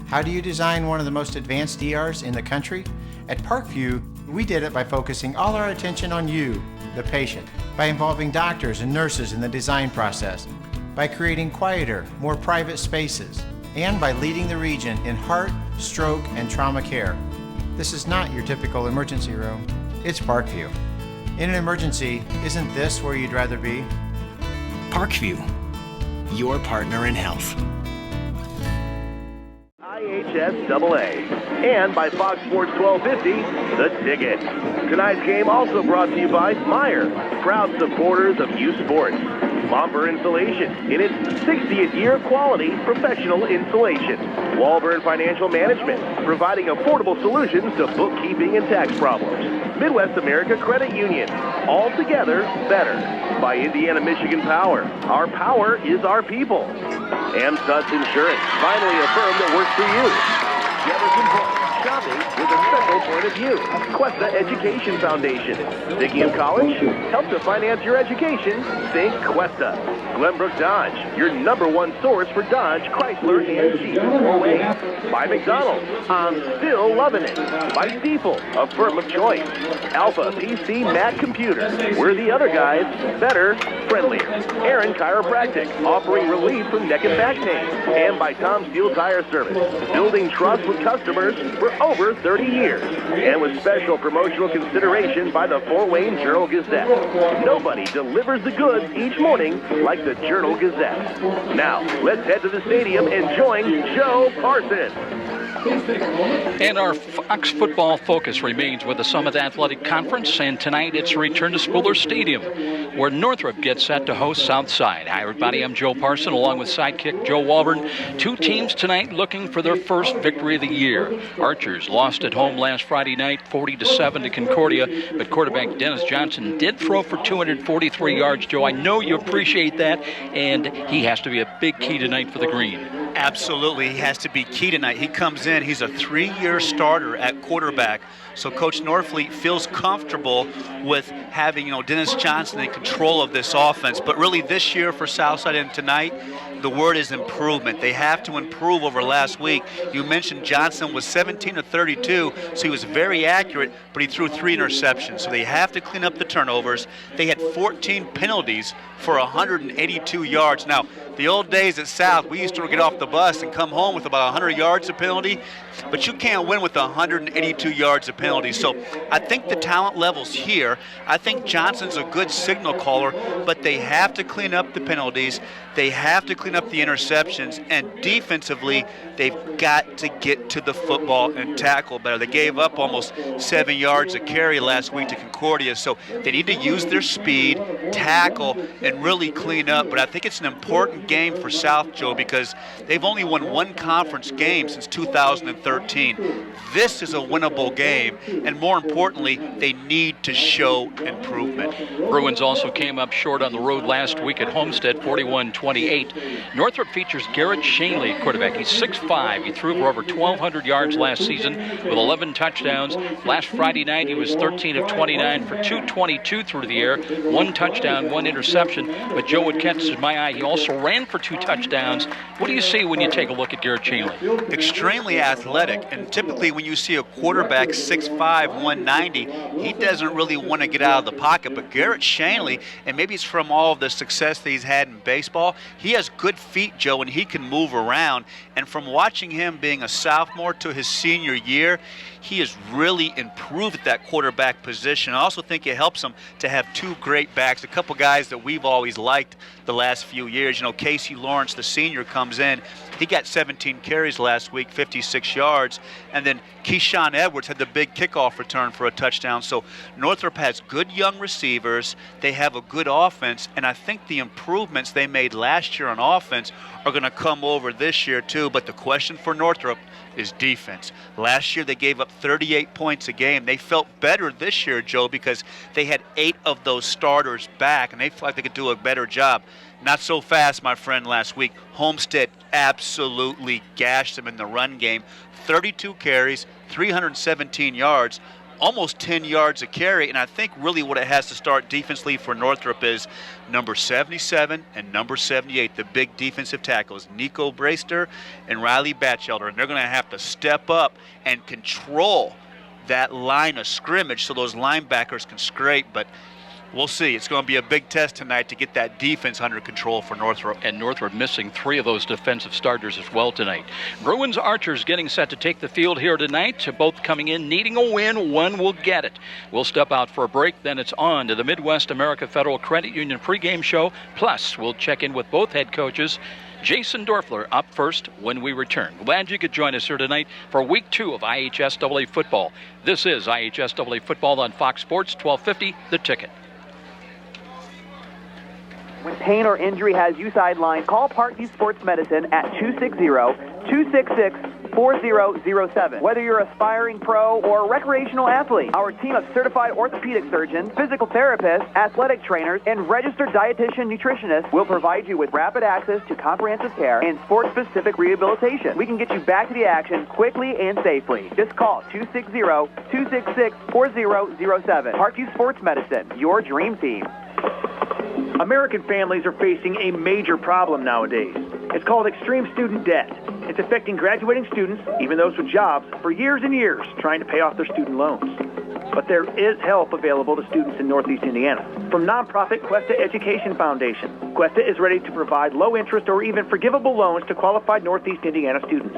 How do you design one of the most advanced ERs in the country? At Parkview, we did it by focusing all our attention on you, the patient, by involving doctors and nurses in the design process, by creating quieter, more private spaces, and by leading the region in heart, stroke, and trauma care. This is not your typical emergency room. It's Parkview. In an emergency, isn't this where you'd rather be? Parkview, your partner in health. IHSAA, and by Fox Sports 1250, The Ticket. Tonight's game also brought to you by Meyer, proud supporters of youth sports. Bomber Insulation, in its 60th year of quality, professional insulation. Walburn Financial Management, providing affordable solutions to bookkeeping and tax problems. Midwest America Credit Union, all together better. By Indiana Michigan Power, our power is our people. AmSUS Insurance, finally a firm that works for you. Jefferson Point, shopping with a special point of view. Questa Education Foundation. Thinking of college? Help to finance your education? Think Questa. Glenbrook Dodge, your #1 source for Dodge, Chrysler, and Jeep. By McDonald's, I'm still loving it. By Stiefel, a firm of choice. Alpha PC Mac Computer, we're the other guys, better, friendlier. Aaron Chiropractic, offering relief from neck and back pain. And by Tom Steel Tire Service, building trust with customers for over 30 years. And with special promotional consideration by the Fort Wayne Journal-Gazette. Nobody delivers the goods each morning like the Journal-Gazette. Now, let's head to the stadium and join Joe Parsons. And our Fox football focus remains with the Summit Athletic Conference, and tonight it's a return to Spooler Stadium, where Northrop gets set to host Southside. Hi, everybody. I'm Joe Parson, along with sidekick Joe Walburn. Two teams tonight looking for their first victory of the year. Archers lost at home last Friday night, 40-7 to Concordia, but quarterback Dennis Johnson did throw for 243 yards. Joe, I know you appreciate that, and he has to be a big key tonight for the Green. Absolutely, he has to be key tonight. He comes in, he's a 3-year starter at quarterback. So Coach Northfleet feels comfortable with having, Dennis Johnson in control of this offense. But really this year for Southside and tonight, the word is improvement. They have to improve over last week. You mentioned Johnson was 17 of 32, so he was very accurate, but he threw 3 interceptions. So they have to clean up the turnovers. They had 14 penalties for 182 yards. Now, the old days at South, we used to get off the bus and come home with about 100 yards of penalty, but you can't win with 182 yards of penalty. So I think the talent level's here. I think Johnson's a good signal caller, but they have to clean up the penalties. They have to clean up the interceptions, and defensively, they've got to get to the football and tackle better. They gave up almost 7 yards a carry last week to Concordia, so they need to use their speed, tackle, and really clean up. But I think it's an important game for South, Joe, because they've only won 1 conference game since 2013. This is a winnable game, and more importantly, they need to show improvement. Bruins also came up short on the road last week at Homestead, 41-28. Northrop features Garrett Shanley at quarterback. He's 6'5". He threw for over 1,200 yards last season with 11 touchdowns. Last Friday night, he was 13 of 29 for 222 through the air, 1 touchdown, 1 interception. But Joe, what catches my eye, he also ran for 2 touchdowns. What do you see when you take a look at Garrett Shanley? Extremely athletic, and typically when you see a quarterback 6'5", 190, he doesn't really want to get out of the pocket. But Garrett Shanley, and maybe it's from all of the success that he's had in baseball, he has good feet, Joe, and he can move around. And from watching him being a sophomore to his senior year, he has really improved at that quarterback position. I also think it helps him to have 2 great backs, a couple guys that we've always liked the last few years. Casey Lawrence, the senior, comes in. He got 17 carries last week, 56 yards. And then Keyshawn Edwards had the big kickoff return for a touchdown. So Northrop has good young receivers. They have a good offense. And I think the improvements they made last year on offense are going to come over this year too. But the question for Northrop is defense. Last year they gave up 38 points a game. They felt better this year, Joe, because they had 8 of those starters back, and they felt like they could do a better job. Not so fast, my friend, last week. Homestead absolutely gashed them in the run game. 32 carries, 317 yards. almost 10 yards a carry. And I think really what it has to start defensively for Northrop is number 77 and number 78, the big defensive tackles, Nico Brayster and Riley Batchelder. And they're going to have to step up and control that line of scrimmage so those linebackers can scrape. But we'll see. It's going to be a big test tonight to get that defense under control for Northrop. And Northrop missing 3 of those defensive starters as well tonight. Bruins Archers getting set to take the field here tonight. Both coming in needing a win. One will get it. We'll step out for a break. Then it's on to the Midwest America Federal Credit Union pregame show. Plus, we'll check in with both head coaches. Jason Dorfler up first when we return. Glad you could join us here tonight for Week 2 of IHSAA football. This is IHSAA football on Fox Sports 1250, The Ticket. When pain or injury has you sidelined, call Parkview Sports Medicine at 260-266-4007. Whether you're an aspiring pro or a recreational athlete, our team of certified orthopedic surgeons, physical therapists, athletic trainers, and registered dietitian nutritionists will provide you with rapid access to comprehensive care and sport-specific rehabilitation. We can get you back to the action quickly and safely. Just call 260-266-4007. Parkview Sports Medicine, your dream team. American families are facing a major problem nowadays. It's called extreme student debt. It's affecting graduating students, even those with jobs, for years and years trying to pay off their student loans. But there is help available to students in Northeast Indiana. From nonprofit Cuesta Education Foundation, Cuesta is ready to provide low interest or even forgivable loans to qualified Northeast Indiana students.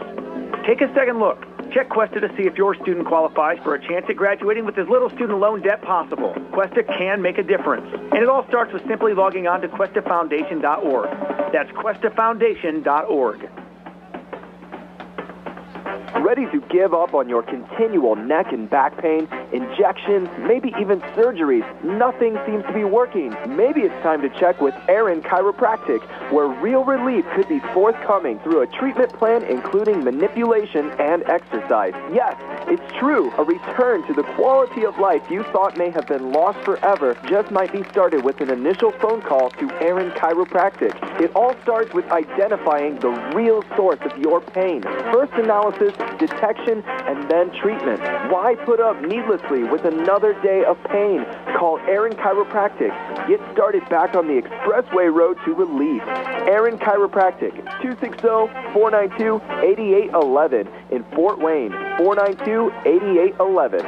Take a second look. Check Cuesta to see if your student qualifies for a chance at graduating with as little student loan debt possible. Cuesta can make a difference. And it all starts with simply logging on to QuestaFoundation.org. That's QuestaFoundation.org. Ready to give up on your continual neck and back pain, injections, maybe even surgeries? Nothing seems to be working. Maybe it's time to check with Aaron Chiropractic, where real relief could be forthcoming through a treatment plan including manipulation and exercise. Yes, it's true. A return to the quality of life you thought may have been lost forever just might be started with an initial phone call to Aaron Chiropractic. It all starts with identifying the real source of your pain. First analysis, detection, and then treatment. Why put up needlessly with another day of pain? Call Aaron Chiropractic. Get started back on the expressway road to relief. Aaron Chiropractic, 260-492-8811 in Fort Wayne, 492-8811.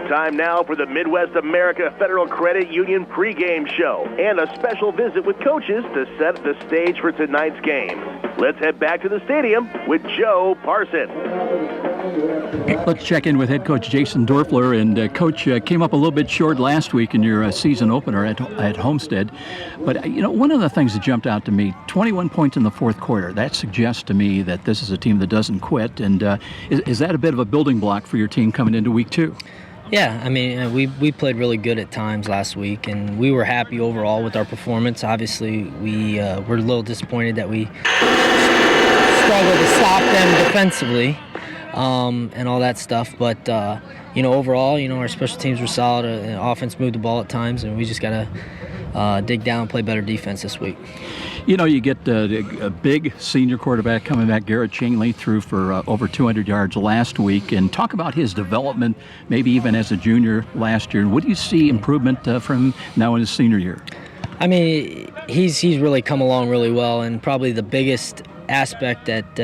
Time now for the Midwest America Federal Credit Union pregame show and a special visit with coaches to set the stage for tonight's game. Let's head back to the stadium with Joe Parson. Let's check in with head coach Jason Dorfler. And coach, came up a little bit short last week in your season opener at Homestead. But, one of the things that jumped out to me, 21 points in the fourth quarter. That suggests to me that this is a team that doesn't quit. And is that a bit of a building block for your team coming into week 2? Yeah, I mean, we played really good at times last week, and we were happy overall with our performance. Obviously, we were a little disappointed that we struggled to stop them defensively and all that stuff. But, overall, our special teams were solid. Offense moved the ball at times, and we just got to dig down and play better defense this week. You get a big senior quarterback coming back. Garrett Chingley threw for over 200 yards last week. And talk about his development, maybe even as a junior last year. What do you see improvement from now in his senior year? I mean, he's really come along really well, and probably the biggest aspect that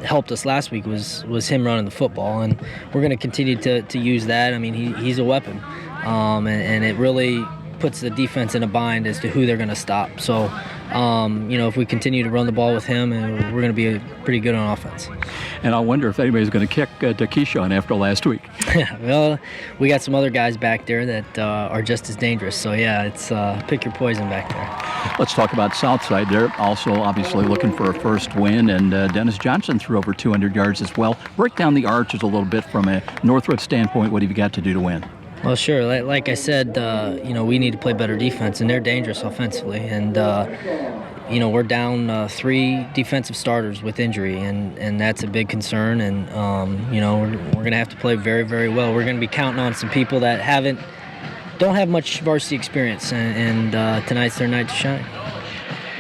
helped us last week was him running the football, and we're going to continue to use that. I mean, he's a weapon, and it really puts the defense in a bind as to who they're going to stop. So, if we continue to run the ball with him, and we're going to be pretty good on offense. And I wonder if anybody's going to kick to Keyshawn after last week. Well, we got some other guys back there that are just as dangerous. So, yeah, it's pick your poison back there. Let's talk about Southside. They're also obviously looking for a first win, and Dennis Johnson threw over 200 yards as well. Break down the Archers a little bit from a Northrup standpoint. What have you got to do to win? Well, sure. Like I said, we need to play better defense, and they're dangerous offensively. And, we're down 3 defensive starters with injury, and that's a big concern. And, we're going to have to play very, very well. We're going to be counting on some people that don't have much varsity experience, and tonight's their night to shine.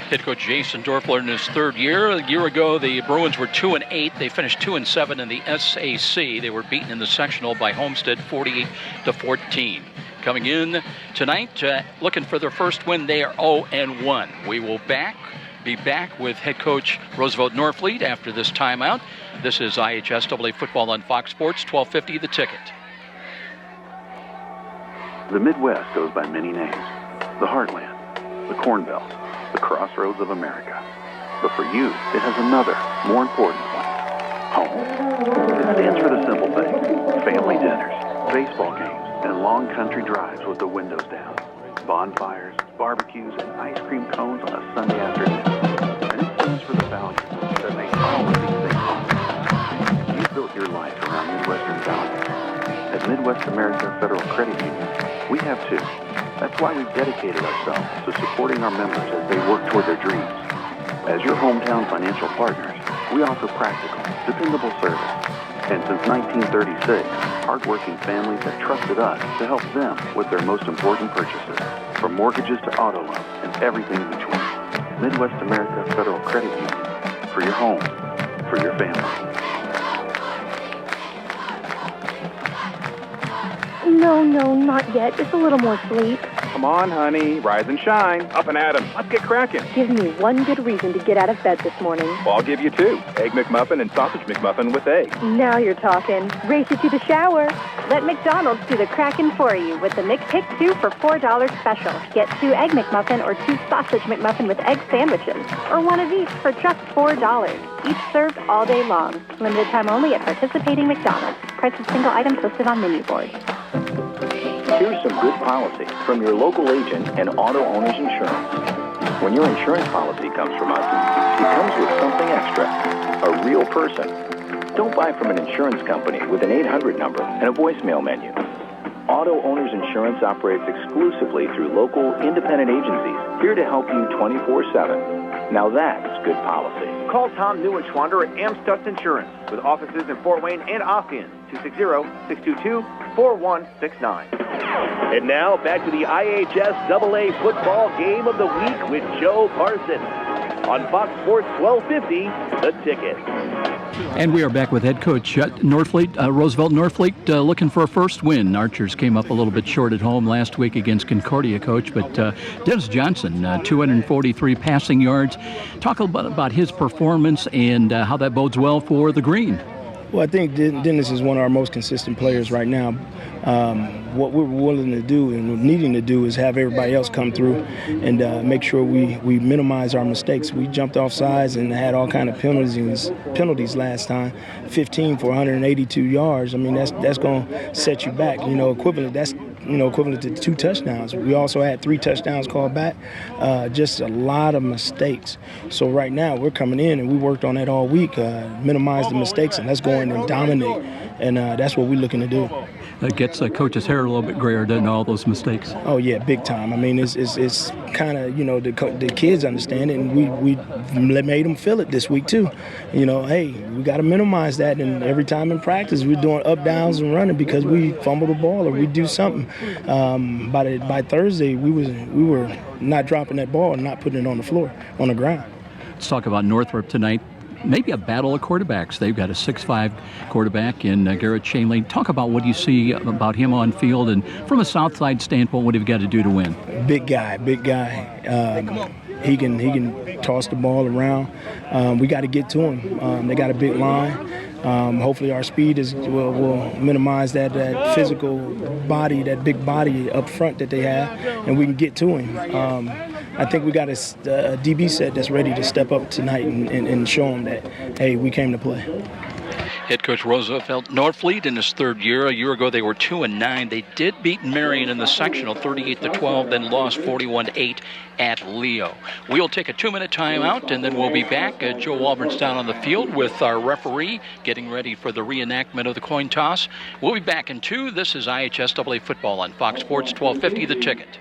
Head coach Jason Dorfler in his third year. A year ago, the Bruins were 2-8. They finished 2-7 in the SAC. They were beaten in the sectional by Homestead 48-14. Coming in tonight, looking for their first win. They are 0-1. We will be back with head coach Roosevelt Northfleet after this timeout. This is IHSAA football on Fox Sports, 1250 The Ticket. The Midwest goes by many names. The Heartland, the Corn Belt, the Crossroads of America. But for you, it has another, more important one. Home. It stands for the simple things. Family dinners, baseball games, and long country drives with the windows down. Bonfires, barbecues, and ice cream cones on a Sunday afternoon. And it stands for the values that make all of these things possible. You've built your life around Midwestern values. At Midwest America Federal Credit Union, we have too. That's why we've dedicated ourselves to supporting our members as they work toward their dreams. As your hometown financial partners, we offer practical, dependable service. And since 1936, hardworking families have trusted us to help them with their most important purchases, from mortgages to auto loans and everything in between. Midwest America Federal Credit Union, for your home, for your family. No, not yet. Just a little more sleep. Come on, honey. Rise and shine. Up and at 'em. Let's get cracking. Give me one good reason to get out of bed this morning. Well, I'll give you two. Egg McMuffin and sausage McMuffin with egg. Now you're talking. Race you to the shower. Let McDonald's do the cracking for you with the McPick 2 for $4 special. Get 2 Egg McMuffin or 2 Sausage McMuffin with egg sandwiches. Or one of each for just $4. Each served all day long. Limited time only at participating McDonald's. Price of single items listed on menu board. Here's some good policy from your local agent and Auto Owners Insurance. When your insurance policy comes from us, it comes with something extra, a real person. Don't buy from an insurance company with an 800 number and a voicemail menu. Auto Owners Insurance operates exclusively through local independent agencies here to help you 24/7. Now that's good policy. Call Tom Newichwander at Amstutz Insurance with offices in Fort Wayne and Ossian, 260-622-4169. And now back to the IHSAA football game of the week with Joe Parsons on Fox Sports 1250, The Ticket. And we are back with head coach Northfleet, Roosevelt Northfleet, looking for a first win. Archers came up a little bit short at home last week against Concordia, coach, but Dennis Johnson, 243 passing yards. Talk a little about his performance and how that bodes well for the Green. Well, I think Dennis is one of our most consistent players right now. What we're willing to do and needing to do is have everybody else come through and make sure we minimize our mistakes. We jumped off sides and had all kind of penalties last time. 15 for 182 yards. I mean, that's going to set you back. Equivalent to 2 touchdowns. We also had 3 touchdowns called back. Just a lot of mistakes. So right now we're coming in and we worked on that all week. Minimize the mistakes and let's go in and dominate. And that's what we're looking to do. That gets coach's hair a little bit grayer, doesn't all those mistakes? Oh yeah, big time. I mean, it's kind of the kids understand it, and we made them feel it this week too. Hey, we got to minimize that, and every time in practice we're doing up, downs, and running because we fumble the ball or we do something. By Thursday we were not dropping that ball and not putting it on the floor, on the ground. Let's talk about Northrup tonight. Maybe a battle of quarterbacks. They've got a 6'5" quarterback in Garrett Shainley. Talk about what you see about him on field, and from a Southside standpoint, what have you got to do to win? Big guy. He can toss the ball around. We got to get to him. They got a big line. Hopefully our speed will minimize that physical body, that big body up front that they have, and we can get to him. I think we got a DB set that's ready to step up tonight and show them that, hey, we came to play. Head coach Roosevelt Northfleet in his third year. A year ago they were 2-9. They did beat Marion in the sectional 38-12, then lost 41-8 at Leo. We'll take a 2-minute timeout and then we'll be back. Joe Walburn's down on the field with our referee getting ready for the reenactment of the coin toss. We'll be back in 2. This is IHSAA football on Fox Sports 1250 The Ticket.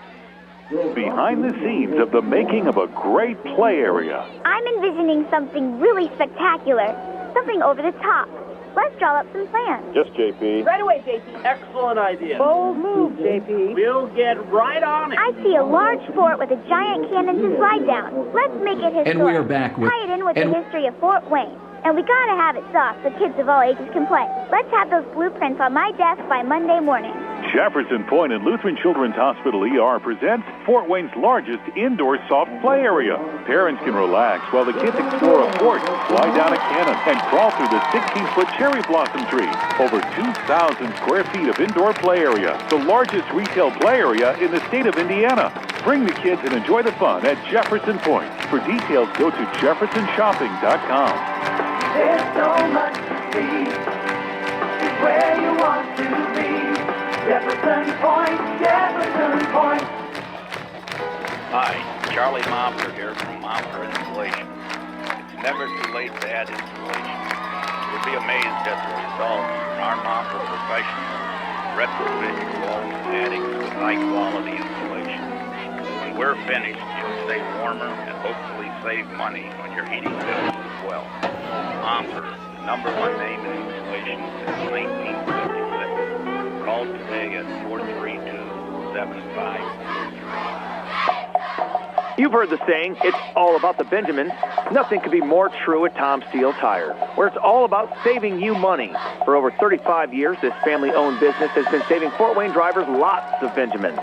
Behind the scenes of the making of a great play area. I'm envisioning something really spectacular, something over the top. Let's draw up some plans. Yes, JP. Right away, JP. Excellent idea. Bold move, JP. We'll get right on it. I see a large fort with a giant cannon to slide down. Let's make it historic. And we are back with... Tie it in with the history of Fort Wayne. And we gotta have it soft so kids of all ages can play. Let's have those blueprints on my desk by Monday morning. Jefferson Point and Lutheran Children's Hospital ER presents Fort Wayne's largest indoor soft play area. Parents can relax while the kids explore a fort, slide down a cannon, and crawl through the 16-foot cherry blossom tree. Over 2,000 square feet of indoor play area, the largest retail play area in the state of Indiana. Bring the kids and enjoy the fun at Jefferson Point. For details, go to jeffersonshopping.com. There's so much to see. It's where you want to be. Jefferson Point, Jefferson Point. Hi, Charlie Momper here from Momper Installation. It's never too late to add installation. You'll be amazed at the results from our Momper professionals retrofit your walls, adding to a high-quality installation. When we're finished, you'll stay warmer and hopefully save money on your heating bills as well. Momper, the #1 name in installation since 1956. Call today at 432-7543. You've heard the saying, it's all about the Benjamins. Nothing could be more true at Tom Steele Tire, where it's all about saving you money. For over 35 years, this family-owned business has been saving Fort Wayne drivers lots of Benjamins.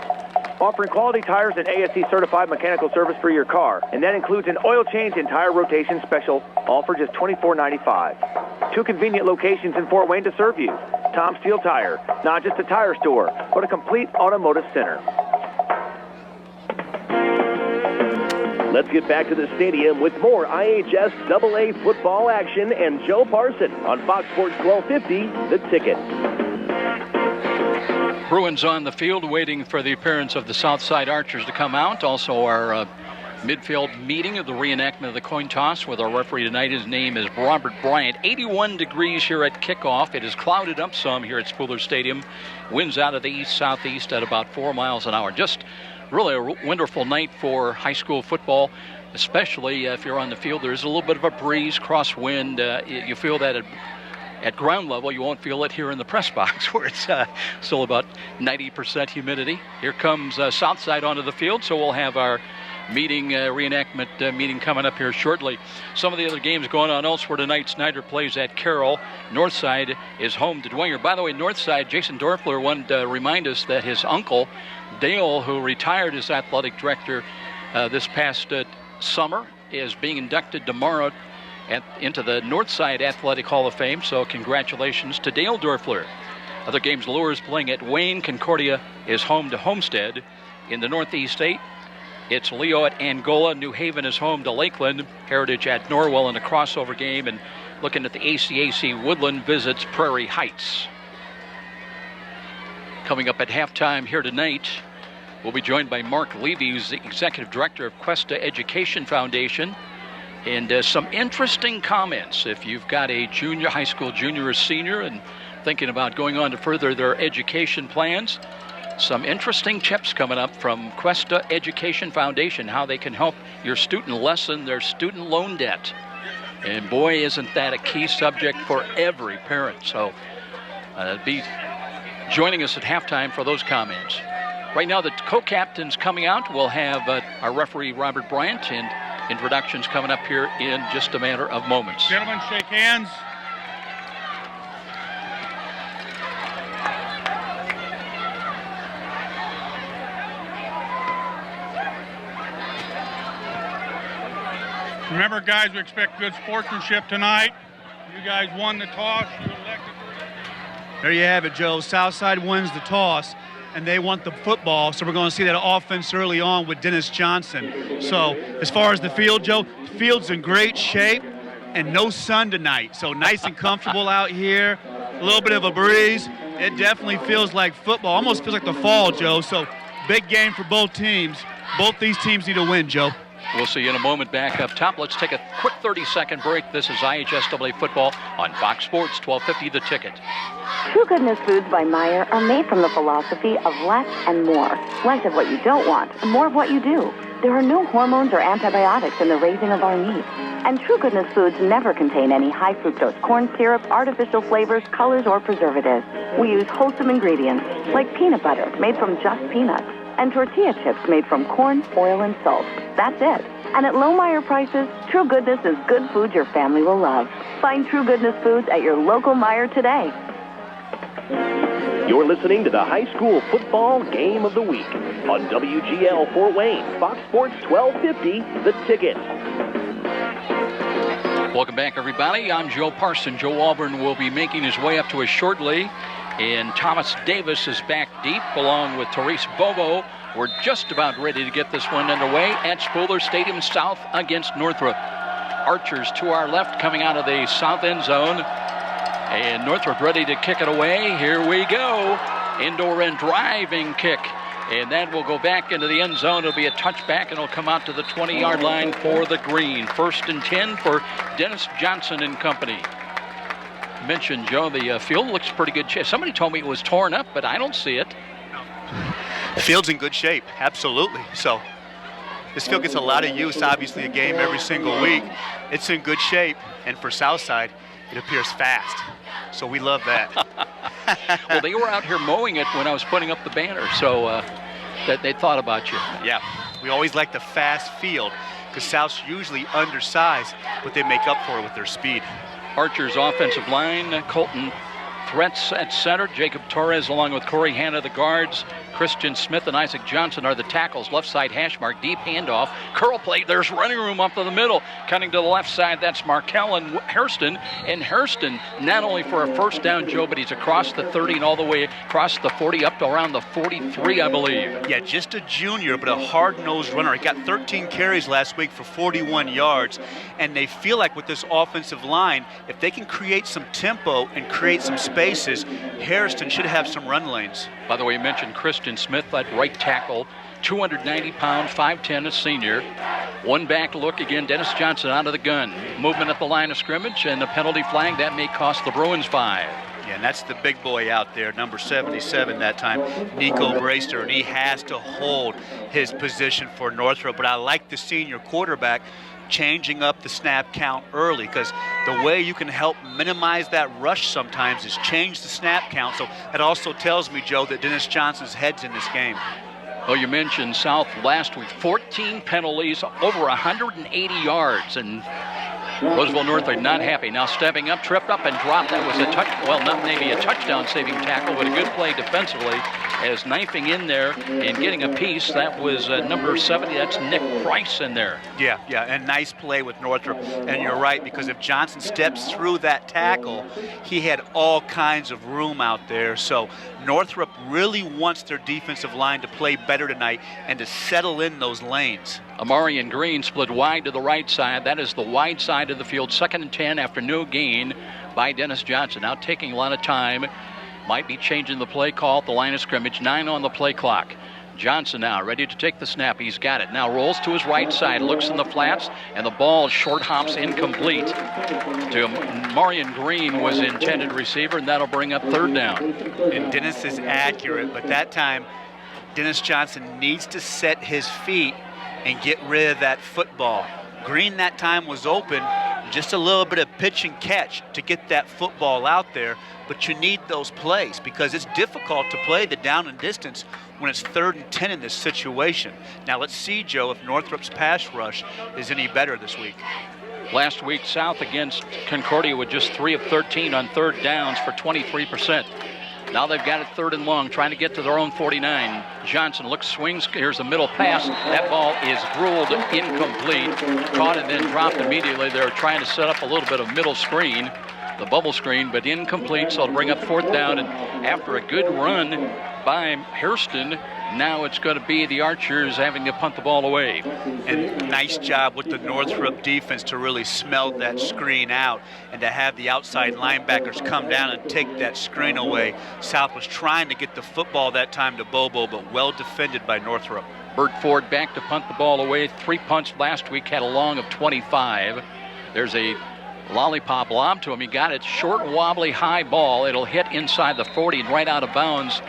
Offering quality tires and ASE-certified mechanical service for your car, and that includes an oil change and tire rotation special, all for just $24.95. 2 convenient locations in Fort Wayne to serve you. Tom Steele Tire, not just a tire store, but a complete automotive center. Let's get back to the stadium with more IHSAA football action and Joe Parson on Fox Sports 1250, The Ticket. Bruins on the field waiting for the appearance of the Southside Archers to come out. Also our midfield meeting of the reenactment of the coin toss with our referee tonight. His name is Robert Bryant. 81 degrees here at kickoff. It is clouded up some here at Spooler Stadium. Winds out of the east-southeast at about 4 miles an hour. Just really a wonderful night for high school football, especially if you're on the field. There's a little bit of a breeze, crosswind. You feel that at ground level. You won't feel it here in the press box where it's still about 90% humidity. Here comes Southside onto the field, so we'll have our meeting, reenactment meeting coming up here shortly. Some of the other games going on elsewhere tonight. Snyder plays at Carroll. Northside is home to Dwenger. By the way, Northside, Jason Dorfler wanted to remind us that his uncle, Dale, who retired as athletic director this past summer, is being inducted tomorrow into the Northside Athletic Hall of Fame, so congratulations to Dale Dorfler. Other games, Lures playing at Wayne. Concordia is home to Homestead. In the Northeast 8, it's Leo at Angola. New Haven is home to Lakeland. Heritage at Norwell in a crossover game. And looking at the ACAC, Woodland visits Prairie Heights. Coming up at halftime here tonight, we'll be joined by Mark Levy, who's the Executive Director of Cuesta Education Foundation. And some interesting comments. If you've got a junior, high school junior or senior and thinking about going on to further their education plans, some interesting tips coming up from Cuesta Education Foundation, how they can help your student lessen their student loan debt. And boy, isn't that a key subject for every parent. So be joining us at halftime for those comments. Right now, the co-captains coming out. We'll have our referee, Robert Bryant, and introductions coming up here in just a matter of moments. Gentlemen, shake hands. Remember, guys, we expect good sportsmanship tonight. You guys won the toss. You elected. There you have it, Joe. Southside wins the toss, and they want the football, so we're going to see that offense early on with Dennis Johnson. So as far as the field, Joe, the field's in great shape and no sun tonight. So nice and comfortable out here, a little bit of a breeze. It definitely feels like football, almost feels like the fall, Joe. So big game for both teams. Both these teams need to win, Joe. We'll see you in a moment back up top. Let's take a quick 30-second break. This is IHSAA football on Fox Sports 1250 The Ticket. True Goodness Foods by Meyer are made from the philosophy of less and more. Less of what you don't want, and more of what you do. There are no hormones or antibiotics in the raising of our meat. And True Goodness foods never contain any high fructose corn syrup, artificial flavors, colors, or preservatives. We use wholesome ingredients like peanut butter made from just peanuts and tortilla chips made from corn, oil, and salt. That's it. And at low Meijer prices, True Goodness is good food your family will love. Find True Goodness foods at your local Meijer today. You're listening to the high school football game of the week on WGL Fort Wayne, Fox Sports 1250, The Ticket. Welcome back, everybody. I'm Joe Parson. Joe Auburn will be making his way up to us shortly. And Thomas Davis is back deep along with Therese Bobo. We're just about ready to get this one underway at Spooler Stadium South against Northrop. Archers to our left coming out of the south end zone. And Northrop ready to kick it away. Here we go. Indoor and driving kick. And that will go back into the end zone. It'll be a touchback, and it'll come out to the 20-yard line for the green. 1st and 10 for Dennis Johnson and company. Mentioned, Joe, the field looks pretty good. Somebody told me it was torn up, but I don't see it. The field's in good shape, absolutely. So this field gets a lot of use, obviously a game every single week. It's in good shape, and for Southside, it appears fast. So we love that. Well, they were out here mowing it when I was putting up the banner, so that they thought about you. Yeah, we always like the fast field because South's usually undersized, but they make up for it with their speed. Archer's offensive line, Colton Threats at center. Jacob Torres along with Corey Hanna, the guards. Christian Smith and Isaac Johnson are the tackles. Left side hash mark, deep handoff. Curl play, there's running room up to the middle. Cutting to the left side, that's Markell and Hairston. And Hairston, not only for a first down, Joe, but he's across the 30 and all the way across the 40 up to around the 43, I believe. Yeah, just a junior, but a hard-nosed runner. He got 13 carries last week for 41 yards. And they feel like with this offensive line, if they can create some tempo and create some spaces, Hairston should have some run lanes. By the way, you mentioned Christian Smith at right tackle, 290 pounds, 5'10", a senior. One back look again, Dennis Johnson out of the gun. Movement at the line of scrimmage and a penalty flag. That may cost the Bruins 5. Yeah, and that's the big boy out there, number 77 that time, Nico Braster, and he has to hold his position for Northrop. But I like the senior quarterback changing up the snap count early, because the way you can help minimize that rush sometimes is change the snap count. So that also tells me, Joe, that Dennis Johnson's head's in this game. Well, you mentioned South last week, 14 penalties, over 180 yards, and Roseville Northfleet not happy. Now stepping up, tripped up and dropped. That was a touch, well, not maybe a touchdown saving tackle, but a good play defensively as knifing in there and getting a piece. That was number 70. That's Nick Price in there. Yeah, and nice play with Northrop. And you're right, because if Johnson steps through that tackle, he had all kinds of room out there. So Northrop really wants their defensive line to play better tonight and to settle in those lanes. Amarian Green split wide to the right side. That is the wide side of the field. 2nd and 10 after no gain by Dennis Johnson. Now taking a lot of time. Might be changing the play call at the line of scrimmage. 9 on the play clock. Johnson now ready to take the snap. He's got it. Now rolls to his right side. Looks in the flats. And the ball short hops incomplete to Marion Green, was the intended receiver. And that'll bring up 3rd down. And Dennis is accurate. But that time, Dennis Johnson needs to set his feet and get rid of that football. Green that time was open, just a little bit of pitch and catch to get that football out there, but you need those plays because it's difficult to play the down and distance when it's 3rd and 10 in this situation. Now let's see, Joe, if Northrop's pass rush is any better this week. Last week, South against Concordia with just 3 of 13 on 3rd downs for 23%. Now they've got it 3rd and long, trying to get to their own 49. Johnson looks, swings, here's a middle pass. That ball is ruled incomplete. Caught and then dropped immediately. They were trying to set up a little bit of middle screen, the bubble screen, but incomplete, so it'll bring up 4th down. And after a good run by Hairston, now it's going to be the Archers having to punt the ball away. And nice job with the Northrup defense to really smell that screen out and to have the outside linebackers come down and take that screen away. South was trying to get the football that time to Bobo, but well defended by Northrup. Bert Ford back to punt the ball away. 3 punts last week, had a long of 25. There's a lollipop lob to him. He got it. Short, wobbly, high ball. It'll hit inside the 40 and right out of bounds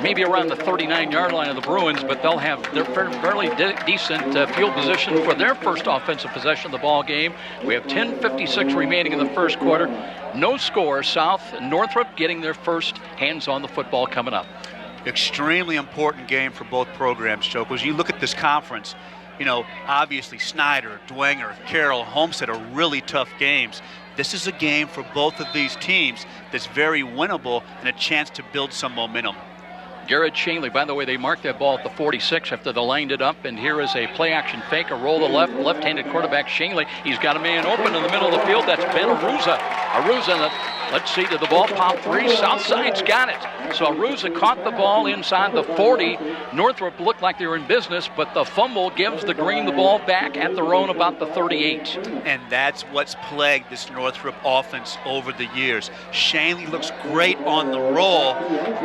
maybe around the 39-yard line of the Bruins, but they'll have their fairly decent field position for their first offensive possession of the ball game. We have 10:56 remaining in the first quarter. No score. South and Northrop getting their first hands on the football coming up. Extremely important game for both programs, Joe, because you look at this conference, obviously Snyder, Dwenger, Carroll, Homestead are really tough games. This is a game for both of these teams that's very winnable and a chance to build some momentum. Garrett Shanley, by the way, they marked that ball at the 46 after they lined it up, and here is a play-action fake, a roll to left-handed quarterback Shanley. He's got a man open in the middle of the field. That's Ben Aruza. Let's see, did the ball pop free? Southside's got it. So Aruza caught the ball inside the 40. Northrop looked like they were in business, but the fumble gives the Green the ball back at their own about the 38. And that's what's plagued this Northrop offense over the years. Shanley looks great on the roll,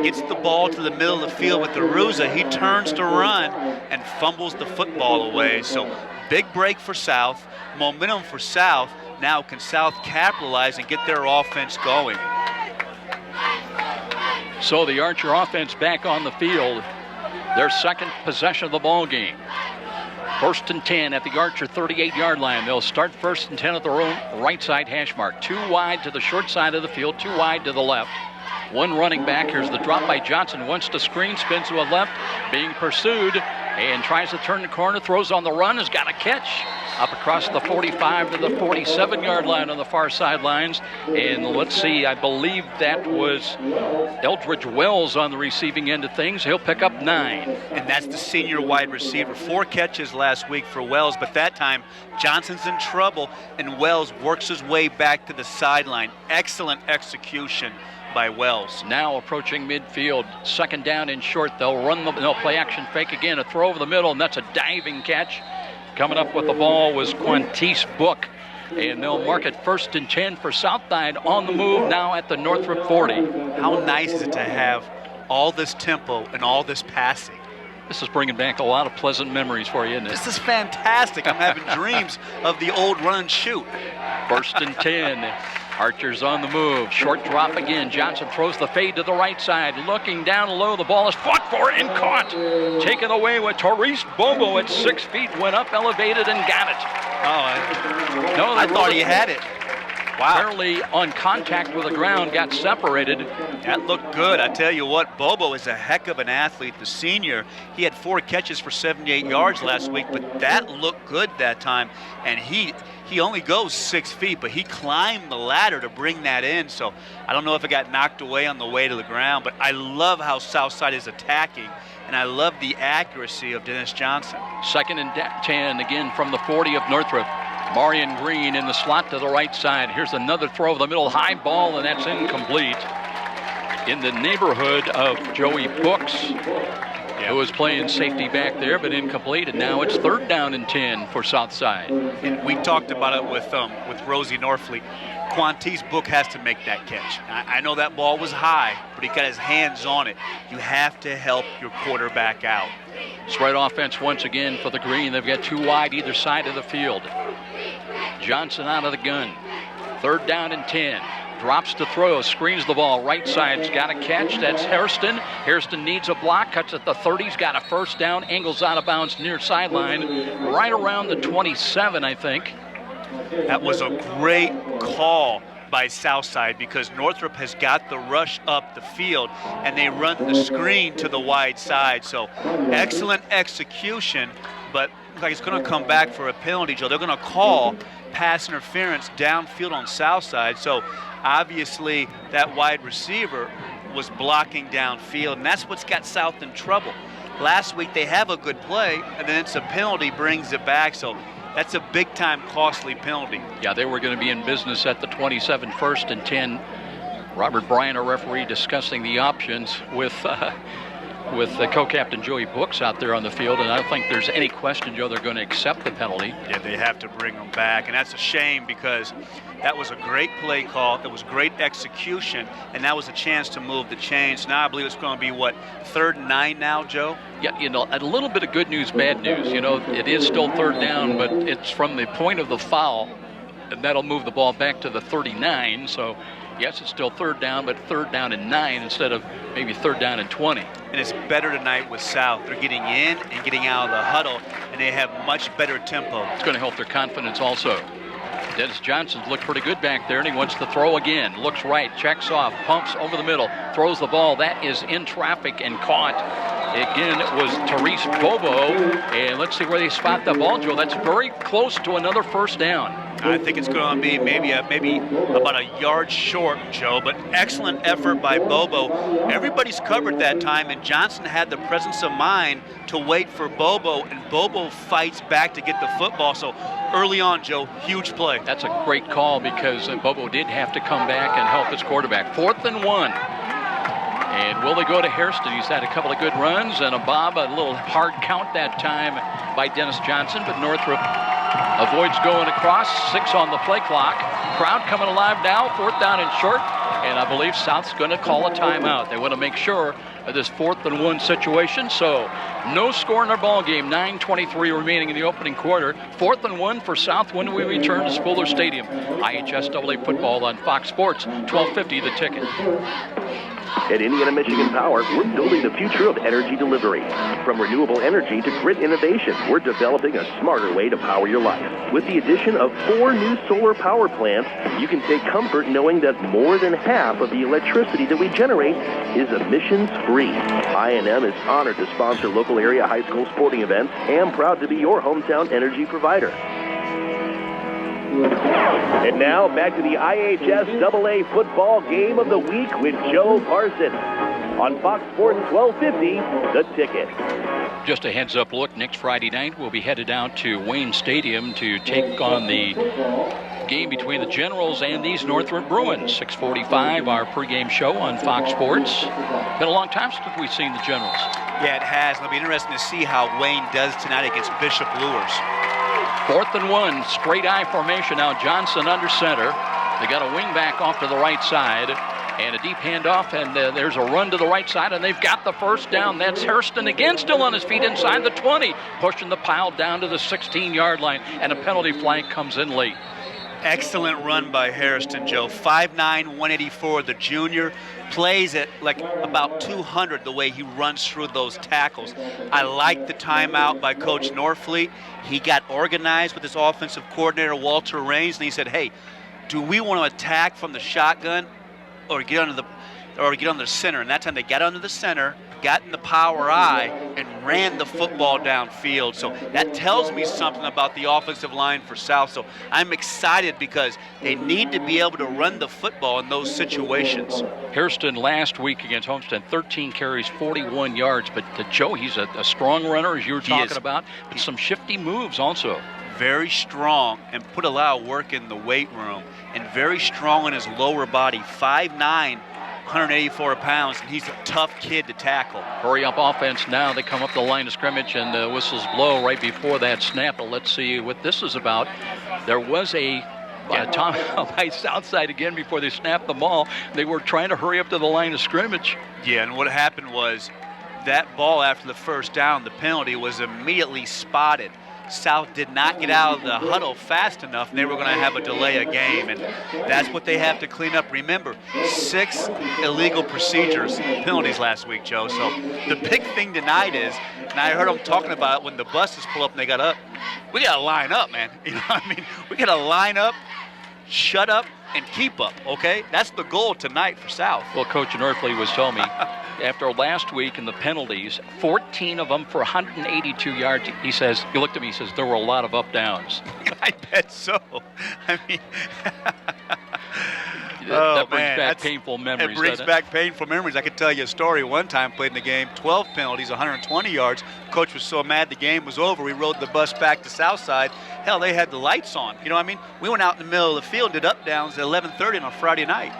gets the ball to the middle of the field with Aruza. He turns to run and fumbles the football away. So big break for South, momentum for South. Now can South capitalize and get their offense going? So the Archer offense back on the field. Their second possession of the ball game. 1st and 10 at the Archer 38-yard line. They'll start 1st and 10 at their own right side hash mark. 2 wide to the short side of the field, 2 wide to the left. 1 running back. Here's the drop by Johnson. Wants to screen, spins to a left, being pursued, and tries to turn the corner, throws on the run, has got a catch. Up across the 45 to the 47-yard line on the far sidelines. And let's see, I believe that was Eldridge Wells on the receiving end of things. He'll pick up 9. And that's the senior wide receiver. 4 catches last week for Wells, but that time Johnson's in trouble, and Wells works his way back to the sideline. Excellent execution by Wells. Now approaching midfield, 2nd down and short. They'll play action fake again, a throw over the middle, and that's a diving catch. Coming up with the ball was Quantice Book, and they'll mark it 1st and 10 for Southside on the move now at the Northrup 40. How nice is it to have all this tempo and all this passing? This is bringing back a lot of pleasant memories for you, isn't it? This is fantastic. I'm having dreams of the old run and shoot. 1st and 10. Archer's on the move. Short drop again. Johnson throws the fade to the right side. Looking down low. The ball is fought for and caught. Taken away with Therese Bobo at 6 feet. Went up, elevated, and got it. I thought he had it. Wow. Barely on contact with the ground. Got separated. That looked good. I tell you what, Bobo is a heck of an athlete. The senior, he had 4 catches for 78 yards last week, but that looked good that time. And he only goes 6 feet, but he climbed the ladder to bring that in. So I don't know if it got knocked away on the way to the ground, but I love how Southside is attacking, and I love the accuracy of Dennis Johnson. 2nd and 10 again from the 40 of Northrop. Marion Green in the slot to the right side. Here's another throw of the middle, high ball, and that's incomplete. In the neighborhood of Joey Books, who was playing safety back there, but incomplete, and now it's 3rd down and 10 for Southside. And we talked about it with Rosie Northfleet. Quantice Book has to make that catch. I know that ball was high, but he got his hands on it. You have to help your quarterback out. Spread offense once again for the Green. They've got 2 wide either side of the field. Johnson out of the gun. 3rd down and 10. Drops to throw, screens the ball. Right side's got a catch. That's Hairston. Hairston needs a block. Cuts at the 30's. Got a 1st down. Angles out of bounds near sideline. Right around the 27, I think. That was a great call by Southside because Northrop has got the rush up the field and they run the screen to the wide side. So excellent execution, but looks like it's going to come back for a penalty, Joe. They're going to call pass interference downfield on Southside. So obviously that wide receiver was blocking downfield, and that's what's got South in trouble. Last week they have a good play, and then it's a penalty, brings it back. So that's a big-time costly penalty. Yeah, they were going to be in business at the 27, 1st and 10. Robert Bryan, our referee, discussing the options with the co-captain Joey Books out there on the field, and I don't think there's any question, Joe, they're going to accept the penalty. Yeah, they have to bring them back, and that's a shame because that was a great play call, that was great execution, and that was a chance to move the chains. Now I believe it's going to be, 3rd and 9 now, Joe? Yeah, a little bit of good news, bad news. It is still 3rd down, but it's from the point of the foul And that'll move the ball back to the 39. So, yes, it's still 3rd down, but 3rd down and 9 instead of maybe 3rd down and 20. And it's better tonight with South. They're getting in and getting out of the huddle, and they have much better tempo. It's going to help their confidence also. Dennis Johnson's looked pretty good back there, and he wants to throw again. Looks right, checks off, pumps over the middle, throws the ball. That is in traffic and caught. Again, it was Therese Bobo. And let's see where they spot the ball, Joe. That's very close to another 1st down. I think it's going to be maybe about a yard short, Joe, but excellent effort by Bobo. Everybody's covered that time, and Johnson had the presence of mind to wait for Bobo, and Bobo fights back to get the football. So early on, Joe, huge play. That's a great call because Bobo did have to come back and help his quarterback. 4th and 1. And will they go to Hairston? He's had a couple of good runs and a little hard count that time by Dennis Johnson, but Northrop avoids going across. 6 on the play clock. Crowd coming alive now. 4th down and short. And I believe South's going to call a timeout. They want to make sure of this 4th and 1 situation. So no score in their ball game. 9:23 remaining in the opening quarter. 4th and 1 for South when we return to Spooler Stadium. IHSAA football on Fox Sports. 12:50 the ticket. At Indiana Michigan Power, we're building the future of energy delivery. From renewable energy to grid innovation, we're developing a smarter way to power your life. With the addition of 4 new solar power plants, you can take comfort knowing that more than half of the electricity that we generate is emissions-free. I&M is honored to sponsor local area high school sporting events and proud to be your hometown energy provider. And now, back to the IHSAA football game of the week with Joe Parsons. On Fox Sports 1250, The Ticket. Just a heads-up look, next Friday night we'll be headed down to Wayne Stadium to take on the game between the Generals and these Northrop Bruins. 6:45, our pregame show on Fox Sports. Been a long time since we've seen the Generals. Yeah, it has. It'll be interesting to see how Wayne does tonight against Bishop Lures. 4th and 1, straight eye formation now. Johnson under center. They got a wing back off to the right side and a deep handoff, and there's a run to the right side, and they've got the 1st down. That's Hairston again, still on his feet inside the 20, pushing the pile down to the 16-yard line, and a penalty flag comes in late. Excellent run by Hairston, Joe. 5'9", 184, the junior. Plays at like about 200 the way he runs through those tackles. I like the timeout by Coach Northfleet. He got organized with his offensive coordinator, Walter Raines, and he said, hey, do we want to attack from the shotgun or get under the center? And that time they got under the center, got in the power I, and ran the football downfield. So that tells me something about the offensive line for South. So I'm excited because they need to be able to run the football in those situations. Hairston last week against Homestead, 13 carries, 41 yards. But Joe, he's a strong runner, as you were talking about, but some shifty moves also. Very strong and put a lot of work in the weight room, and very strong in his lower body. 5'9", 184 pounds, and he's a tough kid to tackle. Hurry up offense now. They come up the line of scrimmage, and the whistles blow right before that snap. But let's see what this is about. There was a timeout by Southside again before they snapped the ball. They were trying to hurry up to the line of scrimmage. Yeah, and what happened was that ball after the 1st down, the penalty was immediately spotted. South did not get out of the huddle fast enough, and they were going to have a delay of game, and that's what they have to clean up. Remember, 6 illegal procedures, penalties last week, Joe. So the big thing tonight is, and I heard them talking about it when the buses pull up and they got up, we got to line up, man. You know what I mean? We got to line up, shut up, and keep up, okay? That's the goal tonight for South. Well, Coach Northfleet was telling me, after last week in the penalties, 14 of them for 182 yards. He says, he looked at me, he says, there were a lot of up downs. I bet so. I mean, that brings back painful memories. It brings back painful memories. I could tell you a story. One time, played in the game, 12 penalties, 120 yards. Coach was so mad the game was over, we rode the bus back to Southside. Hell, they had the lights on. You know what I mean? We went out in the middle of the field, did up downs at 11:30 on a Friday night.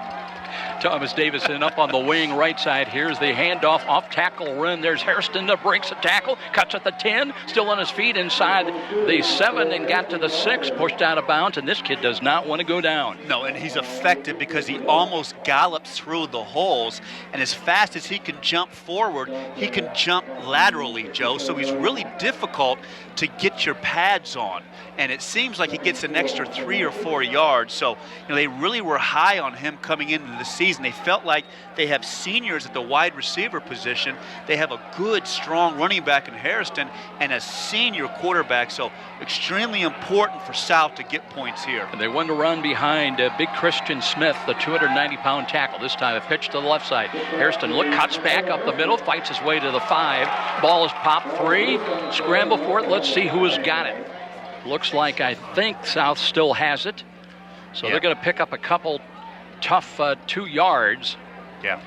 Thomas Davison up on the wing right side. Here's the handoff off tackle run. There's Hairston that breaks a tackle, cuts at the 10, still on his feet inside the 7 and got to the 6, pushed out of bounds, and this kid does not want to go down. No, and he's effective because he almost gallops through the holes, and as fast as he can jump forward, he can jump laterally, Joe, so he's really difficult to get your pads on. And it seems like he gets an extra 3 or 4 yards. So, they really were high on him coming into the season. They felt like they have seniors at the wide receiver position. They have a good, strong running back in Hairston and a senior quarterback. So, extremely important for South to get points here. And they won to run behind big Christian Smith, the 290-pound tackle. This time a pitch to the left side. Hairston cuts back up the middle, fights his way to the 5. Ball is popped free. Scramble for it. Let's see who has got it. Looks like I think South still has it. So they're going to pick up a couple tough 2 yards. Yeah,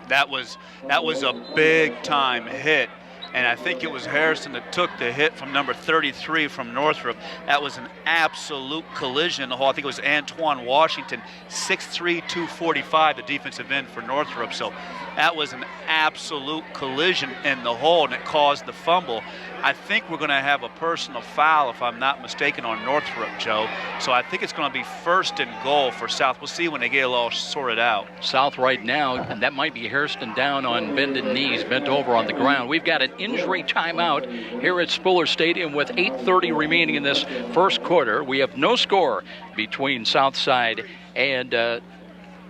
that was a big time hit. And I think it was Harrison that took the hit from number 33 from Northrop. That was an absolute collision in the hole. I think it was Antoine Washington, 6'3", 245, the defensive end for Northrop. So that was an absolute collision in the hole, and it caused the fumble. I think we're going to have a personal foul, if I'm not mistaken, on Northrop, Joe. So I think it's going to be 1st and goal for South. We'll see when they get it all sorted out. South right now, and that might be Hairston down on bended knees, bent over on the ground. We've got an injury timeout here at Spuller Stadium with 8:30 remaining in this first quarter. We have no score between Southside and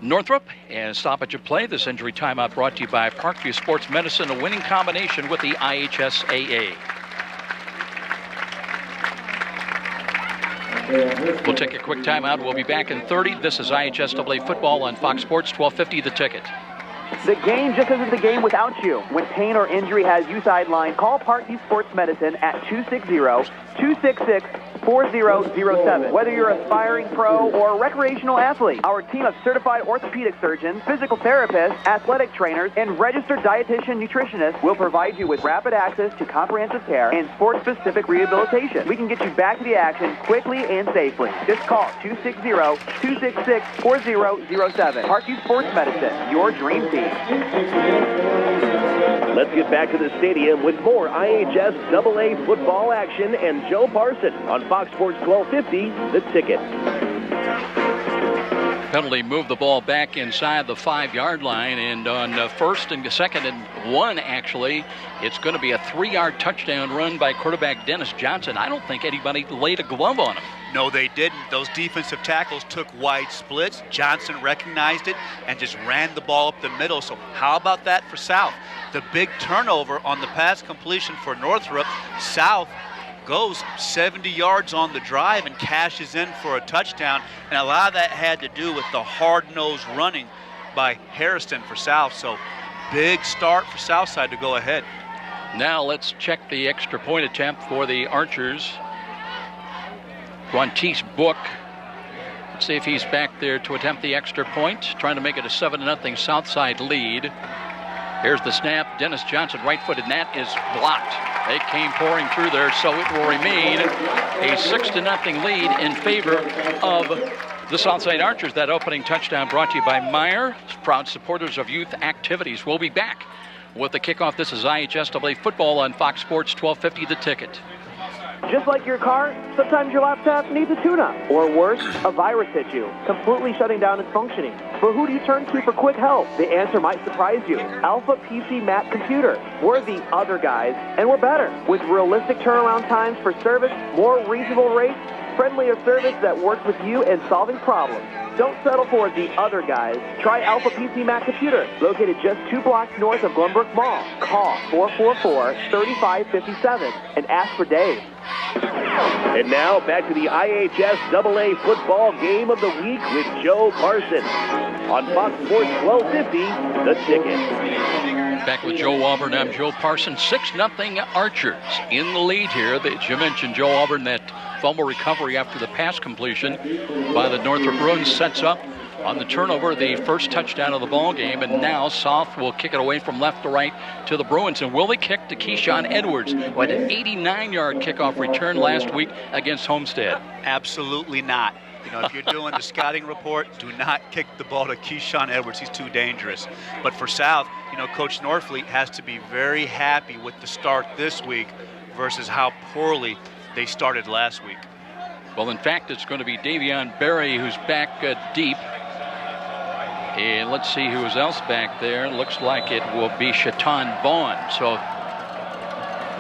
Northrop, and stoppage of play. This injury timeout brought to you by Parkview Sports Medicine, a winning combination with the IHSAA. We'll take a quick timeout. We'll be back in 30. This is IHSAA football on Fox Sports 1250 The Ticket. The game just isn't the game without you. When pain or injury has you sidelined, call Parkview Sports Medicine at 260-266-4007. Whether you're an aspiring pro or a recreational athlete, our team of certified orthopedic surgeons, physical therapists, athletic trainers, and registered dietitian nutritionists will provide you with rapid access to comprehensive care and sport-specific rehabilitation. We can get you back to the action quickly and safely. Just call 260-266-4007. Parkview Sports Medicine, your dream team. Let's get back to the stadium with more IHSAA football action and Joe Parson on Fox Sports 1250, The Ticket. Penalty moved the ball back inside the 5-yard line, and on 1st and 2nd and 1, actually, it's going to be a 3-yard touchdown run by quarterback Dennis Johnson. I don't think anybody laid a glove on him. No, they didn't. Those defensive tackles took wide splits. Johnson recognized it and just ran the ball up the middle. So how about that for South? The big turnover on the pass completion for Northrup. South goes 70 yards on the drive and cashes in for a touchdown. And a lot of that had to do with the hard-nosed running by Hairston for South. So big start for Southside to go ahead. Now let's check the extra point attempt for the Archers. Guantice Book. Let's see if he's back there to attempt the extra point, trying to make it a 7-0 Southside lead. Here's the snap. Dennis Johnson, right-footed, and that is blocked. They came pouring through there, so it will remain a 6-0 lead in favor of the Southside Archers. That opening touchdown brought to you by Meyer, proud supporters of youth activities. We'll be back with the kickoff. This is IHSAA football on Fox Sports 1250 The Ticket. Just like your car, sometimes your laptop needs a tune-up. Or worse, a virus hit you, completely shutting down its functioning. But who do you turn to for quick help? The answer might surprise you. Alpha PC Mac Computer. We're the other guys, and we're better. With realistic turnaround times for service, more reasonable rates, friendlier service that works with you and solving problems. Don't settle for the other guys. Try Alpha PC Mac Computer, located just 2 blocks north of Glenbrook Mall. Call 444-3557 and ask for Dave. And now back to the IHSAA football game of the week with Joe Parson on Fox Sports 1250, The Ticket. Back with Joe Auburn, I'm Joe Parson. 6-0 Archers in the lead here. You mentioned Joe Auburn, that fumble recovery after the pass completion by the Northrop Bruins sets up on the turnover the first touchdown of the ball game, and now South will kick it away from left to right to the Bruins. And will they kick to Keyshawn Edwards, who had an 89-yard kickoff return last week against Homestead? Absolutely not. You know, if you're doing the scouting report, do not kick the ball to Keyshawn Edwards. He's too dangerous. But for South, you know, Coach Northfleet has to be very happy with the start this week versus how poorly they started last week. Well, in fact, it's going to be Davion Berry who's back deep. And let's see who else back there. Looks like it will be Shaitan Vaughn. So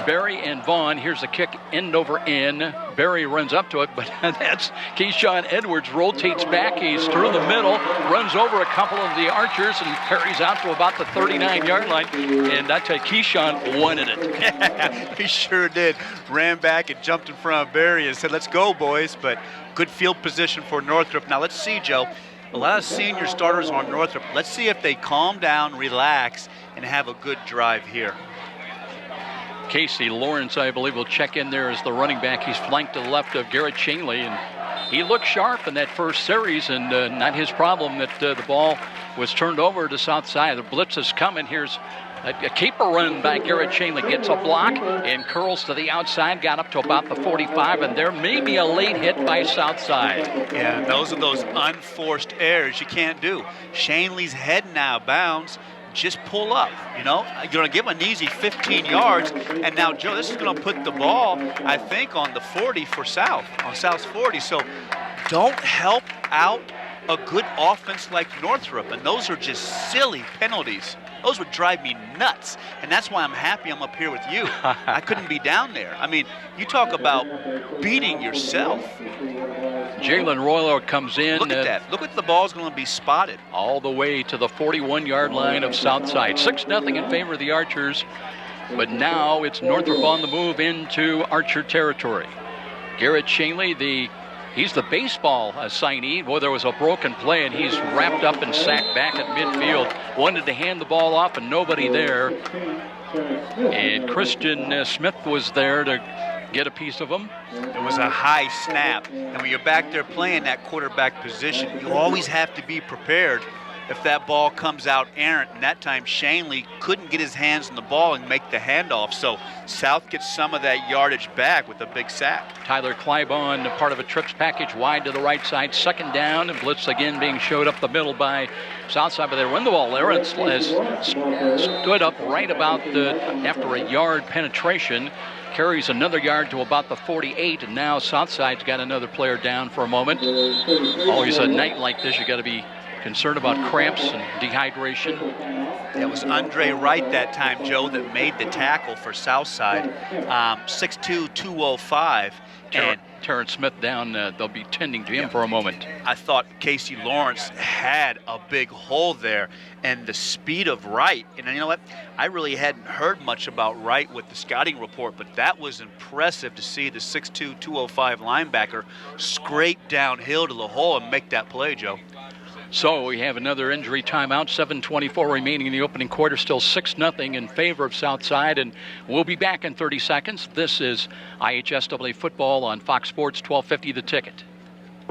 Berry and Vaughn. Here's a kick end over end. Berry runs up to it, but that's Keyshawn Edwards rotates back. He's through the middle, runs over a couple of the archers, and carries out to about the 39-yard line. And I tell you, Keyshawn wanted it. He sure did. Ran back and jumped in front of Berry and said, "Let's go, boys." But good field position for Northrop. Now let's see, Joe. A lot of senior starters on Northrop. Let's see if they calm down, relax, and have a good drive here. Casey Lawrence, I believe, will check in there as the running back. He's flanked to the left of Garrett Chingley, and he looked sharp in that first series, and not his problem that the ball was turned over to Southside. The blitz is coming. Here's a keeper run by Garrett Chingley. Gets a block and curls to the outside, got up to about the 45, and there may be a late hit by Southside. Yeah, those are those unforced errors you can't do. Shanley's heading out of bounds. Just pull up, you know. You're going to give him an easy 15 yards. And now, Joe, this is going to put the ball, I think, on the 40 for South, on South's 40. So don't help out a good offense like Northrop. And those are just silly penalties. Those would drive me nuts. And that's why I'm happy I'm up here with you. I couldn't be down there. I mean, you talk about beating yourself. Jalen Royler comes in. Look at that. Look at the ball's going to be spotted. All the way to the 41-yard line of Southside. 6-0 in favor of the Archers. But now it's Northrop on the move into Archer territory. Garrett Chingley, he's the baseball signee. Boy, there was a broken play, and he's wrapped up and sacked back at midfield. Wanted to hand the ball off, and nobody there. And Christian Smith was there to get a piece of him. It was a high snap. And when you're back there playing that quarterback position, you always have to be prepared if that ball comes out errant. And that time, Shanley couldn't get his hands on the ball and make the handoff. So South gets some of that yardage back with a big sack. Tyler Clybon, part of a trips package wide to the right side. Second down, and blitz again being showed up the middle by Southside. But they run the ball there. It stood up right about after a yard penetration. Carries another yard to about the 48, and now Southside's got another player down for a moment. Always a night like this, you got to be concerned about cramps and dehydration. It was Andre Wright that time, Joe, that made the tackle for Southside. 6'2", 205. And Terrence Smith down, they'll be tending to him for a moment. I thought Casey Lawrence had a big hole there, and the speed of Wright. And you know what? I really hadn't heard much about Wright with the scouting report, but that was impressive to see the 6'2", 205 linebacker scrape downhill to the hole and make that play, Joe. So we have another injury timeout, 7:24 remaining in the opening quarter, still 6-0 in favor of Southside, and we'll be back in 30 seconds. This is IHSAA football on Fox Sports 1250 The Ticket.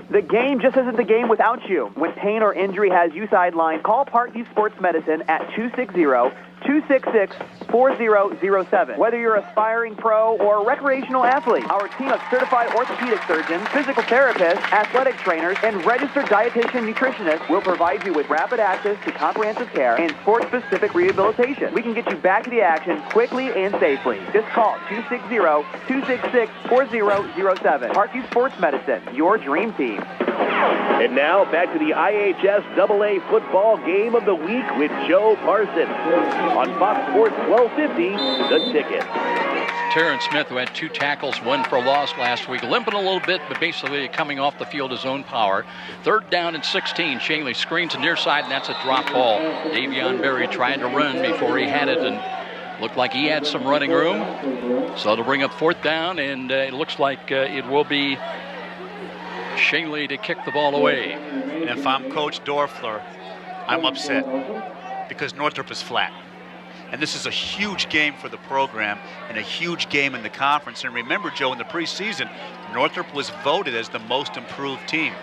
The game just isn't the game without you. When pain or injury has you sidelined, call Parkview Sports Medicine at 260-266-4007. Whether you're an aspiring pro or recreational athlete, our team of certified orthopedic surgeons, physical therapists, athletic trainers, and registered dietitian nutritionists will provide you with rapid access to comprehensive care and sport-specific rehabilitation. We can get you back to the action quickly and safely. Just call 260-266-4007. Parkview Sports Medicine, your dream team. And now back to the IHSAA football game of the week with Joe Parson on Fox Sports 1250, The Ticket. Terrence Smith, who had 2 tackles, 1 for loss last week, limping a little bit, but basically coming off the field his own power. 3rd down and 16. Shanley screens to near side, and that's a drop ball. Davion Berry tried to run before he had it, and looked like he had some running room. So to bring up 4th down, and it looks like it will be Shanley to kick the ball away. And if I'm Coach Dorfler, I'm upset because Northrop is flat. And this is a huge game for the program and a huge game in the conference. And remember, Joe, in the preseason, Northrop was voted as the most improved team.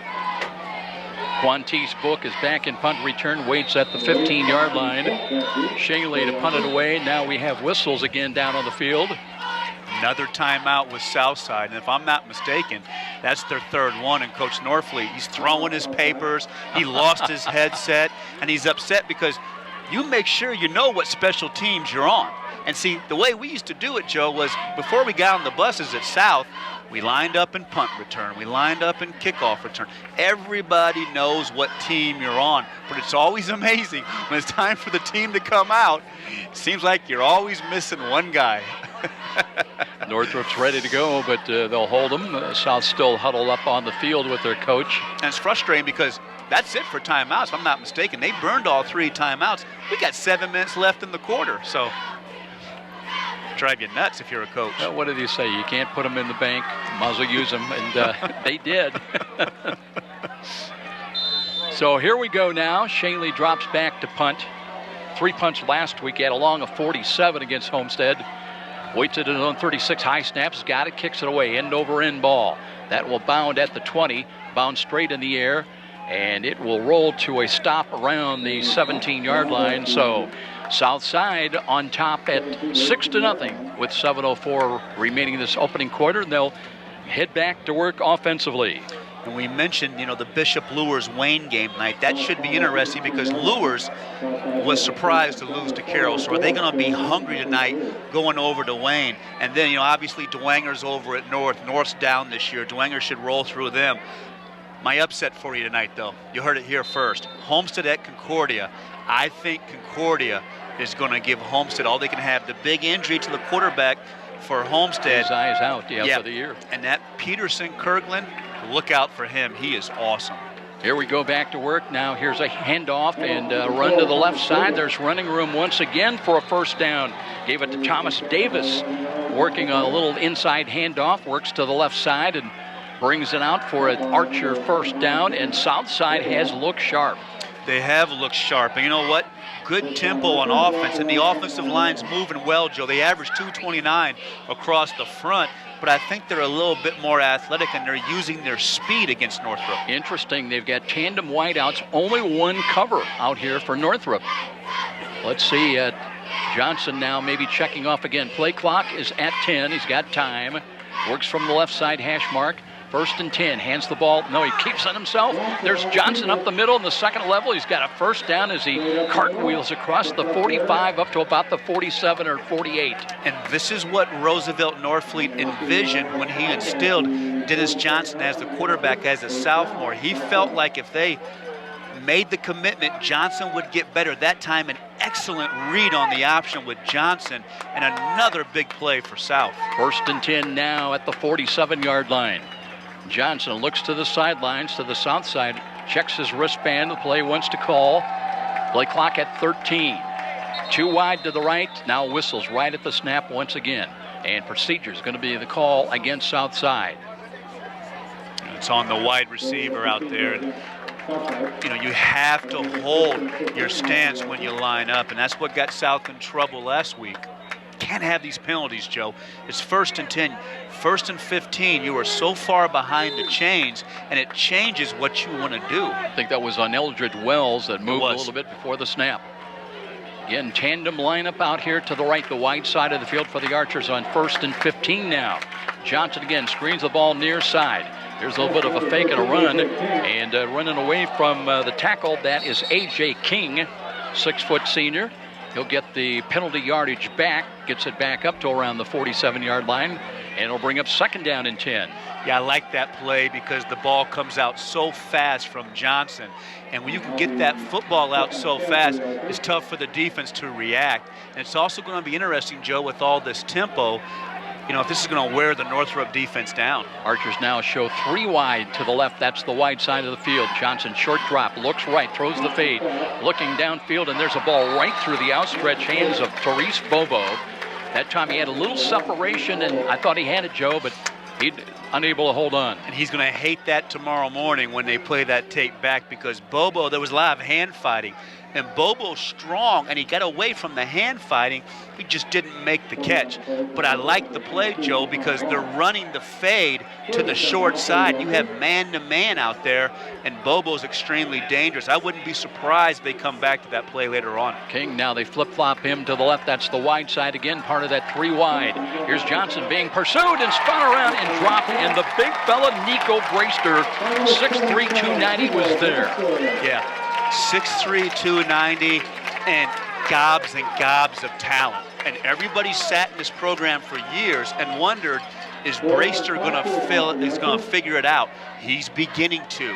Quantice Book is back in punt return, waits at the 15-yard line. Shanley to punt it away. Now we have whistles again down on the field. Another timeout with Southside, and if I'm not mistaken, that's their third one. And Coach Northfleet, he's throwing his papers, he lost his headset, and he's upset because you make sure you know what special teams you're on. And see, the way we used to do it, Joe, was before we got on the buses at South, we lined up in punt return. We lined up in kickoff return. Everybody knows what team you're on, but it's always amazing when it's time for the team to come out. It seems like you're always missing one guy. Northrop's ready to go, but they'll hold them. South still huddled up on the field with their coach. And it's frustrating because that's it for timeouts, if I'm not mistaken. They burned all 3 timeouts. We got 7 minutes left in the quarter, so drive you nuts if you're a coach. Well, what did he say? You can't put them in the bank. Might as well use them, and they did. So here we go now. Shanley drops back to punt. 3 punts last week. He had a long of 47 against Homestead. Waits at his own 36, high snaps, got it, kicks it away, end over end ball. That will bound at the 20, bound straight in the air, and it will roll to a stop around the 17-yard line. So Southside on top at 6-0 with 7:04 remaining in this opening quarter, and they'll head back to work offensively. And we mentioned, the Bishop Lewers-Wayne game tonight. That should be interesting because Lewers was surprised to lose to Carroll. So are they going to be hungry tonight going over to Wayne? And then, obviously Dwanger's over at North. North's down this year. Dwanger should roll through them. My upset for you tonight, though, you heard it here first. Homestead at Concordia. I think Concordia is going to give Homestead all they can have. The big injury to the quarterback for Homestead. His eyes out, for the year. And that Peterson Kirkland, look out for him. He is awesome. Here we go back to work. Now here's a handoff and a run to the left side. There's running room once again for a first down. Gave it to Thomas Davis, working a little inside handoff, works to the left side and brings it out for an Archer first down. And Southside has looked sharp. They have looked sharp. And you know what? Good tempo on offense. And the offensive line's moving well, Joe. They average 229 across the front. But I think they're a little bit more athletic, and they're using their speed against Northrop. Interesting. They've got tandem wideouts. Only one cover out here for Northrop. Let's see. Johnson now maybe checking off again. Play clock is at 10. He's got time. Works from the left side hash mark. 1st and 10, hands the ball. No, he keeps it himself. There's Johnson up the middle in the second level. He's got a first down as he cartwheels across the 45 up to about the 47 or 48. And this is what Roosevelt Northfleet envisioned when he instilled Dennis Johnson as the quarterback as a sophomore. He felt like if they made the commitment, Johnson would get better. That time, an excellent read on the option with Johnson, and another big play for South. 1st and 10 now at the 47-yard line. Johnson looks to the sidelines, to the south side, checks his wristband. The play wants to call. Play clock at 13. Too wide to the right. Now whistles right at the snap once again. And procedure is going to be the call against Southside. It's on the wide receiver out there. And, you have to hold your stance when you line up, and that's what got South in trouble last week. Can't have these penalties, Joe. It's 1st and 10. 1st and 15, you are so far behind the chains, and it changes what you want to do. I think that was on Eldridge Wells that moved a little bit before the snap. Again, tandem lineup out here to the right, the wide side of the field for the Archers on 1st and 15 now. Johnson again screens the ball near side. There's a little bit of a fake and a run, and running away from the tackle, that is A.J. King, 6-foot senior. He'll get the penalty yardage back, gets it back up to around the 47-yard line, and it'll bring up 2nd down and 10. Yeah, I like that play because the ball comes out so fast from Johnson. And when you can get that football out so fast, it's tough for the defense to react. And it's also going to be interesting, Joe, with all this tempo, if this is going to wear the Northrup defense down. Archers now show 3 wide to the left. That's the wide side of the field. Johnson short drop, looks right, throws the fade. Looking downfield, and there's a ball right through the outstretched hands of Therese Bobo. That time he had a little separation, and I thought he had it, Joe, but unable to hold on. And he's going to hate that tomorrow morning when they play that tape back, because Bobo, there was a lot of hand fighting. And Bobo's strong, and he got away from the hand fighting. He just didn't make the catch. But I like the play, Joe, because they're running the fade to the short side. You have man-to-man out there, and Bobo's extremely dangerous. I wouldn't be surprised if they come back to that play later on. King, now they flip-flop him to the left. That's the wide side again, part of that 3 wide. Here's Johnson being pursued and spun around and dropped, and the big fella, Nico Brayster, 6'3", 290, was there. Yeah. 6'3", 290, and gobs of talent. And everybody sat in this program for years and wondered, is Brayster going to figure it out? He's beginning to.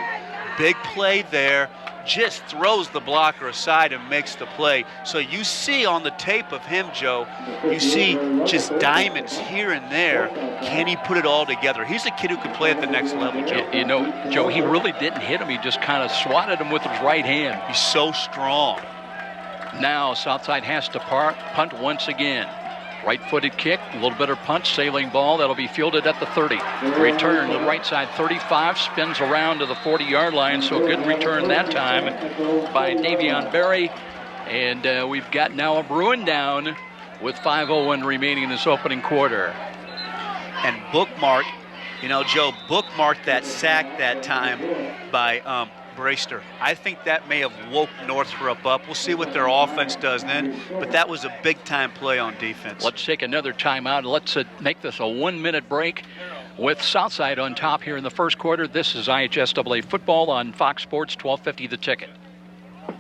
Big play there, just throws the blocker aside and makes the play. So you see on the tape of him, Joe, you see just diamonds here and there. Can he put it all together? He's a kid who can play at the next level, Joe. You know, Joe, he really didn't hit him. He just kind of swatted him with his right hand. He's so strong. Now Southside has to punt once again. Right-footed kick, a little better punch, sailing ball. That'll be fielded at the 30. Return to the right side, 35, spins around to the 40-yard line, so a good return that time by Davion Berry. And we've got now a Bruin down with 5:01 remaining in this opening quarter. And bookmark, you know, Joe, bookmarked that sack that time by Brayster. I think that may have woke Northrup up. We'll see what their offense does then, but that was a big-time play on defense. Let's take another timeout. Let's make this a 1-minute break with Southside on top here in the first quarter. This is IHSAA football on Fox Sports 1250 The Ticket.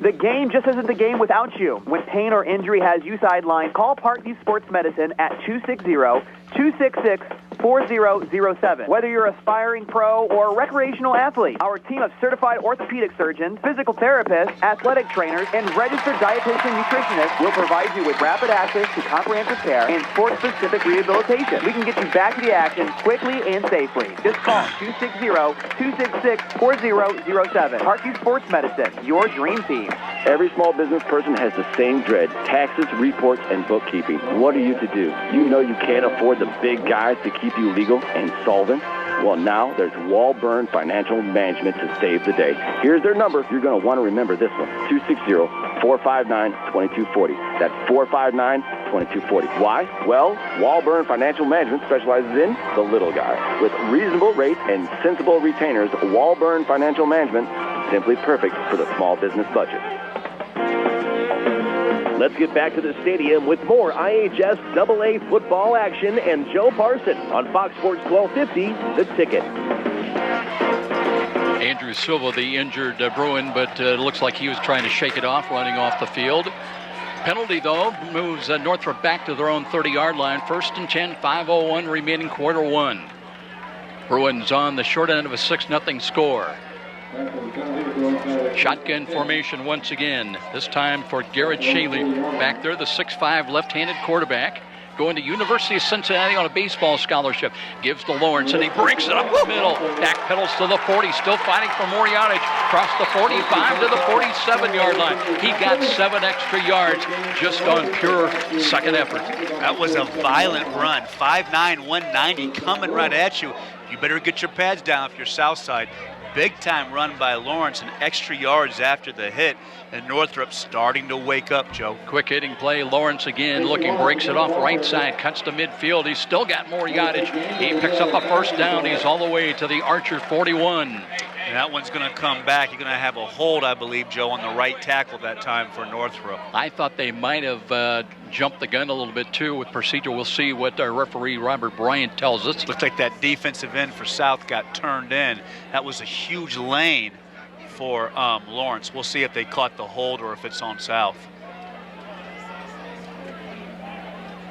The game just isn't the game without you. When pain or injury has you sidelined, call Parkview Sports Medicine at 260-266-4007. Whether you're an aspiring pro or a recreational athlete, our team of certified orthopedic surgeons, physical therapists, athletic trainers, and registered dietitian nutritionists will provide you with rapid access to comprehensive care and sport-specific rehabilitation. We can get you back to the action quickly and safely. Just call 260-266-4007. Parkview Sports Medicine, your dream team. Every small business person has the same dread: taxes, reports, and bookkeeping. What are you to do? You know you can't afford the big guys to keep you legal and solvent. Well, now there's Walburn Financial Management to save the day. Here's their number. You're going to want to remember this one: 260-459-2240. That's 459-2240. Why? Well, Walburn Financial Management specializes in the little guy. With reasonable rates and sensible retainers, Walburn Financial Management, simply perfect for the small business budget. Let's get back to the stadium with more IHSAA football action and Joe Parson on Fox Sports 1250, The Ticket. Andrew Silva, the injured Bruin, but it looks like he was trying to shake it off, running off the field. Penalty, though, moves Northrop back to their own 30-yard line. 1st and 10, 5:01 remaining quarter one. Bruins on the short end of a 6-0 score. Shotgun formation once again, this time for Garrett Shaley. Back there, the 6'5" left-handed quarterback, going to University of Cincinnati on a baseball scholarship. Gives to Lawrence, and he breaks it up the middle. Backpedals to the 40, still fighting for more yardage. Across the 45 to the 47-yard line. He got 7 extra yards just on pure second effort. That was a violent run. 5'9", 190 coming right at you. You better get your pads down if you're Southside. Big-time run by Lawrence and extra yards after the hit. And Northrop starting to wake up, Joe. Quick hitting play. Lawrence again looking, breaks it off right side, cuts to midfield. He's still got more yardage. He picks up a first down. He's all the way to the Archer 41. And that one's going to come back. You're going to have a hold, I believe, Joe, on the right tackle that time for Northrup. I thought they might have jumped the gun a little bit, too, with procedure. We'll see what our referee, Robert Bryant, tells us. Looks like that defensive end for South got turned in. That was a huge lane for Lawrence. We'll see if they caught the hold or if it's on South.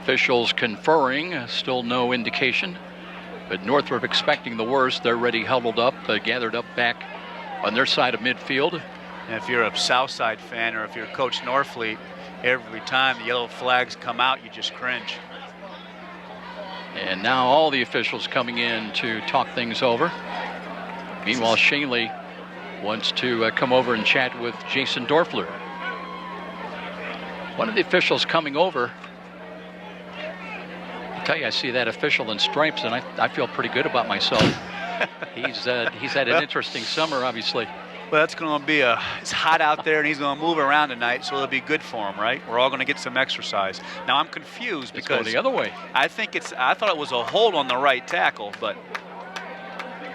Officials conferring, still no indication. But Northrop expecting the worst. They're already huddled up, gathered up back on their side of midfield. And if you're a Southside fan or if you're Coach Northfleet, every time the yellow flags come out, you just cringe. And now all the officials coming in to talk things over. Meanwhile, Shaley wants to come over and chat with Jason Dorfler. One of the officials coming over Tell you, I see that official in stripes, and I feel pretty good about myself. He's had an interesting summer, obviously. Well, that's going to be it's hot out there, and he's going to move around tonight, so it'll be good for him, right? We're all going to get some exercise. Now, I'm confused because it's going the other way. I thought it was a hold on the right tackle, but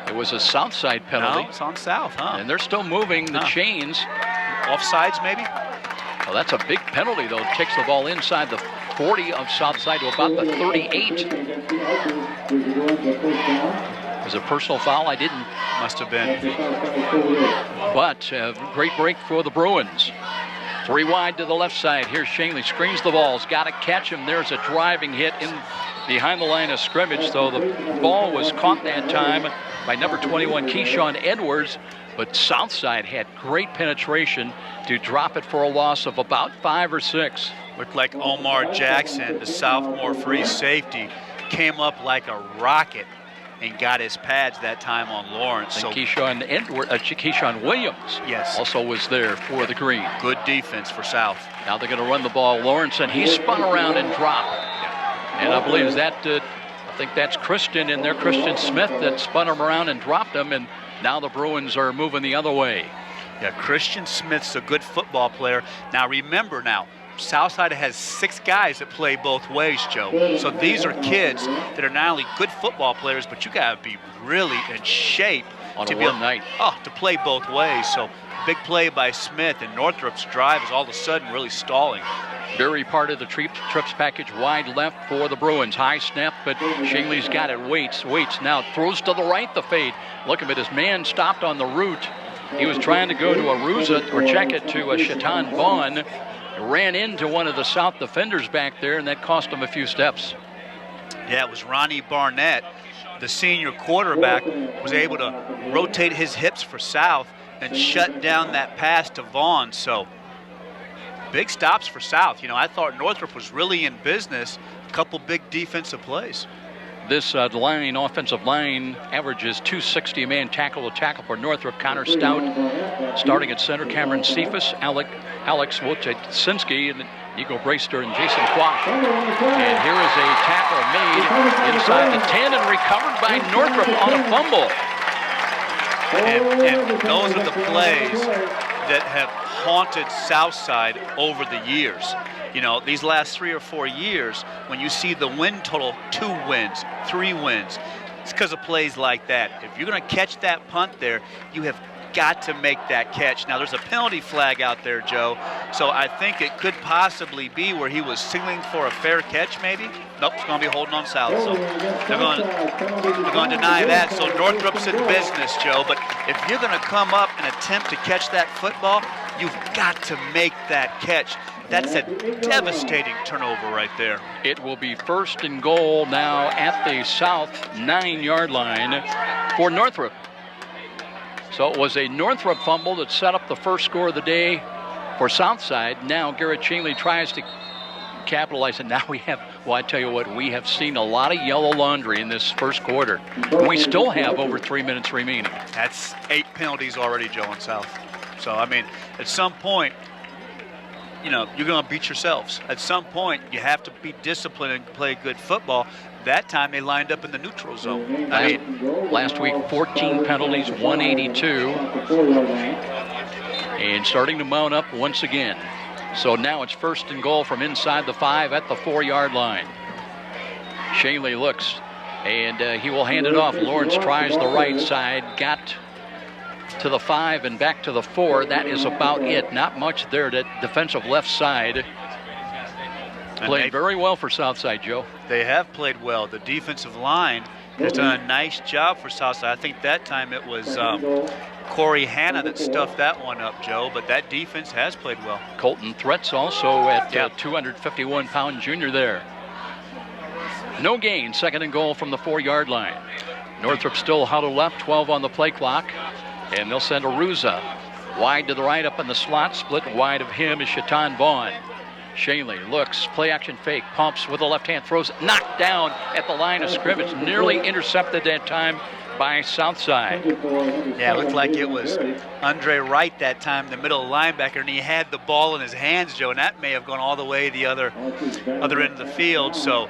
it was a Southside penalty. No, it's on South, huh? And they're still moving the chains. Offsides, maybe? Well, that's a big penalty, though. It takes the ball inside the 40 of Southside to about the 38. It was a personal foul. Must have been. But great break for the Bruins. 3 wide to the left side. Here's Shanley, screens the ball. He's got to catch him. There's a driving hit in behind the line of scrimmage. So the ball was caught that time by number 21, Keyshawn Edwards. But Southside had great penetration to drop it for a loss of about 5 or 6. Looked like Omar Jackson, the sophomore free safety, came up like a rocket and got his pads that time on Lawrence. And so Keyshawn Williams also was there for the Green. Good defense for South. Now they're going to run the ball. Lawrence, and he spun around and dropped. And I believe I think that's Christian in there, Christian Smith, that spun him around and dropped him. And now the Bruins are moving the other way. Yeah, Christian Smith's a good football player. Now remember Southside has 6 guys that play both ways, Joe. So these are kids that are not only good football players, but you got to be really in shape to play both ways. So big play by Smith, and Northrop's drive is all of a sudden really stalling. Very part of the trips package wide left for the Bruins. High snap, but Shanley's got it. Waits now. Throws to the right, the fade. Look at it. His man stopped on the route. He was trying to go to Aruza or check it to Shaitan Vaughn. Ran into one of the South defenders back there, and that cost him a few steps. Yeah, it was Ronnie Barnett, the senior quarterback, was able to rotate his hips for South and shut down that pass to Vaughn. So big stops for South. I thought Northrop was really in business. A couple big defensive plays. This offensive line, averages 260 a man tackle to tackle for Northrop. Connor Stout starting at center. Cameron Cephas, Alex Wojcinski, and Nico Brayster and Jason Quash. And here is a tackle made inside the 10 and recovered by Northrop on a fumble. And those are the plays that have haunted Southside over the years. These last 3 or 4 years, when you see the win total, 2 wins, 3 wins, it's because of plays like that. If you're going to catch that punt there, you have got to make that catch. Now, there's a penalty flag out there, Joe, so I think it could possibly be where he was signaling for a fair catch, maybe. Nope, it's going to be holding on South, so they're going to deny that. So Northrop's in business, Joe, but if you're going to come up and attempt to catch that football, you've got to make that catch. That's a devastating turnover right there. It will be 1st and goal now at the South 9-yard line for Northrop. So it was a Northrop fumble that set up the first score of the day for Southside. Now Garrett Chenley tries to capitalize, and now we have, I tell you what, we have seen a lot of yellow laundry in this first quarter. We still have over 3 minutes remaining. That's 8 penalties already, Joe, in South. So, at some point, you're going to beat yourselves. At some point, you have to be disciplined and play good football. That time, they lined up in the neutral zone. Last week, 14 penalties, 182. And starting to mount up once again. So now it's 1st and goal from inside the 5 at the 4-yard line. Shaley looks, and he will hand it off. Lawrence tries the right side, got to the 5 and back to the 4. That is about it. Not much there to defensive left side. Played very well for Southside, Joe. They have played well. The defensive line has done a nice job for Southside. I think that time it was Corey Hanna that stuffed that one up, Joe, but that defense has played well. Colton Threats also at 251-pound junior there. No gain, 2nd and goal from the 4-yard line. Northrop still huddled left, 12 on the play clock, and they'll send Aruza wide to the right up in the slot. Split wide of him is Shaitan Vaughn. Shanley looks, play action fake, pumps with the left hand, throws, knocked down at the line of scrimmage, nearly intercepted that time by Southside. Yeah, it looked like it was Andre Wright that time, the middle linebacker, and he had the ball in his hands, Joe, and that may have gone all the way the other end of the field. So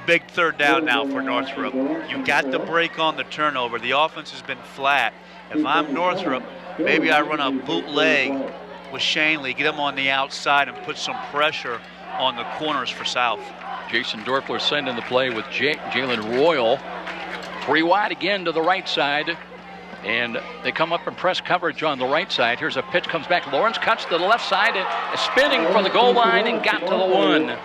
big third down now for Northrop. You got the break on the turnover. The offense has been flat. If I'm Northrop, maybe I run a bootleg with Shanley, get him on the outside and put some pressure on the corners for South. Jason Dorfler sending the play with Jalen Royal. 3 wide again to the right side. And they come up and press coverage on the right side. Here's a pitch, comes back. Lawrence cuts to the left side and is spinning for the goal line and got to the 1.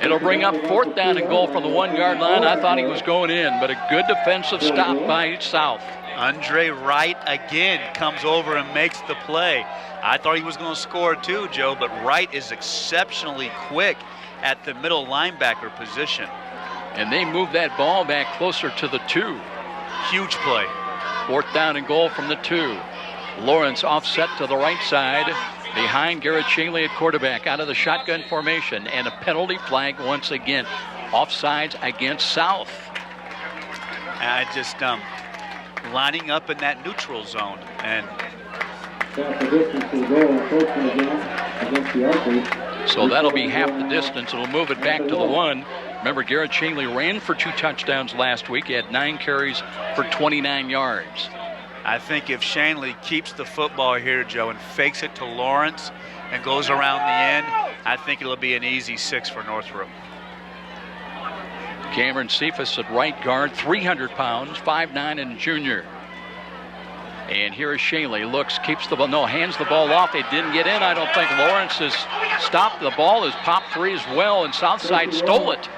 It'll bring up 4th down and goal from the 1-yard line. I thought he was going in, but a good defensive stop by South. Andre Wright again comes over and makes the play. I thought he was going to score too, Joe, but Wright is exceptionally quick at the middle linebacker position. And they move that ball back closer to the 2. Huge play. 4th down and goal from the 2. Lawrence offset to the right side behind Garrett Shanley at quarterback out of the shotgun formation, and a penalty flag once again. Offsides against South. I just lining up in that neutral zone, and so that'll be half the distance. It'll move it back to the 1. Remember, Garrett Shanley ran for 2 touchdowns last week. He had 9 carries for 29 yards. I think if Shanley keeps the football here, Joe, and fakes it to Lawrence and goes around the end, I think it'll be an easy 6 for Northrup. Cameron Cephas at right guard, 300 pounds, 5'9", and junior. And here is Shanley, looks, keeps the ball, no, hands the ball off. They didn't get in, I don't think. Lawrence has stopped. The ball is popped free as well, and Southside stole it.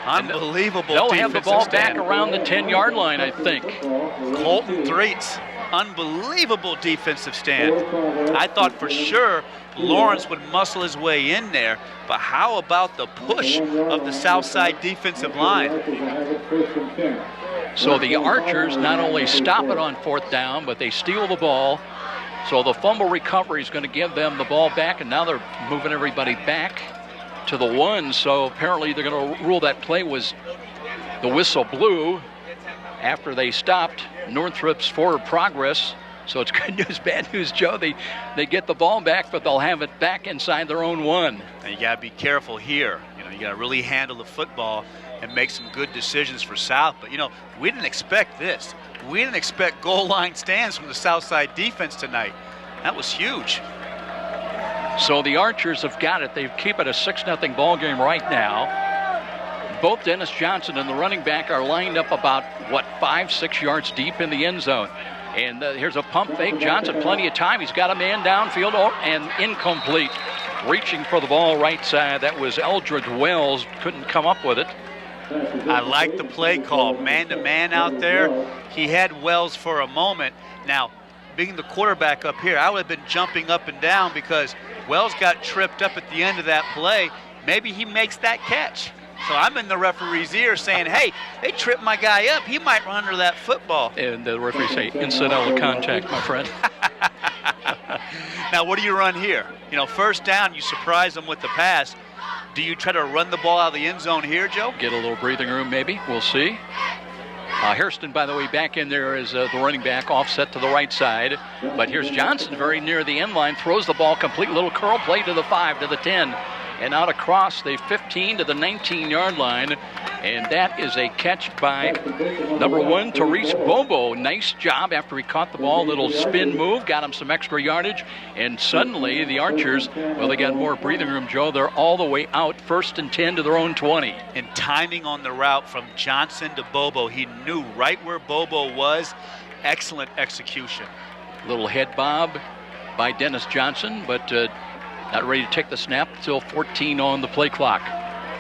Unbelievable. They'll have the ball back around the 10-yard line, I think. Colton Threets, unbelievable defensive stand. I thought for sure Lawrence would muscle his way in there, but how about the push of the Southside defensive line? So the Archers not only stop it on 4th down, but they steal the ball. So the fumble recovery is going to give them the ball back, and now they're moving everybody back to the 1. So apparently they're going to rule that play was the whistle blew after they stopped Northrop's forward progress. So it's good news, bad news, Joe. They get the ball back, but they'll have it back inside their own 1. And you got to be careful here. You got to really handle the football and make some good decisions for South. But, we didn't expect this. We didn't expect goal line stands from the Southside defense tonight. That was huge. So the Archers have got it. They keep it a 6-0 ball game right now. Both Dennis Johnson and the running back are lined up about, 5-6 yards deep in the end zone. And here's a pump fake. Johnson, plenty of time. He's got a man downfield and incomplete. Reaching for the ball right side. That was Eldridge Wells. Couldn't come up with it. I like the play call. Man-to-man out there. He had Wells for a moment. Now, being the quarterback up here, I would have been jumping up and down because Wells got tripped up at the end of that play. Maybe he makes that catch. So I'm in the referee's ear saying, hey, they tripped my guy up. He might run under that football. And the referee say, incidental contact, my friend. Now, what do you run here? First down, you surprise them with the pass. Do you try to run the ball out of the end zone here, Joe? Get a little breathing room, maybe. We'll see. Hairston, by the way, back in there as the running back, offset to the right side. But here's Johnson very near the end line, throws the ball complete, little curl play to the 5, to the 10. And out across the 15 to the 19-yard line. And that is a catch by number 1, Therese Bobo. Nice job after he caught the ball. Little spin move, got him some extra yardage. And suddenly the Archers, they got more breathing room, Joe. They're all the way out, 1st and 10 to their own 20. And timing on the route from Johnson to Bobo, he knew right where Bobo was. Excellent execution. Little head bob by Dennis Johnson, but not ready to take the snap until 14 on the play clock.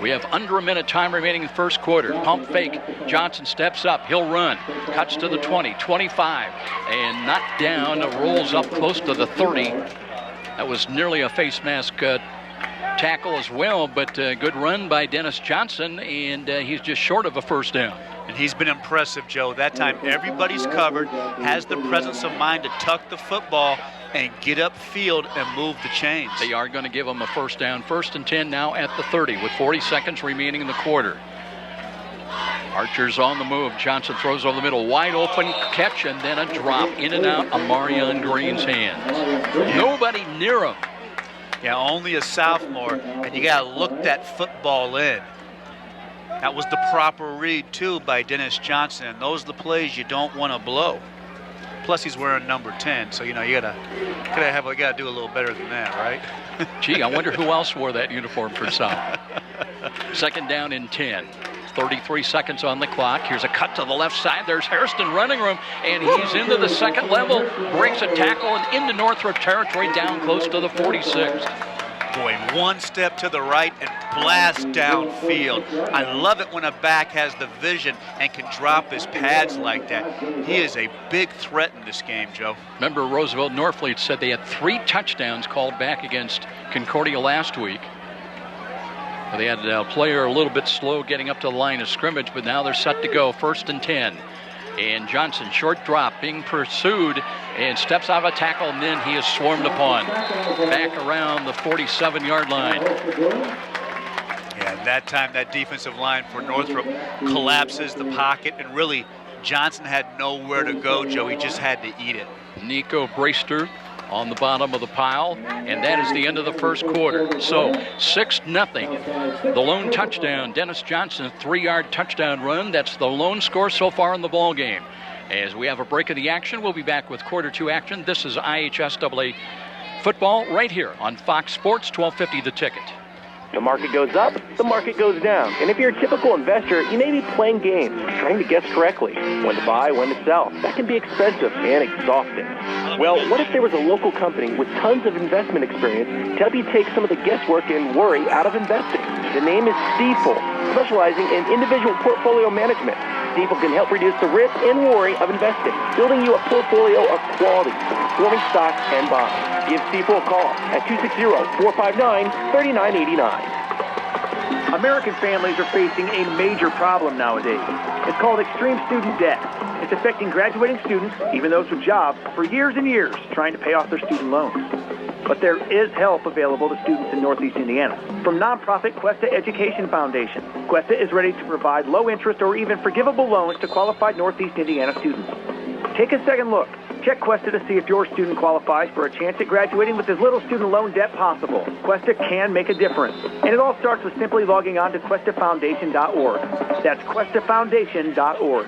We have under a minute time remaining in the first quarter. Pump fake. Johnson steps up. He'll run. Cuts to the 20, 25, and knocked down. Rolls up close to the 30. That was nearly a face mask tackle as well, but good run by Dennis Johnson, and he's just short of a first down. And he's been impressive, Joe. That time everybody's covered, has the presence of mind to tuck the football and get upfield and move the chains. They are going to give him a first down. 1st and 10 now at the 30 with 40 seconds remaining in the quarter. Archers on the move. Johnson throws over the middle. Wide open catch and then a drop in and out of Marion Green's hands. Nobody near him. Yeah, only a sophomore, and you got to look that football in. That was the proper read, too, by Dennis Johnson. And those are the plays you don't want to blow. Plus, he's wearing number 10, so, you gotta do a little better than that, right? Gee, I wonder who else wore that uniform for South. Second down and 10. 33 seconds on the clock. Here's a cut to the left side. There's Hairston running room, and he's into the second level. Breaks a tackle and into Northrup territory, down close to the 46. Boy, one step to the right and blast downfield. I love it when a back has the vision and can drop his pads like that. He is a big threat in this game, Joe. Remember, Roosevelt Northfleet said they had 3 touchdowns called back against Concordia last week. They had a player a little bit slow getting up to the line of scrimmage, but now they're set to go. 1st and 10. And Johnson, short drop, being pursued, and steps out of a tackle, and then he is swarmed upon. Back around the 47-yard line. Yeah, that time that defensive line for Northrop collapses the pocket, and really Johnson had nowhere to go, Joe. He just had to eat it. Nico Braister on the bottom of the pile, and that is the end of the first quarter. So 6-0. The lone touchdown, Dennis Johnson, 3-yard touchdown run. That's the lone score so far in the ball game. As we have a break of the action, we'll be back with quarter 2 action. This is IHSAA football right here on Fox Sports 1250 The Ticket. The market goes up, the market goes down. And if you're a typical investor, you may be playing games, trying to guess correctly when to buy, when to sell. That can be expensive and exhausting. Well, what if there was a local company with tons of investment experience to help you take some of the guesswork and worry out of investing? The name is Stifel, specializing in individual portfolio management. Stifel can help reduce the risk and worry of investing, building you a portfolio of quality, performing stocks and bonds. Give Stifel a call at 260-459-3989. American families are facing a major problem nowadays. It's called extreme student debt. It's affecting graduating students, even those with jobs, for years and years, trying to pay off their student loans. But there is help available to students in Northeast Indiana from nonprofit Cuesta Education Foundation. Cuesta is ready to provide low-interest or even forgivable loans to qualified Northeast Indiana students. Take a second look. Check Cuesta to see if your student qualifies for a chance at graduating with as little student loan debt possible. Cuesta can make a difference. And it all starts with simply logging on to QuestaFoundation.org. That's QuestaFoundation.org.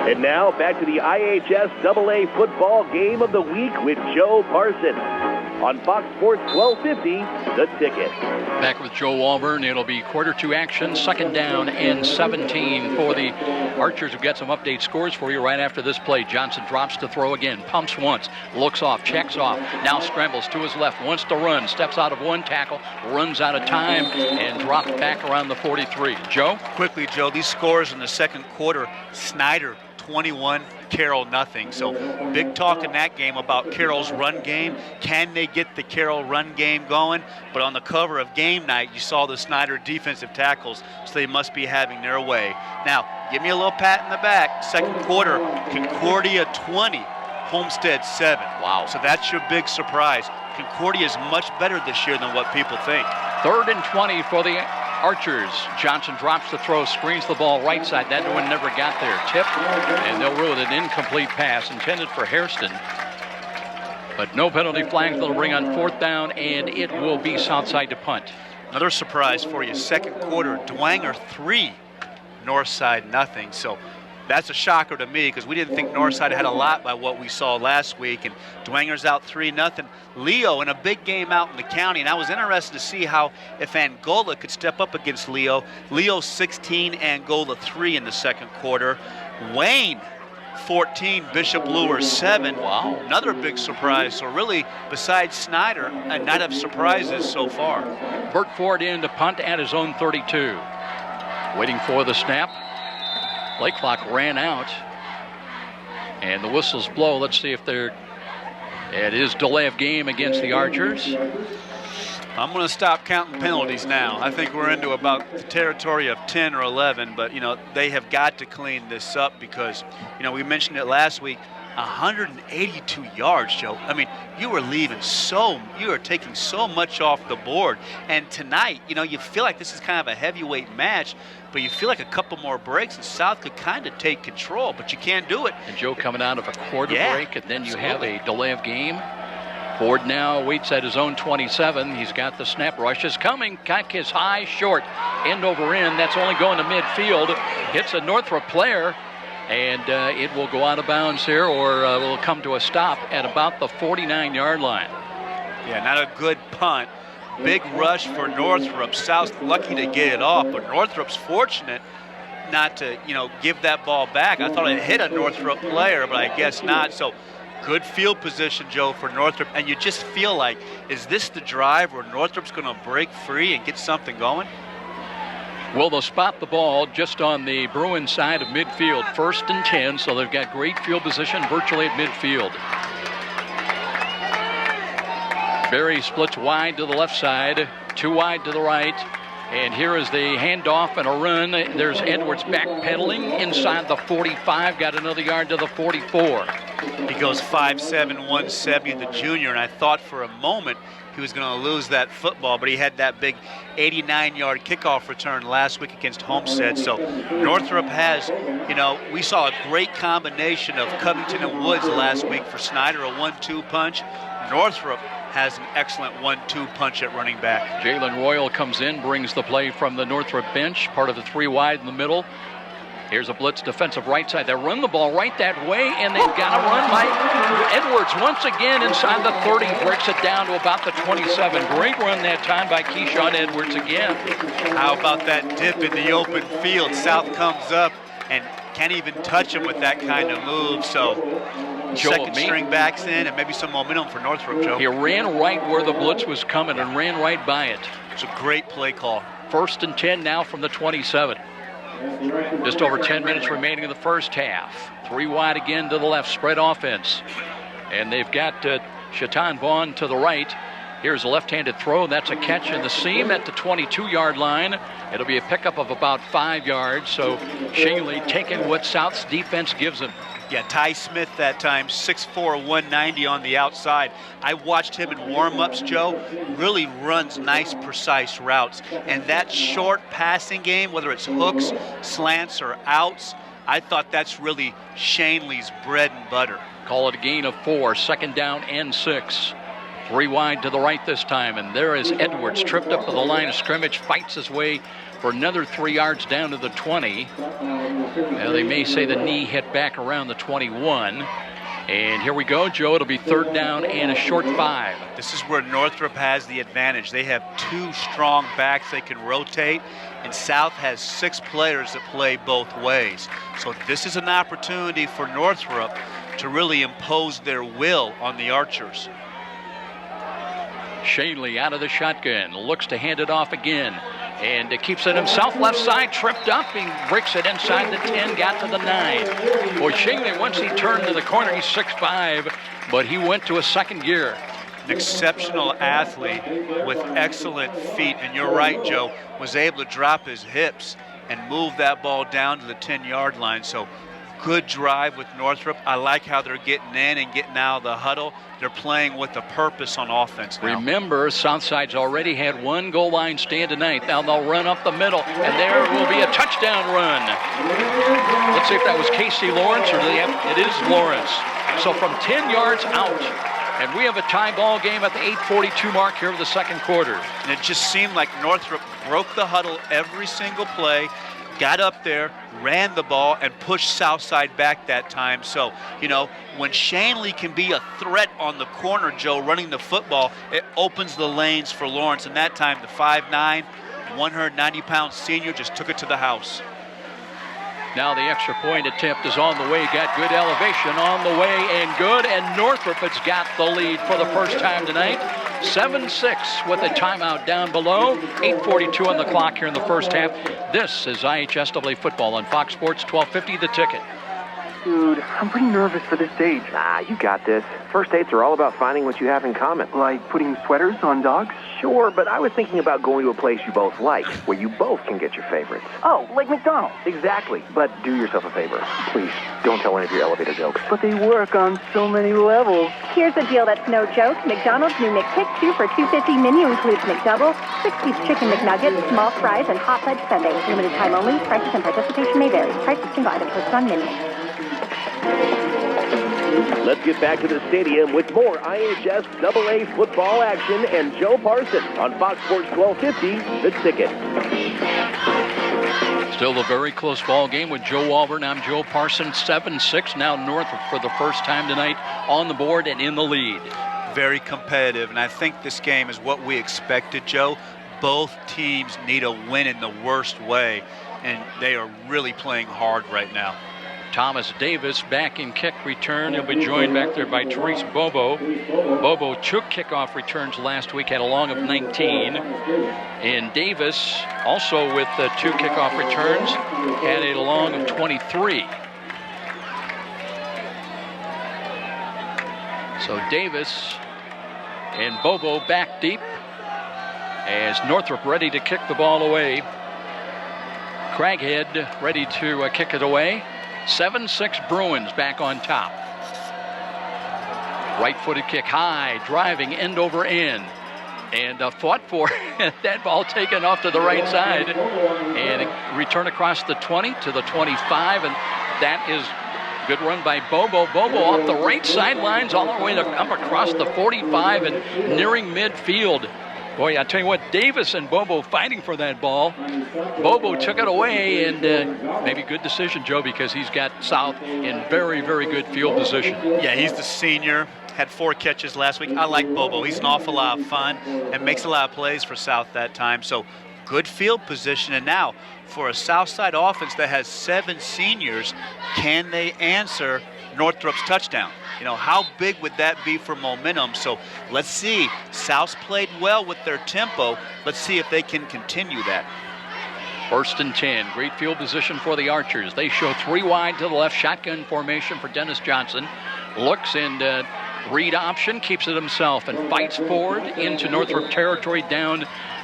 And now back to the IHSAA football game of the week with Joe Parson on Fox Sports 1250, The Ticket. Back with Joe Walburn. It'll be quarter 2 action, 2nd down and 17 for the Archers. We've got some update scores for you right after this play. Johnson drops to throw again, pumps once, looks off, checks off, now scrambles to his left, wants to run, steps out of one tackle, runs out of time, and drops back around the 43. Joe? Quickly, Joe, these scores in the second quarter, Snyder 21, Carroll nothing. So big talk in that game about Carroll's run game. Can they get the Carroll run game going? But on the cover of Game Night, you saw the Snyder defensive tackles, so they must be having their way. Now, give me a little pat in the back. Second quarter, Concordia 20, Homestead 7. Wow. So that's your big surprise. Concordia is much better this year than what people think. 3rd and 20 for the Archers. Johnson drops the throw, screens the ball right side. That one never got there. Tip, and they'll rule it an incomplete pass intended for Hairston. But no penalty flags. They'll bring on 4th down, and it will be Southside to punt. Another surprise for you. Second quarter, Dwenger 3, Northside nothing. So that's a shocker to me because we didn't think Northside had a lot by what we saw last week. And Dwenger's out 3-0. Leo in a big game out in the county. And I was interested to see how if Angola could step up against Leo. Leo 16, Angola 3 in the second quarter. Wayne 14, Bishop Lure 7. Wow. Another big surprise. So really, besides Snyder, a night of surprises so far. Bert Ford in to punt at his own 32. Waiting for the snap. Play clock ran out. And the whistles blow. Let's see if it is delay of game against the Archers. I'm going to stop counting penalties now. I think we're into about the territory of 10 or 11, but, they have got to clean this up because, we mentioned it last week, 182 yards, Joe. I mean, you are taking so much off the board. And tonight, you feel like this is kind of a heavyweight match, but you feel like a couple more breaks and South could kind of take control, but you can't do it. And Joe coming out of a quarter break, and then you have a delay of game. Ford now waits at his own 27. He's got the snap. Rush is coming. Kick is high, short, end over end. That's only going to midfield. Hits a Northrop player, and it will go out of bounds here, or will come to a stop at about the 49-yard line. Yeah, not a good punt. Big rush for Northrop. South lucky to get it off, but Northrop's fortunate not to, give that ball back. I thought it hit a Northrop player, but I guess not. So good field position, Joe, for Northrop. And you just feel like, is this the drive where Northrop's going to break free and get something going? Well, they'll spot the ball just on the Bruin side of midfield, 1st and 10, so they've got great field position virtually at midfield. Berry splits wide to the left side, 2 wide to the right. And here is the handoff and a run. There's Edwards backpedaling inside the 45, got another yard to the 44. He goes 5'7", 170, the junior, and I thought for a moment he was going to lose that football, but he had that big 89-yard kickoff return last week against Homestead. So Northrop has, we saw a great combination of Covington and Woods last week for Snyder, a 1-2 punch. Northrop has an excellent 1-2 punch at running back. Jalen Royal comes in, brings the play from the Northrop bench, part of the 3 wide in the middle. Here's a blitz defensive right side. They run the ball right that way, and they've got a run by Edwards once again inside the 30, breaks it down to about the 27. Great run that time by Keyshawn Edwards again. How about that dip in the open field? South comes up and can't even touch him with that kind of move. So second string backs in, and maybe some momentum for Northrop, Joe. He ran right where the blitz was coming and ran right by it. It's a great play call. 1st and 10 now from the 27. Just over 10 minutes remaining in the first half. 3 wide again to the left, spread offense. And they've got Shaitan Vaughn to the right. Here's a left-handed throw. That's a catch in the seam at the 22-yard line. It'll be a pickup of about 5 yards. So Shanley taking what South's defense gives him. Yeah, Ty Smith that time, 6'4", 190 on the outside. I watched him in warm-ups, Joe. Really runs nice, precise routes. And that short passing game, whether it's hooks, slants, or outs, I thought that's really Shanley's bread and butter. Call it a gain of 4, 2nd down and 6. 3 wide to the right this time, and there is Edwards, tripped up to the line of scrimmage, fights his way for another 3 yards down to the 20. Now they may say the knee hit back around the 21. And here we go, Joe. It'll be 3rd down and a short 5. This is where Northrop has the advantage. They have 2 strong backs they can rotate, and South has 6 players that play both ways. So this is an opportunity for Northrop to really impose their will on the Archers. Shanley out of the shotgun, looks to hand it off again, and keeps it himself, left side, tripped up, he breaks it inside the 10, got to the 9. Boy, Shanley, once he turned to the corner, he's 6'5", but he went to a 2nd gear. An exceptional athlete with excellent feet, and you're right, Joe, was able to drop his hips and move that ball down to the 10-yard line. So good drive with Northrop. I like how they're getting in and getting out of the huddle. They're playing with a purpose on offense now. Remember, Southside's already had 1 goal line stand tonight. Now they'll run up the middle, and there will be a touchdown run. Let's see if that was Casey Lawrence, or it is Lawrence. So from 10 yards out, and we have a tie ball game at the 8:42 mark here of the 2nd quarter. And it just seemed like Northrop broke the huddle every single play, got up there, ran the ball, and pushed Southside back that time. So, when Shanley can be a threat on the corner, Joe, running the football, it opens the lanes for Lawrence. And that time, the 5'9", 190-pound senior just took it to the house. Now the extra point attempt is on the way. Got good elevation on the way and good. And Northrop has got the lead for the first time tonight. 7-6 with a timeout down below. 8:42 on the clock here in the first half. This is IHSAA football on Fox Sports 1250 The Ticket. Dude, I'm pretty nervous for this date. Nah, you got this. First dates are all about finding what you have in common. Like putting sweaters on dogs? Sure, but I was thinking about going to a place you both like, where you both can get your favorites. Oh, like McDonald's. Exactly. But do yourself a favor. Please, don't tell any of your elevator jokes. But they work on so many levels. Here's a deal that's no joke. McDonald's new McPick 2 for $2.50 menu includes McDouble, 6-piece chicken McNuggets, small fries, and hot fudge sundae. Limited time only. Prices and participation may vary. Prices single item posted on menu. Let's get back to the stadium with more IHSAA football action and Joe Parson on Fox Sports 1250, The Ticket. Still a very close ball game with Joe Auburn. I'm Joe Parson, 7-6. Now Northrop for the first time tonight on the board and in the lead. Very competitive, and I think this game is what we expected, Joe. Both teams need a win in the worst way, and they are really playing hard right now. Thomas Davis back in kick return. He'll be joined back there by Therese Bobo. Bobo took kickoff returns last week, had a long of 19. And Davis, also with 2 kickoff returns, had a long of 23. So Davis and Bobo back deep as Northrop ready to kick the ball away. Craighead ready to kick it away. 7-6 Bruins back on top. Right-footed kick high, driving end over end. And fought for that ball taken off to the right side. And return across the 20 to the 25. And that is good run by Bobo. Bobo off the right sidelines all the way up across the 45 and nearing midfield. Boy, I tell you what, Davis and Bobo fighting for that ball. Bobo took it away, and maybe good decision, Joe, because he's got South in very, very good field position. Yeah, he's the senior. Had 4 catches last week. I like Bobo. He's an awful lot of fun and makes a lot of plays for South that time. So good field position. And now for a Southside offense that has 7 seniors, can they answer Northrop's touchdown? You know, how big would that be for momentum? So let's see. South's played well with their tempo. Let's see if they can continue that. 1st and 10. Great field position for the Archers. They show 3 wide to the left. Shotgun formation for Dennis Johnson. Looks and read option. Keeps it himself and fights forward into Northrop territory down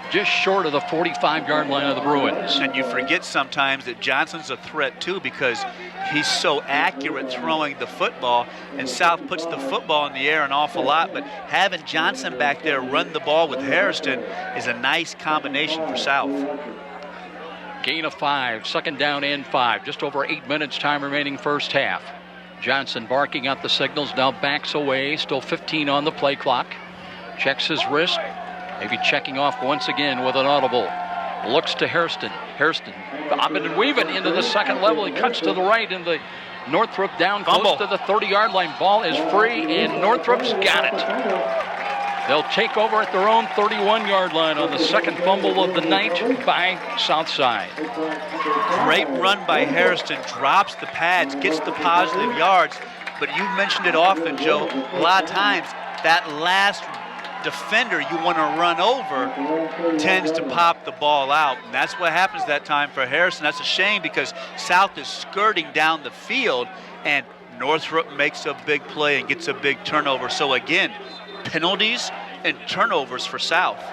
just short of the 45-yard line of the Bruins. And you forget sometimes that Johnson's a threat too because he's so accurate throwing the football, and South puts the football in the air an awful lot, but having Johnson back there run the ball with Hairston is a nice combination for South. Gain of 5, 2nd down and 5. Just over 8 minutes time remaining first half. Johnson barking out the signals, now backs away, still 15 on the play clock. Checks his wrist. Maybe checking off once again with an audible. Looks to Hairston. Hairston bobbing and weaving into the second level. He cuts to the right in the Northrop down close to the 30-yard line. Ball is free and Northrop's got it. They'll take over at their own 31-yard line on the second fumble of the night by Southside. Great run by Hairston. Drops the pads, gets the positive yards. But you've mentioned it often, Joe. A lot of times that last defender you want to run over tends to pop the ball out, and that's what happens that time for Harrison. That's a shame because South is skirting down the field and Northrop makes a big play and gets a big turnover. So again, penalties and turnovers for South.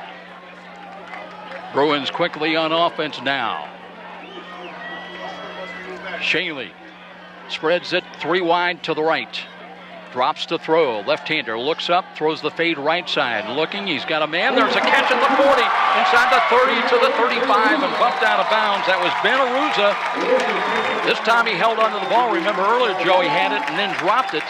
Bruins quickly on offense now. Shaley spreads it 3 wide to the right. Drops to throw. Left-hander looks up, throws the fade right side. Looking, he's got a man. There's a catch at the 40, inside the 30 to the 35, and bumped out of bounds. That was Ben Aruza. This time he held onto the ball. Remember earlier, Joe, he had it and then dropped it.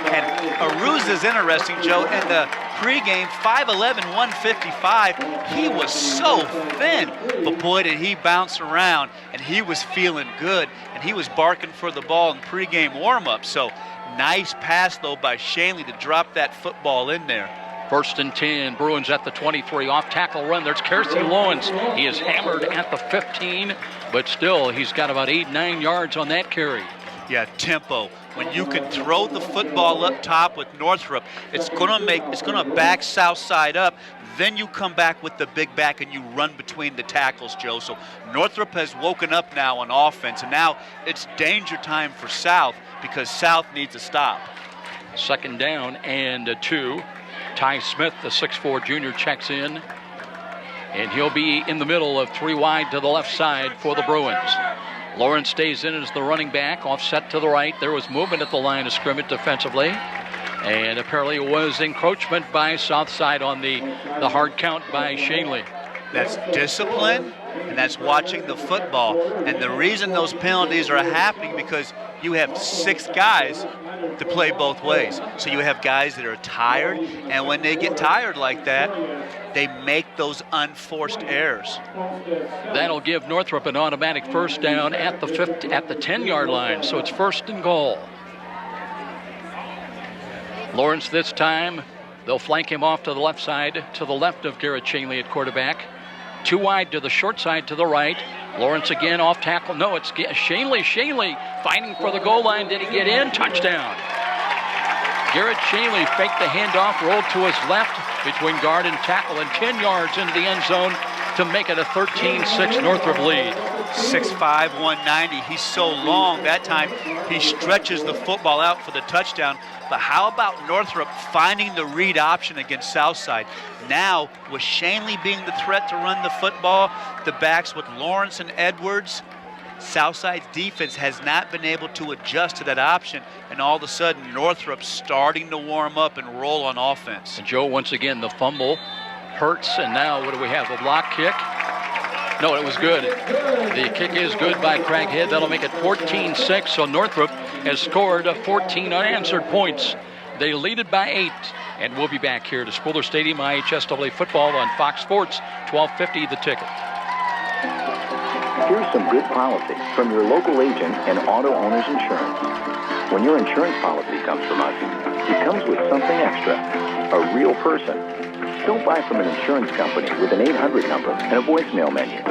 And Aruza's interesting, Joe. In the pregame, 5'11", 155. He was so thin, but boy, did he bounce around, and he was feeling good, and he was barking for the ball in pregame warm-up. So nice pass, though, by Shanley to drop that football in there. 1st and 10, Bruins at the 23, off tackle run. There's Kersey Lowens. He is hammered at the 15, but still, he's got about 8-9 yards on that carry. Yeah, tempo. When you can throw the football up top with Northrop, it's gonna back Southside up. Then you come back with the big back and you run between the tackles, Joe. So Northrop has woken up now on offense, and now it's danger time for South because South needs a stop. 2nd down and 2. Ty Smith, the 6'4 junior, checks in, and he'll be in the middle of 3 wide to the left side for the Bruins. Lawrence stays in as the running back, offset to the right. There was movement at the line of scrimmage defensively, and apparently it was encroachment by Southside on the hard count by Shanley. That's discipline, and that's watching the football. And the reason those penalties are happening because you have 6 guys to play both ways. So you have guys that are tired, and when they get tired like that, they make those unforced errors. That'll give Northrup an automatic first down at the 10-yard line, so it's first and goal. Lawrence this time, they'll flank him off to the left side, to the left of Garrett Shanley at quarterback. 2 wide to the short side to the right. Lawrence again off tackle. No, it's Shanley. Shanley fighting for the goal line. Did he get in? Touchdown. Garrett Shanley faked the handoff, rolled to his left between guard and tackle, and 10 yards into the end zone to make it a 13-6 Northrop lead. 6'5", 190. He's so long. That time he stretches the football out for the touchdown. But how about Northrop finding the read option against Southside? Now, with Shanley being the threat to run the football, the backs with Lawrence and Edwards, Southside's defense has not been able to adjust to that option, and all of a sudden Northrop's starting to warm up and roll on offense. And Joe, once again, the fumble hurts, and now what do we have, a block kick? No, it was good. The kick is good by Craighead. That'll make it 14-6, so Northrop has scored 14 unanswered points. They lead it by 8, and we'll be back here to Spooler Stadium, IHSAA football on Fox Sports, 1250 The Ticket. Here's some good policy from your local agent and Auto Owners Insurance. When your insurance policy comes from us, it comes with something extra, a real person. Don't buy from an insurance company with an 800 number and a voicemail menu.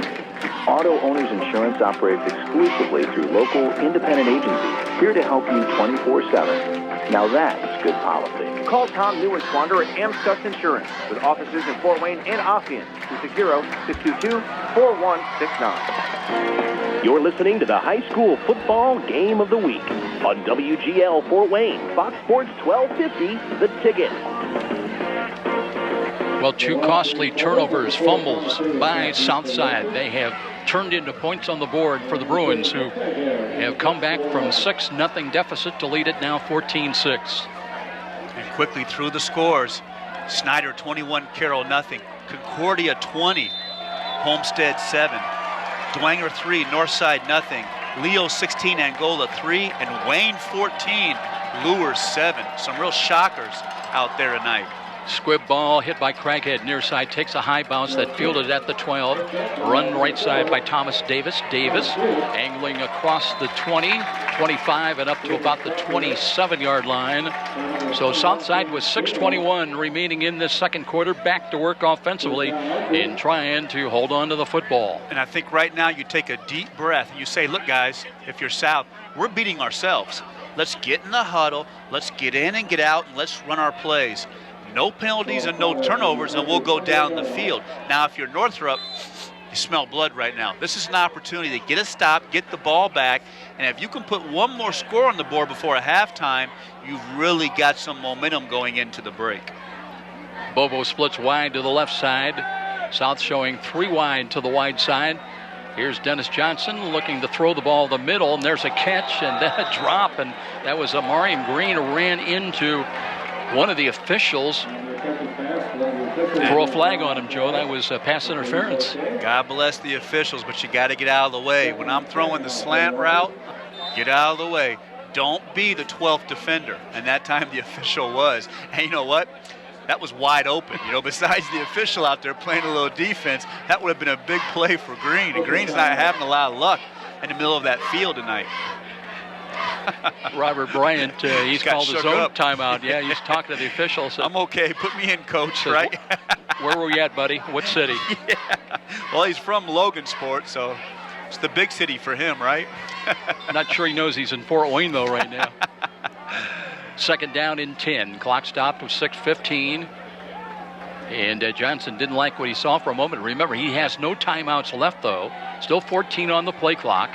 Auto Owners Insurance operates exclusively through local independent agencies, here to help you 24/7. Now that's good policy. Call Tom New and Swander at Amscus Insurance, with offices in Fort Wayne and Ossian, 260-622-4169. You're listening to the high school football game of the week on WGL Fort Wayne, Fox Sports 1250, The Ticket. Well, 2 costly turnovers, fumbles by Southside. They have turned into points on the board for the Bruins, who have come back from 6-0 deficit to lead it now 14-6. And quickly through the scores, Snyder 21, Carroll nothing. Concordia 20, Homestead 7. Dwenger 3, Northside nothing. Leo 16, Angola 3, and Wayne 14, Lures 7. Some real shockers out there tonight. Squib ball hit by Craighead near side, takes a high bounce that fielded at the 12. Run right side by Thomas Davis. Davis angling across the 20, 25, and up to about the 27-yard line. So Southside with 6:21 remaining in this second quarter, back to work offensively in trying to hold on to the football. And I think right now you take a deep breath and you say, look guys, if you're South, we're beating ourselves. Let's get in the huddle, let's get in and get out, and let's run our plays. No penalties and no turnovers, and we'll go down the field. Now, if you're Northrup, you smell blood right now. This is an opportunity to get a stop, get the ball back, and if you can put one more score on the board before a halftime, you've really got some momentum going into the break. Bobo splits wide to the left side. South showing 3 wide to the wide side. Here's Dennis Johnson looking to throw the ball the middle, and there's a catch and then a drop, and that was Amarian Green who ran into one of the officials. Throw a flag on him, Joe. That was pass interference. God bless the officials, but you got to get out of the way. When I'm throwing the slant route, get out of the way. Don't be the 12th defender. And that time the official was. And you know what? That was wide open. You know, besides the official out there playing a little defense, that would have been a big play for Green. And Green's not having a lot of luck in the middle of that field tonight. Robert Bryant, he's called his own timeout. Yeah, he's talking to the officials. I'm okay. Put me in, coach, right? Where were we at, buddy? What city? Yeah. Well, he's from Logansport, so it's the big city for him, right? Not sure he knows he's in Fort Wayne, though, right now. Second down and 10. Clock stopped with 6:15. And Johnson didn't like what he saw for a moment. Remember, he has no timeouts left, though. Still 14 on the play clock.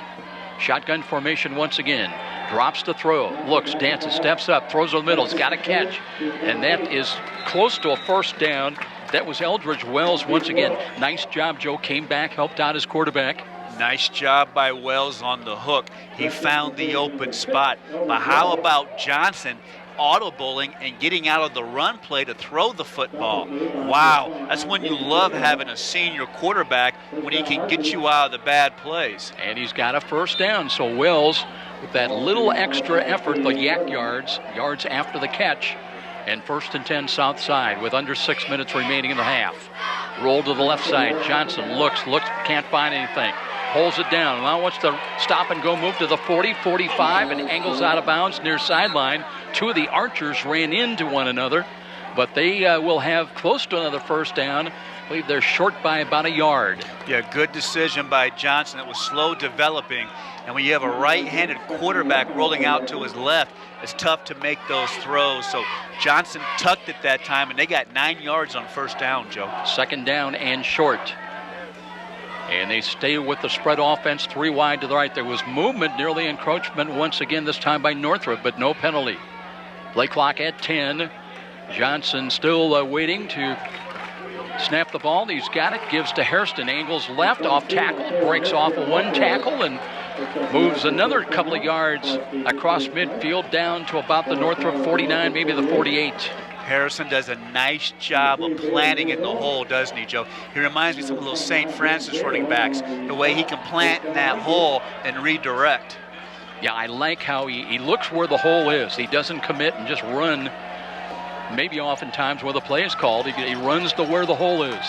Shotgun formation once again. Drops to throw. Looks, dances, steps up, throws in the middle. It's got a catch. And that is close to a first down. That was Eldridge Wells once again. Nice job, Joe. Came back, helped out his quarterback. Nice job by Wells on the hook. He found the open spot. But how about Johnson auto-bowling and getting out of the run play to throw the football. Wow, that's when you love having a senior quarterback, when he can get you out of the bad plays. And he's got a first down, so Wells, with that little extra effort, the yak yards after the catch, and 1st and 10 Southside with under 6 minutes remaining in the half. Roll to the left side. Johnson looks, can't find anything. Pulls it down. Now wants to stop and go move to the 40, 45, and angles out of bounds near sideline. Two of the Archers ran into one another, but they will have close to another first down. I believe they're short by about a yard. Yeah, good decision by Johnson. It was slow developing. And when you have a right-handed quarterback rolling out to his left, it's tough to make those throws. So Johnson tucked it that time, and they got 9 yards on first down, Joe. 2nd down and short. And they stay with the spread offense, 3 wide to the right. There was movement, nearly encroachment once again, this time by Northrup, but no penalty. Play clock at 10. Johnson still waiting to snap the ball. He's got it, gives to Hairston, angles left, off tackle, breaks off a 1 tackle, and moves another couple of yards across midfield down to about the Northrop 49, maybe the 48. Harrison does a nice job of planting in the hole, doesn't he, Joe? He reminds me of some of those St. Francis running backs, the way he can plant in that hole and redirect. Yeah, I like how he looks where the hole is. He doesn't commit and just run. Maybe oftentimes where the play is called, he runs to where the hole is.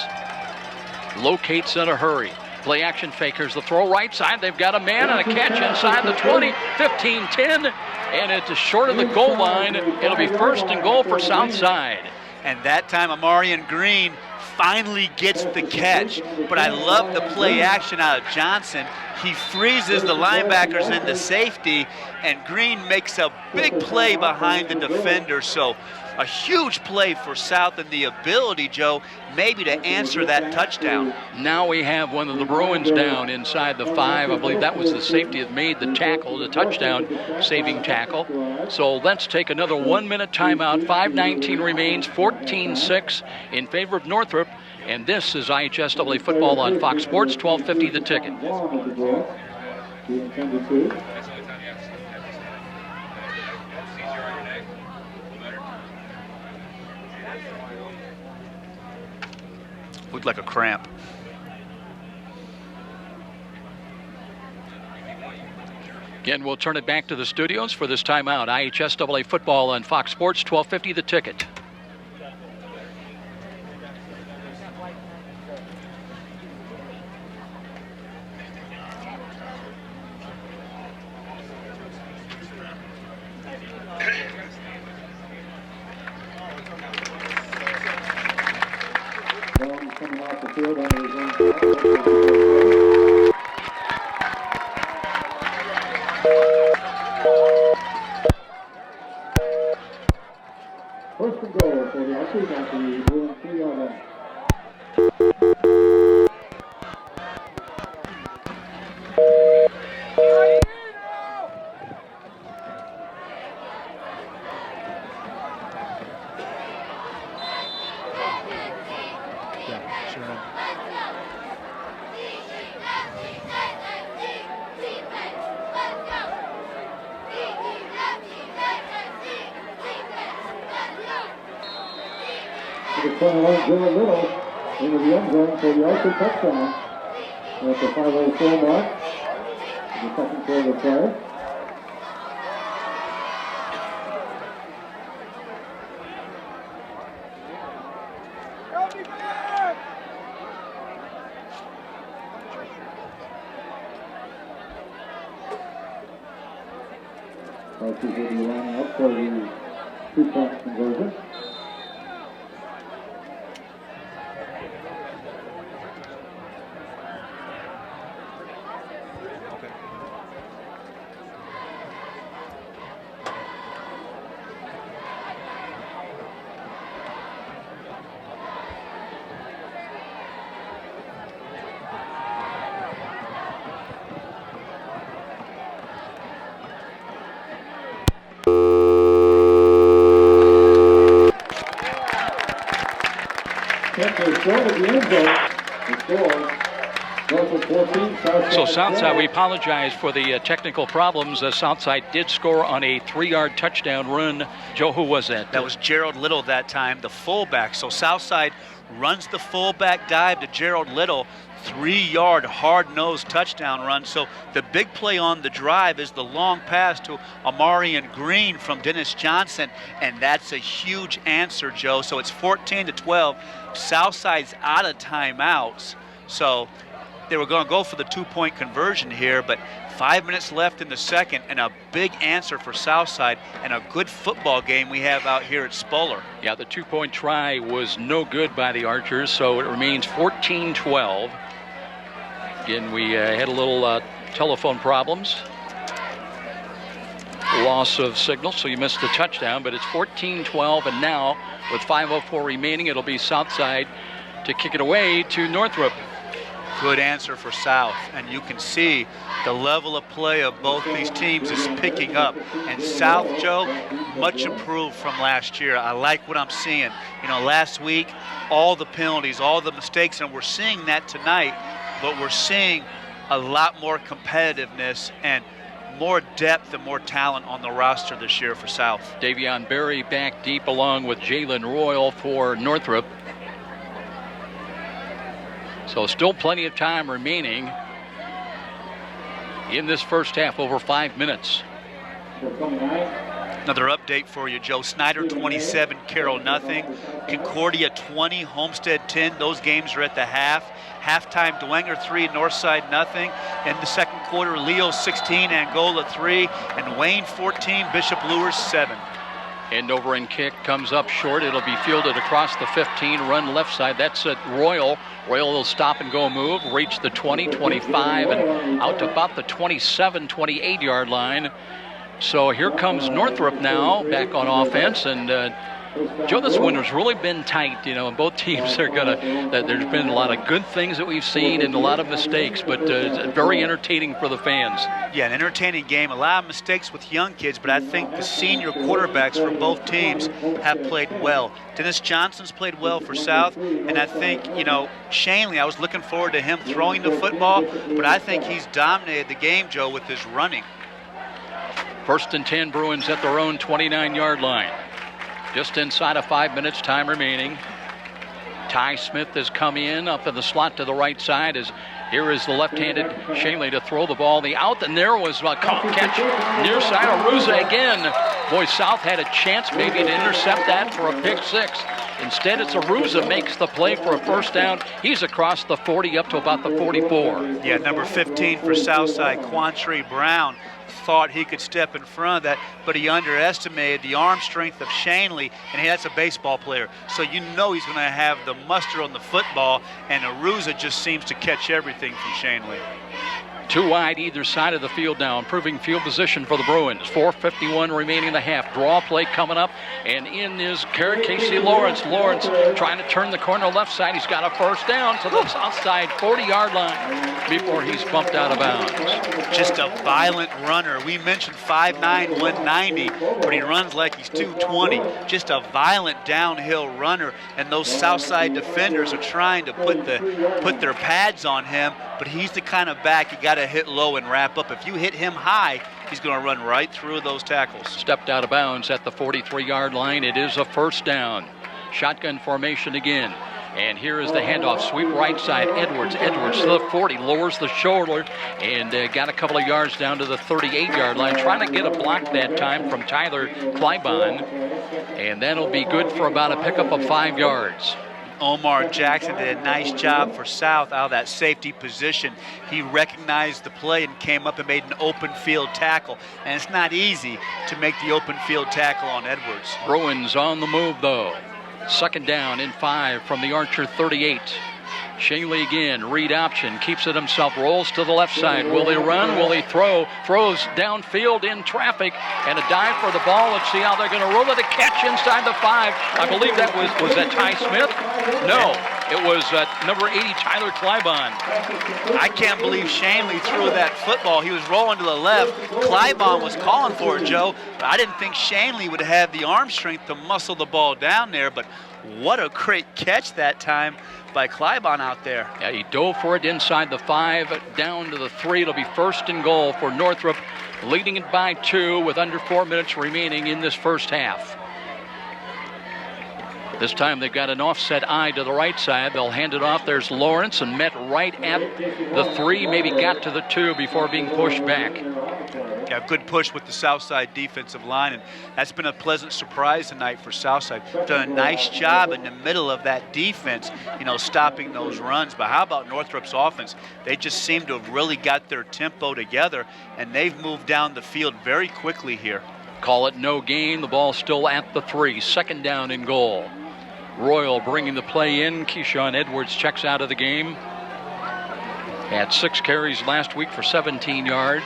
Locates in a hurry. Play action fakers the throw right side. They've got a man and a catch inside the 20, 15, 10, and it's short of the goal line. It'll be 1st and goal for Southside. And that time, Amarian Green finally gets the catch. But I love the play action out of Johnson. He freezes the linebackers into safety, and Green makes a big play behind the defender. So a huge play for South and the ability, Joe, maybe to answer that touchdown. Now we have one of the Bruins down inside the 5. I believe that was the safety that made the tackle, the touchdown saving tackle. So let's take another 1-minute timeout. 5:19 remains, 14-6 in favor of Northrop. And this is IHSAA football on Fox Sports, 1250 The Ticket. Looked like a cramp. Again, we'll turn it back to the studios for this timeout. IHSAA football on Fox Sports, 1250 The Ticket. Coming off the field on his own. First and goal for the Archers at the Bruin 3-yard line. Dylan Little into the end zone for the Archer touchdown. At the 5:04 mark, the second quarter play. Archers will be lining up for the 2-point conversion. Short of the end zone, the score Northrup 14, Southside. So Southside, we apologize for the technical problems. Southside did score on a 3-yard touchdown run. Joe, who was that? That was Gerald Little that time, the fullback. So Southside runs the fullback dive to Gerald Little, 3-yard hard-nosed touchdown run. So the big play on the drive is the long pass to Amarian Green from Dennis Johnson, and that's a huge answer, Joe. So it's 14-12. Southside's out of timeouts. So they were going to go for the 2-point conversion here, but 5 minutes left in the second, and a big answer for Southside, and a good football game we have out here at Spuller. Yeah, the 2-point try was no good by the Archers, so it remains 14-12. Again, we had a little telephone problems. Loss of signal, so you missed the touchdown, but it's 14-12, and now with 5:04 remaining, it'll be Southside to kick it away to Northrop. Good answer for South, and you can see the level of play of both these teams is picking up. And South, Joe, much improved from last year. I like what I'm seeing. You know, last week, all the penalties, all the mistakes, and we're seeing that tonight, but we're seeing a lot more competitiveness and more depth and more talent on the roster this year for South. Davion Berry back deep along with Jalen Royal for Northrop. So still plenty of time remaining in this first half, over 5 minutes. Another update for you, Joe. Snyder 27, Carroll nothing. Concordia 20, Homestead 10. Those games are at the half. Halftime, Dwenger 3, Northside nothing. In the second quarter, Leo 16, Angola 3, and Wayne 14, Bishop Lures 7. End over and kick comes up short. It'll be fielded across the 15, run left side. That's at Royal. Royal will stop and go move, reach the 20, 25, and out to about the 27, 28-yard line. So here comes Northrop now back on offense, and Joe, this winter's really been tight. You know, both teams are there's been a lot of good things that we've seen and a lot of mistakes, but very entertaining for the fans. Yeah, an entertaining game. A lot of mistakes with young kids, but I think the senior quarterbacks for both teams have played well. Dennis Johnson's played well for South, and I think, you know, Shanley, I was looking forward to him throwing the football, but I think he's dominated the game, Joe, with his running. 1st and 10, Bruins at their own 29-yard line. Just inside of 5 minutes, time remaining. Ty Smith has come in up in the slot to the right side. Here is the left-handed Shanley to throw the ball. The out, and there was a catch near side. Aruza again. Boy, South had a chance maybe to intercept that for a pick six. Instead, it's Aruza makes the play for a first down. He's across the 40 up to about the 44. Yeah, number 15 for Southside, Quantree Brown, thought he could step in front of that, but he underestimated the arm strength of Shanley, and hey, that's a baseball player, so you know he's going to have the muster on the football, and Aruza just seems to catch everything from Shanley. 2 wide either side of the field now, improving field position for the Bruins. 4:51 remaining in the half. Draw play coming up, and in is Casey Lawrence. Lawrence trying to turn the corner left side. He's got a first down to the south side 40-yard line before he's bumped out of bounds. Just a violent runner. We mentioned 5'9", 190, but he runs like he's 220. Just a violent downhill runner, and those Southside defenders are trying to put their pads on him, but he's the kind of back you got to hit low and wrap up. If you hit him high, he's going to run right through those tackles. Stepped out of bounds at the 43-yard line. It is a first down. Shotgun formation again. And here is the handoff. Sweep right side. Edwards to the 40. Lowers the shoulder and got a couple of yards down to the 38-yard line. Trying to get a block that time from Tyler Kleinbahn. And that'll be good for about a pickup of 5 yards. Omar Jackson did a nice job for South out of that safety position. He recognized the play and came up and made an open field tackle. And it's not easy to make the open field tackle on Edwards. Bruins on the move, though. 2nd down and 5 from the Archer 38. Shanley again, read option, keeps it himself, rolls to the left side. Will he run? Will he throw? Throws downfield in traffic and a dive for the ball. Let's see how they're going to roll it. A catch inside the 5. I believe that was that Ty Smith? No. It was number 80, Tyler Klybon. I can't believe Shanley threw that football. He was rolling to the left. Klybon was calling for it, Joe. But I didn't think Shanley would have the arm strength to muscle the ball down there. But what a great catch that time by Klybon out there. Yeah, he dove for it inside the 5, down to the 3. It'll be first and goal for Northrop, leading it by 2 with under 4 minutes remaining in this first half. This time they've got an offset eye to the right side. They'll hand it off. There's Lawrence, and met right at the 3, maybe got to the 2 before being pushed back. Yeah, good push with the Southside defensive line, and that's been a pleasant surprise tonight for Southside. Done a nice job in the middle of that defense, stopping those runs. But how about Northrop's offense? They just seem to have really got their tempo together, and they've moved down the field very quickly here. Call it no gain. The ball still at the 3. Second down and goal. Royal bringing the play in. Keyshawn Edwards checks out of the game. Had 6 carries last week for 17 yards.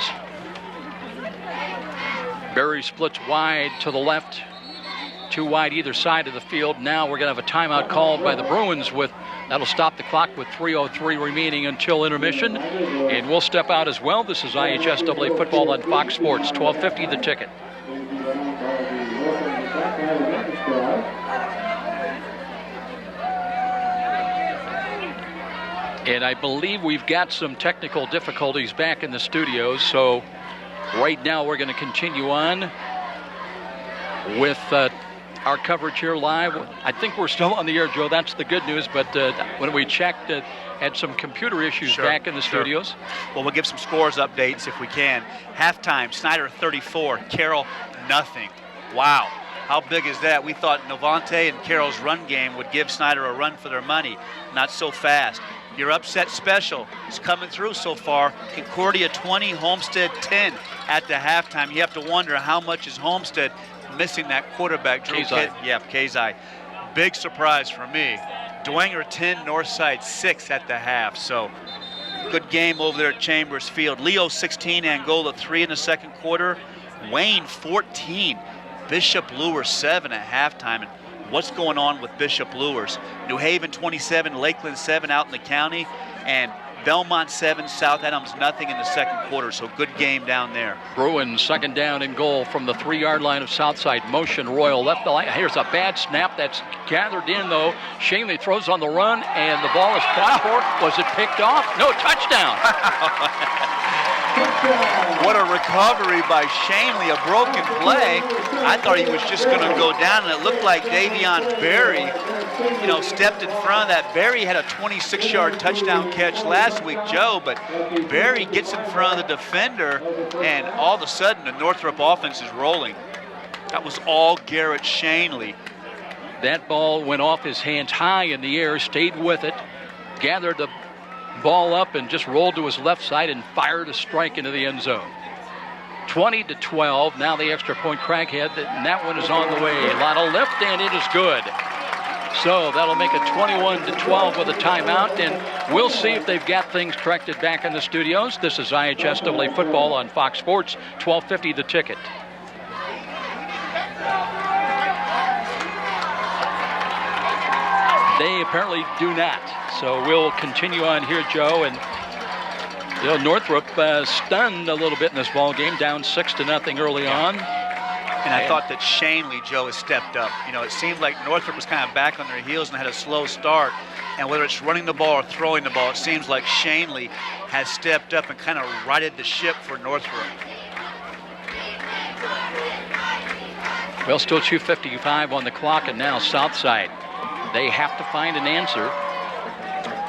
Berry splits wide to the left. 2 wide either side of the field. Now we're going to have a timeout called by the Bruins. That'll stop the clock with 3:03 remaining until intermission. And we'll step out as well. This is IHSAA football on Fox Sports, 1250 The Ticket. And I believe we've got some technical difficulties back in the studios, so right now we're going to continue on with our coverage here live. I think we're still on the air, Joe. That's the good news, but when we checked, had some computer issues back in the studios. Well, we'll give some scores updates if we can. Halftime, Snyder 34, Carroll nothing. Wow. How big is that? We thought Novante and Carroll's run game would give Snyder a run for their money. Not so fast. Your upset special is coming through so far. Concordia 20, Homestead 10 at the halftime. You have to wonder how much is Homestead missing that quarterback, Drew Kidd. Yeah, Kazai. Big surprise for me. Dwenger 10, Northside 6 at the half. So good game over there at Chambers Field. Leo 16, Angola 3 in the second quarter. Wayne 14, Bishop Lures 7 at halftime. And what's going on with Bishop Lures? New Haven 27, Lakeland 7 out in the county, and Belmont 7, South Adams nothing in the second quarter. So good game down there. Bruins second down and goal from the 3-yard line of Southside. Motion Royal left the line. Here's a bad snap that's gathered in though. Shanley throws on the run and the ball is fought for. Was it picked off? No, touchdown. What a recovery by Shanley, a broken play. I thought he was just going to go down, and it looked like Davion Berry, stepped in front of that. Berry had a 26-yard touchdown catch last week, Joe, but Berry gets in front of the defender, and all of a sudden the Northrop offense is rolling. That was all Garrett Shanley. That ball went off his hands high in the air, stayed with it, gathered the ball up and just rolled to his left side and fired a strike into the end zone. 20-12. Now the extra point Craighead, and that one is on the way. A lot of lift, and it is good. So that'll make it 21-12 with a timeout, and we'll see if they've got things corrected back in the studios. This is IHSAA football on Fox Sports, 1250 The Ticket. They apparently do not. So we'll continue on here, Joe. And Northrop stunned a little bit in this ball game, down 6-0 early on. And I thought that Shanley, Joe, has stepped up. It seemed like Northrop was kind of back on their heels and had a slow start. And whether it's running the ball or throwing the ball, it seems like Shanley has stepped up and kind of righted the ship for Northrop. Well, still 2:55 on the clock, and now Southside. They have to find an answer.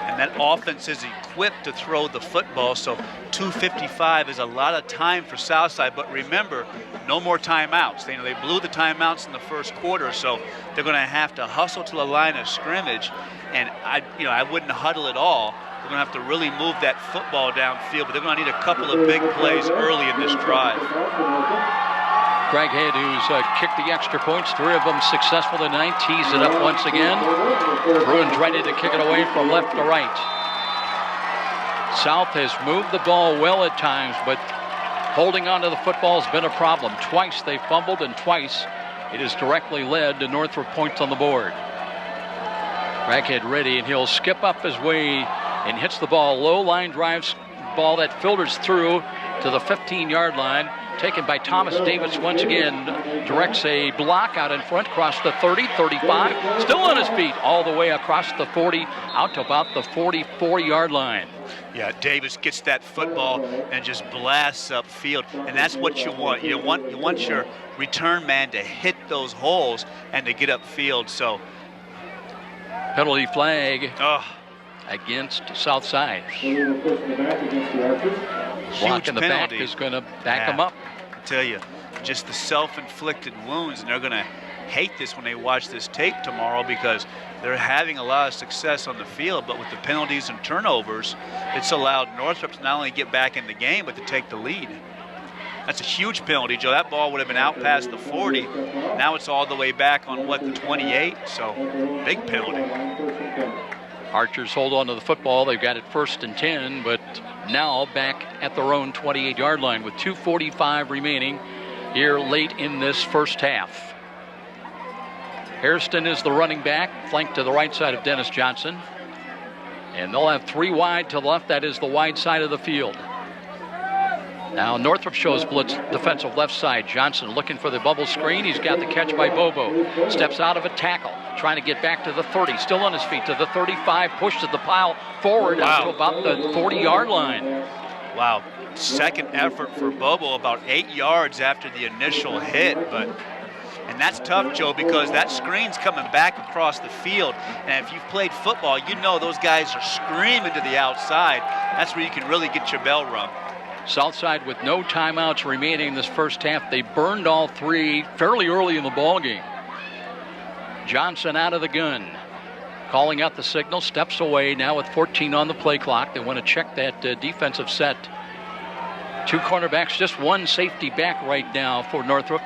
And that offense is equipped to throw the football, so 2:55 is a lot of time for Southside. But remember, no more timeouts. They blew the timeouts in the first quarter, so they're going to have to hustle to the line of scrimmage. And I wouldn't huddle at all. They're going to have to really move that football downfield, but they're going to need a couple of big plays early in this drive. Craighead, who's kicked the extra points, 3 of them successful tonight, tees it up once again. Bruins ready to kick it away from left to right. South has moved the ball well at times, but holding on to the football has been a problem. Twice they fumbled, and twice it has directly led to Northrop points on the board. Crackhead ready, and he'll skip up his way and hits the ball. Low line drives ball that filters through to the 15-yard line. Taken by Thomas Davis once again. Directs a block out in front, across the 30, 35. Still on his feet all the way across the 40, out to about the 44-yard line. Yeah, Davis gets that football and just blasts upfield, and that's what you want. You want your return man to hit those holes and to get upfield. So penalty flag against Southside. Block in the back is going to back them up. I tell you, just the self-inflicted wounds, and they're going to hate this when they watch this tape tomorrow, because they're having a lot of success on the field, but with the penalties and turnovers, it's allowed Northrop to not only get back in the game, but to take the lead. That's a huge penalty, Joe. That ball would have been out past the 40. Now it's all the way back on, what, the 28? So, big penalty. Archers hold on to the football. They've got it 1st and 10, but now back at their own 28-yard line with 2:45 remaining here late in this first half. Hairston is the running back, flanked to the right side of Dennis Johnson. And they'll have 3 wide to the left. That is the wide side of the field. Now Northrop shows blitz defensive left side. Johnson looking for the bubble screen. He's got the catch by Bobo. Steps out of a tackle, trying to get back to the 30. Still on his feet to the 35. Pushes the pile forward up to about the 40-yard line. Wow. Second effort for Bobo, about 8 yards after the initial hit. And that's tough, Joe, because that screen's coming back across the field. And if you've played football, you know those guys are screaming to the outside. That's where you can really get your bell rung. Southside with no timeouts remaining in this first half. They burned all 3 fairly early in the ball game. Johnson out of the gun. Calling out the signal, steps away now with 14 on the play clock. They want to check that defensive set. 2 cornerbacks, just 1 safety back right now for Northrop.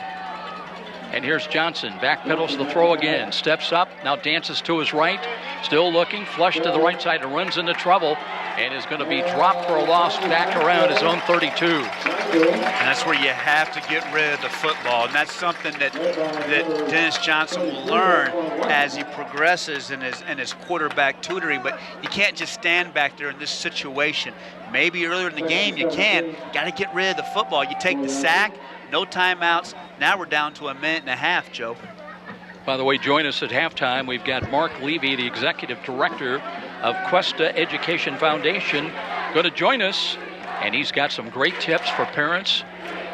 And here's Johnson, backpedals the throw again, steps up, now dances to his right, still looking, flush to the right side and runs into trouble, and is going to be dropped for a loss back around his own 32. And that's where you have to get rid of the football, and that's something that Dennis Johnson will learn as he progresses in his quarterback tutoring. But you can't just stand back there in this situation. Maybe earlier in the game you can. Got to get rid of the football. You take the sack, no timeouts. Now we're down to a minute and a half, Joe. By the way, join us at halftime. We've got Mark Levy, the executive director of Cuesta Education Foundation, going to join us. And he's got some great tips for parents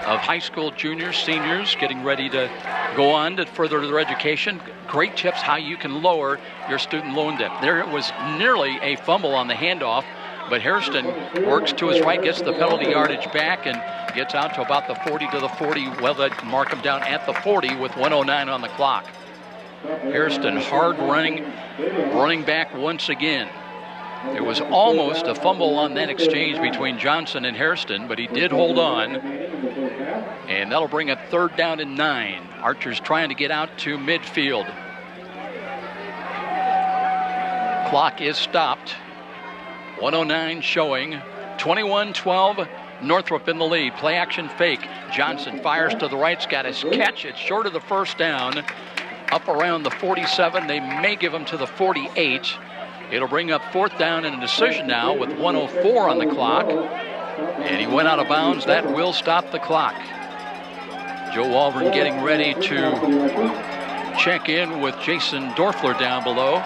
of high school juniors, seniors, getting ready to go on to further their education. Great tips how you can lower your student loan debt. There was nearly a fumble on the handoff, but Hairston works to his right, gets the penalty yardage back, and gets out to about the 40 to the 40. Well, they mark him down at the 40 with 1:09 on the clock. Hairston hard running back once again. There was almost a fumble on that exchange between Johnson and Hairston, but he did hold on. And that'll bring a 3rd down and 9. Archers trying to get out to midfield. Clock is stopped. 1:09 showing. 21-12. Northrop in the lead. Play action fake. Johnson fires to the right's got his catch. It's short of the 1st down. Up around the 47. They may give him to the 48. It'll bring up 4th down and a decision now with 1:04 on the clock. And he went out of bounds. That will stop the clock. Joe Walburn getting ready to check in with Jason Dorfler down below.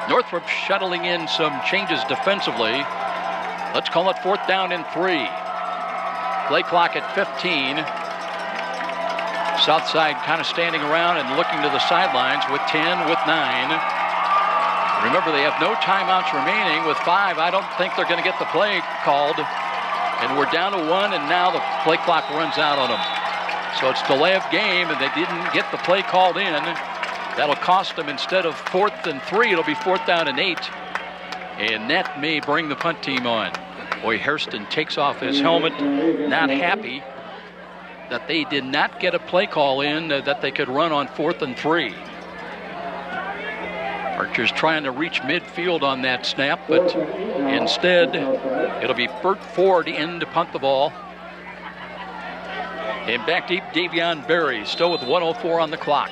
Northrop shuttling in some changes defensively. Let's call it 4th down and 3. Play clock at 15. Southside kind of standing around and looking to the sidelines with 10, with 9. Remember, they have no timeouts remaining. With 5, I don't think they're going to get the play called. And we're down to 1, and now the play clock runs out on them. So it's delay of game, and they didn't get the play called in. That'll cost them, instead of 4th and 3, it'll be 4th down and 8. And that may bring the punt team on. Boy, Hairston takes off his helmet, not happy that they did not get a play call in that they could run on 4th and 3. Archers trying to reach midfield on that snap, but instead it'll be Bert Ford in to punt the ball. And back deep, Davion Berry, still with 1:04 on the clock.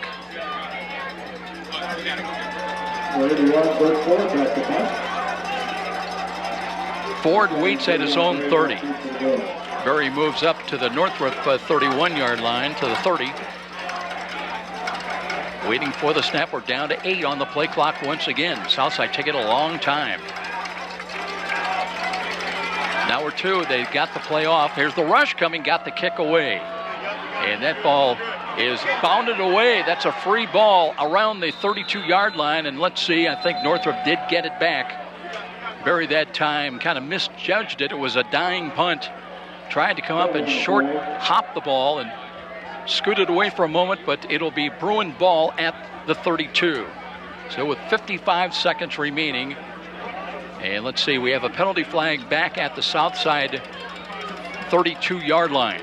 Ford waits at his own 30. Berry moves up to the Northrup 31-yard line to the 30. Waiting for the snap. We're down to 8 on the play clock once again. Southside taking a long time. Now we're 2. They got the play off. Here's the rush coming. Got the kick away. And that ball is bounded away. That's a free ball around the 32-yard line. And let's see, I think Northrop did get it back. Berry that time kind of misjudged it. It was a dying punt. Tried to come up and short hop the ball and scooted away for a moment, but it'll be Bruin ball at the 32. So with 55 seconds remaining, and let's see, we have a penalty flag back at the Southside 32-yard line.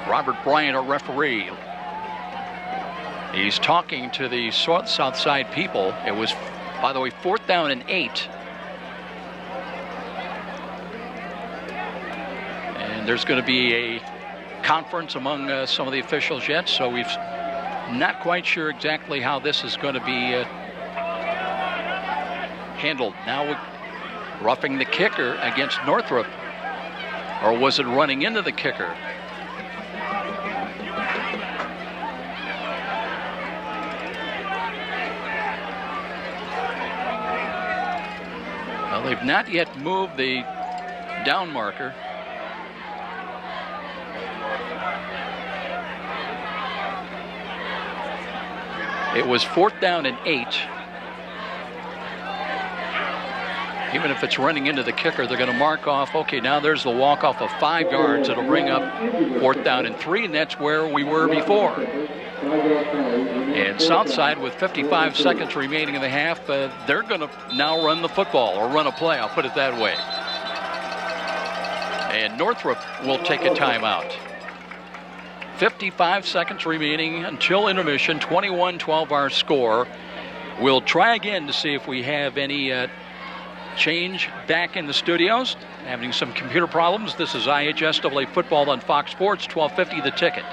Robert Bryant, our referee. He's talking to the Southside people. It was, by the way, 4th down and 8. And there's going to be a conference among some of the officials yet, so we've not quite sure exactly how this is going to be handled. Now we're roughing the kicker against Northrop, or was it running into the kicker? Well, they've not yet moved the down marker. It was 4th down and 8. Even if it's running into the kicker, they're going to mark off, okay, now there's the walk-off of 5 yards. It'll bring up 4th down and 3, and that's where we were before. And Southside, with 55 seconds remaining in the half, they're going to now run the football, or run a play, I'll put it that way. And Northrop will take a timeout. 55 seconds remaining until intermission, 21-12 our score. We'll try again to see if we have any change back in the studios. Having some computer problems. This is IHSAA football on Fox Sports, 1250 The Ticket.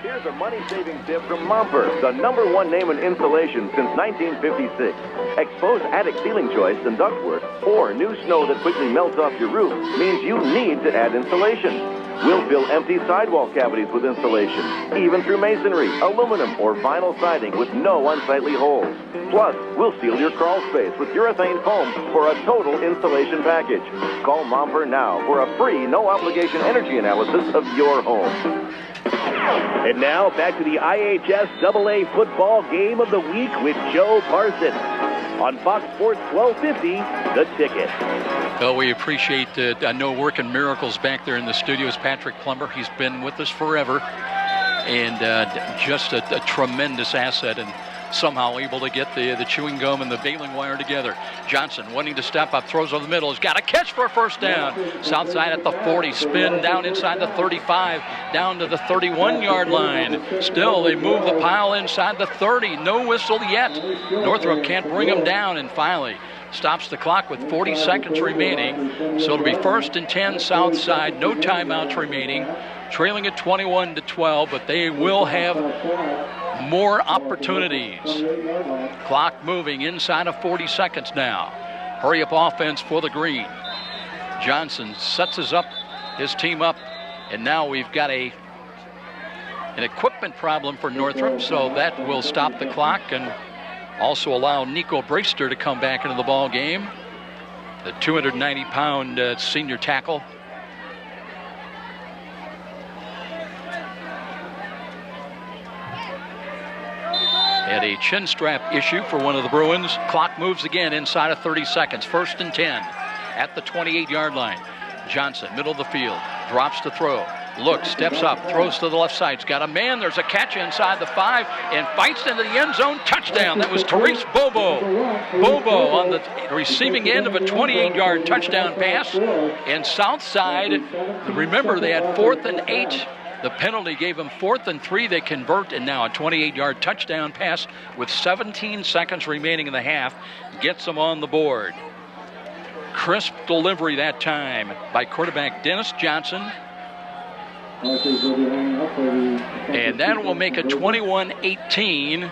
Here's a money-saving tip from Momper, the #1 name in insulation since 1956. Exposed attic ceiling joists and ductwork, or new snow that quickly melts off your roof, means you need to add insulation. We'll fill empty sidewall cavities with insulation, even through masonry, aluminum, or vinyl siding with no unsightly holes. Plus, we'll seal your crawl space with urethane foam for a total insulation package. Call Momper now for a free, no-obligation energy analysis of your home. And now back to the IHSAA football game of the week with Joe Parson on Fox Sports 1250, The Ticket. Well, we appreciate I know working miracles back there in the studios. Patrick Plumber, he's been with us forever, and just a tremendous asset, and somehow able to get the chewing gum and the baling wire together. Johnson wanting to step up, throws over the middle, has got a catch for a first down. Southside at the 40, spin down inside the 35, down to the 31-yard line. Still, they move the pile inside the 30. No whistle yet. Northrop can't bring them down, and finally stops the clock with 40 seconds remaining. So it'll be 1st and 10 Southside, no timeouts remaining, trailing at 21-12, but they will have more opportunities. Clock moving inside of 40 seconds now. Hurry up offense for the green. Johnson sets his team up, and now we've got an equipment problem for Northrop, so that will stop the clock and also allow Nico Braister to come back into the ball game. The 290-pound senior tackle. Had a chin strap issue for one of the Bruins. Clock moves again inside of 30 seconds. 1st and 10 at the 28-yard line. Johnson, middle of the field, drops to throw. Looks, steps up, throws to the left side. He's got a man. There's a catch inside the 5 and fights into the end zone. Touchdown. That was Therese Bobo. Bobo on the receiving end of a 28-yard touchdown pass. And Southside, remember, they had 4th and 8. The penalty gave them 4th and 3. They convert, and now a 28-yard touchdown pass with 17 seconds remaining in the half gets them on the board. Crisp delivery that time by quarterback Dennis Johnson. Archers will be lining up for the... And that will make it 21-18.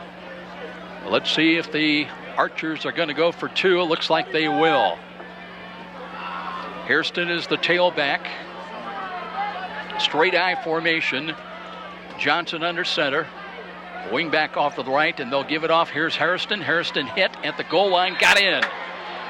Let's see if the Archers are going to go for two. It looks like they will. Hairston is the tailback. Straight I formation. Johnson under center. Wing back off to the right, and they'll give it off. Here's Hairston. Hairston hit at the goal line. Got in.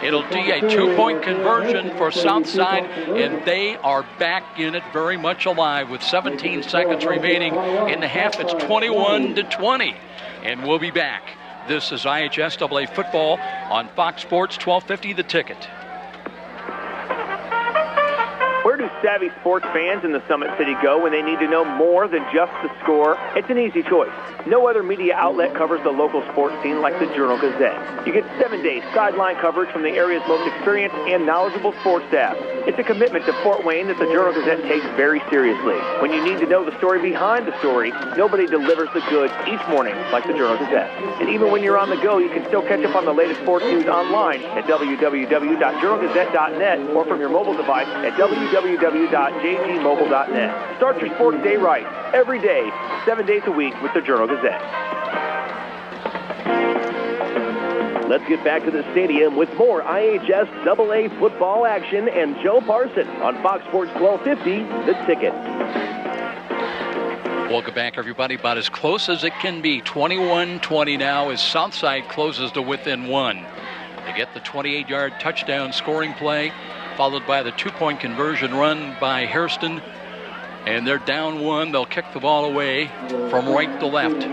It'll be a 2-point conversion for Southside, and they are back in it very much alive with 17 seconds remaining in the half. It's 21-20, and we'll be back. This is IHSAA football on Fox Sports 1250 The Ticket. Where do savvy sports fans in the Summit City go when they need to know more than just the score? It's an easy choice. No other media outlet covers the local sports scene like the Journal-Gazette. You get 7 days sideline coverage from the area's most experienced and knowledgeable sports staff. It's a commitment to Fort Wayne that the Journal-Gazette takes very seriously. When you need to know the story behind the story, nobody delivers the goods each morning like the Journal-Gazette. And even when you're on the go, you can still catch up on the latest sports news online at www.journalgazette.net or from your mobile device at www.jgmobile.net. Start your sports day right, every day, 7 days a week with the Journal-Gazette. Let's get back to the stadium with more IHSAA football action and Joe Parson on Fox Sports 1250, The Ticket. Welcome back, everybody. About as close as it can be. 21-20 now as Southside closes to within one. They get the 28-yard touchdown scoring play, followed by the 2-point conversion run by Hairston. And they're down one. They'll kick the ball away from right to left.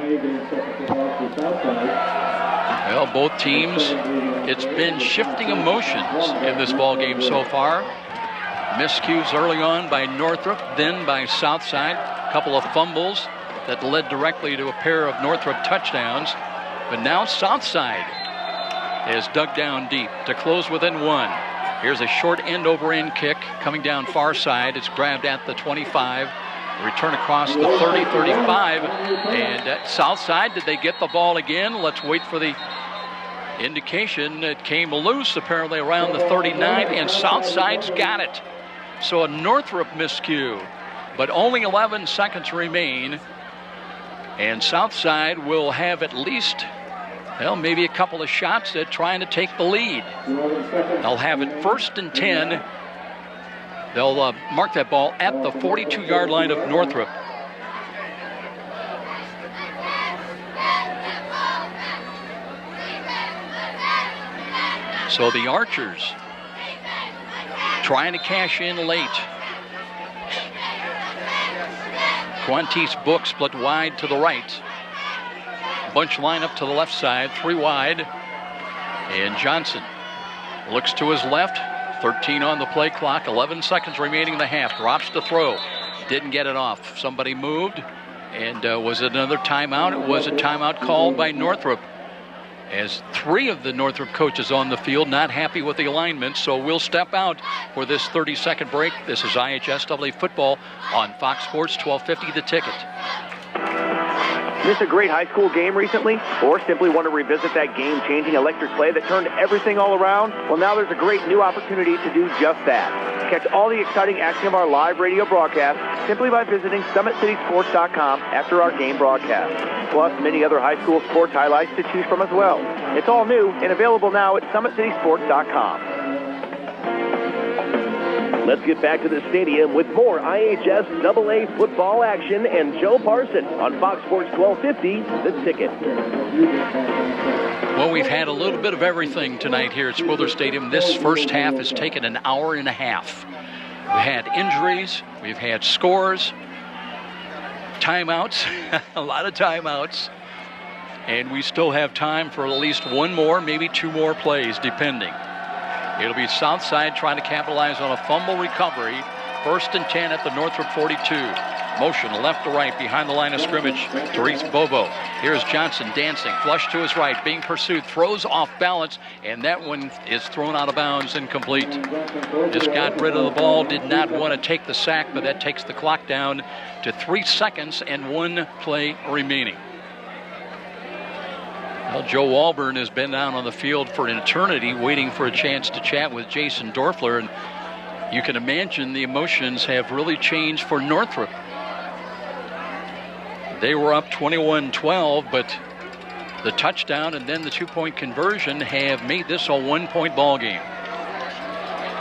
Well, both teams, it's been shifting emotions in this ball game so far. Miscues early on by Northrop, then by Southside. A couple of fumbles that led directly to a pair of Northrop touchdowns. But now Southside is dug down deep to close within one. Here's a short end-over-end kick coming down far side. It's grabbed at the 25. Return across the 30, 35. And at Southside, did they get the ball again? Let's wait for the indication. It came loose apparently around the 39, and Southside's got it. So a Northrop miscue, but only 11 seconds remain. And Southside will have at least, well, maybe a couple of shots at trying to take the lead. They'll have it 1st and 10. They'll mark that ball at the 42-yard line of Northrop. So the Archers trying to cash in late. Quantice Book split wide to the right. Bunch line up to the left side, 3 wide. And Johnson looks to his left. 13 on the play clock, 11 seconds remaining in the half. Drops to throw. Didn't get it off. Somebody moved. And was it another timeout? It was a timeout called by Northrop. As 3 of the Northrop coaches on the field not happy with the alignment, so we'll step out for this 30-second break. This is IHSAA football on Fox Sports 1250 The Ticket. Miss a great high school game recently? Or simply want to revisit that game-changing electric play that turned everything all around? Well, now there's a great new opportunity to do just that. Catch all the exciting action of our live radio broadcast simply by visiting SummitCitySports.com after our game broadcast. Plus, many other high school sports highlights to choose from as well. It's all new and available now at SummitCitySports.com. Let's get back to the stadium with more IHSAA football action and Joe Parson on Fox Sports 1250, The Ticket. Well, we've had a little bit of everything tonight here at Spiller Stadium. This first half has taken an hour and a half. We've had injuries, we've had scores, timeouts, a lot of timeouts, and we still have time for at least one more, maybe 2 more plays, depending. It'll be Southside trying to capitalize on a fumble recovery. 1st and 10 at the Northrop 42. Motion left to right behind the line of scrimmage. Therese Bobo. Here's Johnson dancing. Flush to his right. Being pursued. Throws off balance. And that one is thrown out of bounds. Incomplete. Just got rid of the ball. Did not want to take the sack, but that takes the clock down to 3 seconds and 1 play remaining. Well, Joe Walburn has been down on the field for an eternity waiting for a chance to chat with Jason Dorfler, and you can imagine the emotions have really changed for Northrup. They were up 21-12, but the touchdown and then the two-point conversion have made this a one-point ball game.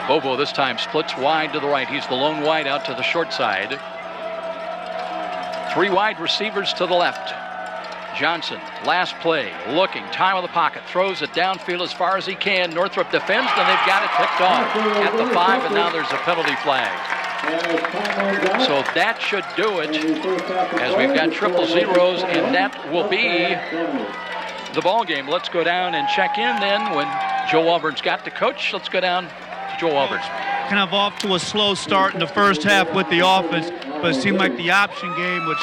Bobo this time splits wide to the right. He's the lone wide out to the short side. 3 wide receivers to the left. Johnson, last play, looking, time of the pocket, throws it downfield as far as he can. Northrup defends, and they've got it picked off at the 5, and now there's a penalty flag. So that should do it, as we've got triple zeros, and that will be the ball game. Let's go down and check in then. When Joe Auburn's got the coach, let's go down to Joe Auburn. Kind of off to a slow start in the first half with the offense, but it seemed like the option game with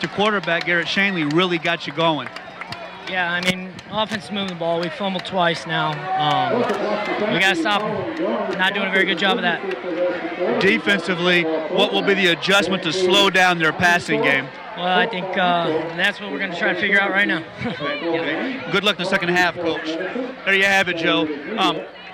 your quarterback, Garrett Shanley, really got you going. Yeah, I mean, offense moving the ball. We fumbled twice now. We got to stop them. Not doing a very good job of that. Defensively, what will be the adjustment to slow down their passing game? Well, I think that's what we're going to try to figure out right now. Yeah. Good luck in the second half, Coach. There you have it, Joe.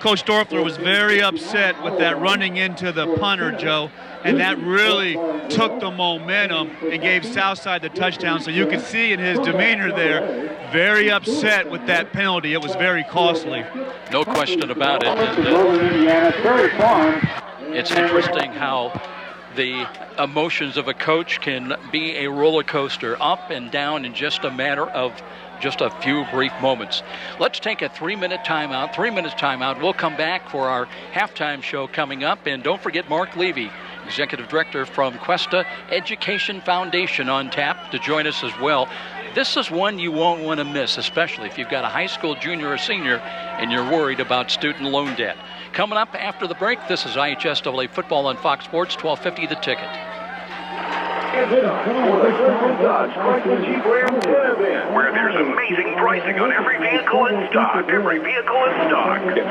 Coach Dorfler was very upset with that running into the punter, Joe, and that really took the momentum and gave Southside the touchdown. So you could see in his demeanor there, very upset with that penalty. It was very costly. No question about it. It's interesting how the emotions of a coach can be a roller coaster, up and down in just a matter of just a few brief moments. Let's take a 3-minute timeout. 3 minutes timeout. We'll come back for our halftime show coming up. And don't forget Mark Levy, Executive Director from Cuesta Education Foundation, on tap to join us as well. This is one you won't want to miss, especially if you've got a high school junior or senior and you're worried about student loan debt. Coming up after the break, this is IHSAA Football on Fox Sports, 1250 The Ticket. Where there's amazing pricing on every vehicle in stock. Get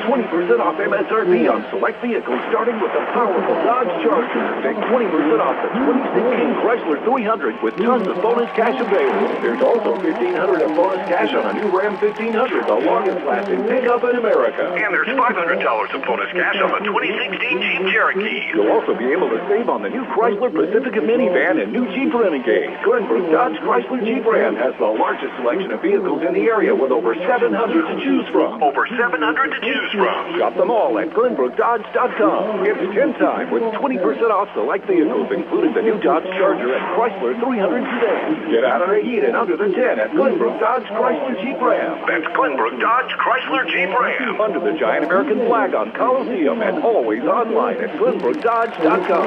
20% off MSRP on select vehicles, starting with the powerful Dodge Charger. Take 20% off the 2016 Chrysler 300 with tons of bonus cash available. There's also $1,500 of bonus cash on a new Ram 1500, the longest lasting pickup in America. And there's $500 of bonus cash on the 2016 Jeep Cherokee. You'll also be able to save on the new Chrysler Pacifica minivan and new Jeep Renegade. Glenbrook Dodge Chrysler Jeep Ram has the largest selection of vehicles in the area with over 700 to choose from. Shop them all at GlenbrookDodge.com. It's 10 time with 20% off select vehicles, including the new Dodge Charger and Chrysler 300 sedan. Get out of the heat and under the 10 at Glenbrook Dodge Chrysler Jeep Ram. That's Glenbrook Dodge Chrysler Jeep Ram. Under the giant American flag on Coliseum and always online at GlenbrookDodge.com.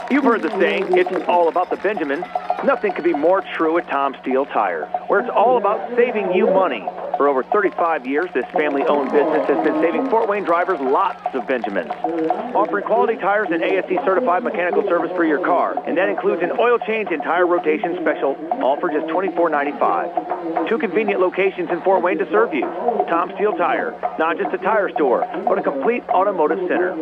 You've heard the saying, it's all about the Benjamins. Nothing could be more true at Tom Steele Tire, where it's all about saving you money. For over 35 years, this family-owned business has been saving Fort Wayne drivers lots of Benjamins. Offering quality tires and ASE-certified mechanical service for your car, and that includes an oil change and tire rotation special, all for just $24.95. 2 convenient locations in Fort Wayne to serve you. Tom Steele Tire, not just a tire store, but a complete automotive center.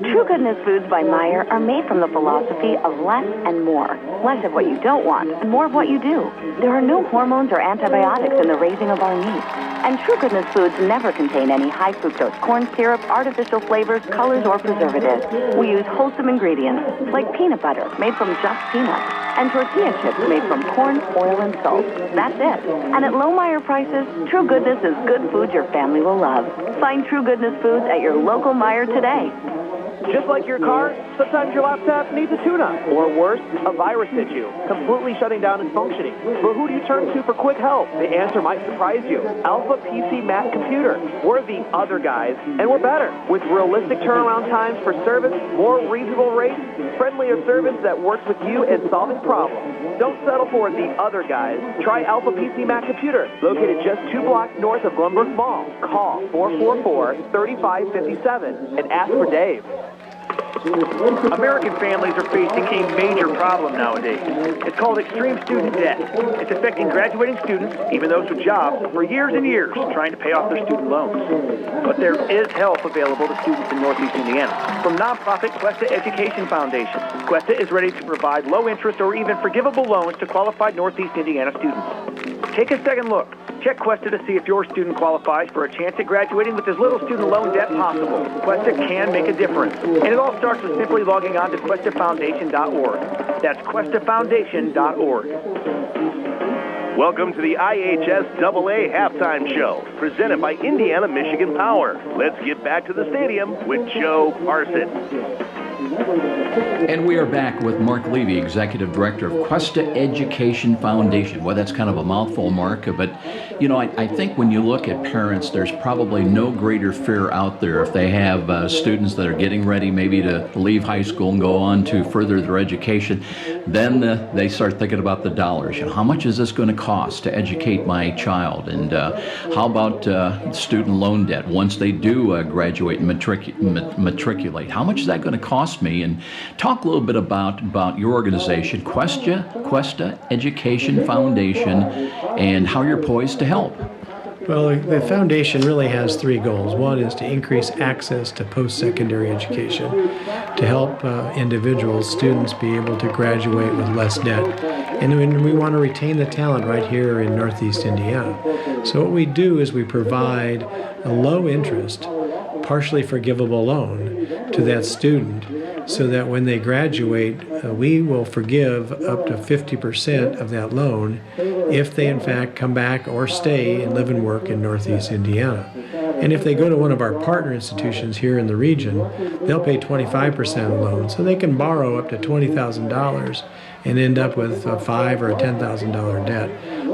True Goodness Foods by Meyer are made from the philosophy of less and more. Less of what you don't want and more of what you do. There are no hormones or antibiotics in the raising of our meat. And True Goodness Foods never contain any high fructose corn syrup, artificial flavors, colors, or preservatives. We use wholesome ingredients like peanut butter made from just peanuts and tortilla chips made from corn, oil, and salt. That's it. And at low Meyer prices, True Goodness is good food your family will love. Find True Goodness Foods at your local Meyer today. Just like your car, sometimes your laptop needs a tune-up. Or worse, a virus hit you, completely shutting down and functioning. But who do you turn to for quick help? The answer might surprise you. Alpha PC Mac Computer. We're the other guys, and we're better. With realistic turnaround times for service, more reasonable rates, friendlier service that works with you and solving problems. Don't settle for the other guys. Try Alpha PC Mac Computer, located just 2 blocks north of Glenbrook Mall. Call 444-3557 and ask for Dave. American families are facing a major problem nowadays. It's called extreme student debt. It's affecting graduating students, even those with jobs, for years and years, trying to pay off their student loans. But there is help available to students in Northeast Indiana from nonprofit Cuesta Education Foundation. Cuesta is ready to provide low interest or even forgivable loans to qualified Northeast Indiana students. Take a second look. Check Questa to see if your student qualifies for a chance at graduating with as little student loan debt possible. Questa can make a difference. And it all starts with simply logging on to questafoundation.org. That's questafoundation.org. Welcome to the IHSAA Halftime Show, presented by Indiana Michigan Power. Let's get back to the stadium with Joe Parsons. And we are back with Mark Levy, Executive Director of Questa Education Foundation. Well, that's kind of a mouthful, Mark, but, you know, I think when you look at parents, there's probably no greater fear out there if they have students that are getting ready maybe to leave high school and go on to further their education. Then they start thinking about the dollars. You know, how much is this going to cost to educate my child? And how about student loan debt once they do graduate and matriculate? How much is that going to cost me? And talk a little bit about your organization, Questa Education Foundation, and how you're poised to help. Well, the foundation really has three goals. One is to increase access to post-secondary education, to help individuals, students be able to graduate with less debt. And we want to retain the talent right here in Northeast Indiana. So what we do is we provide a low interest, partially forgivable loan to that student so that when they graduate, we will forgive up to 50% of that loan if they in fact come back or stay and live and work in Northeast Indiana. And if they go to one of our partner institutions here in the region, they'll pay 25% of the loan. So they can borrow up to $20,000 and end up with a $5,000 or a $10,000 debt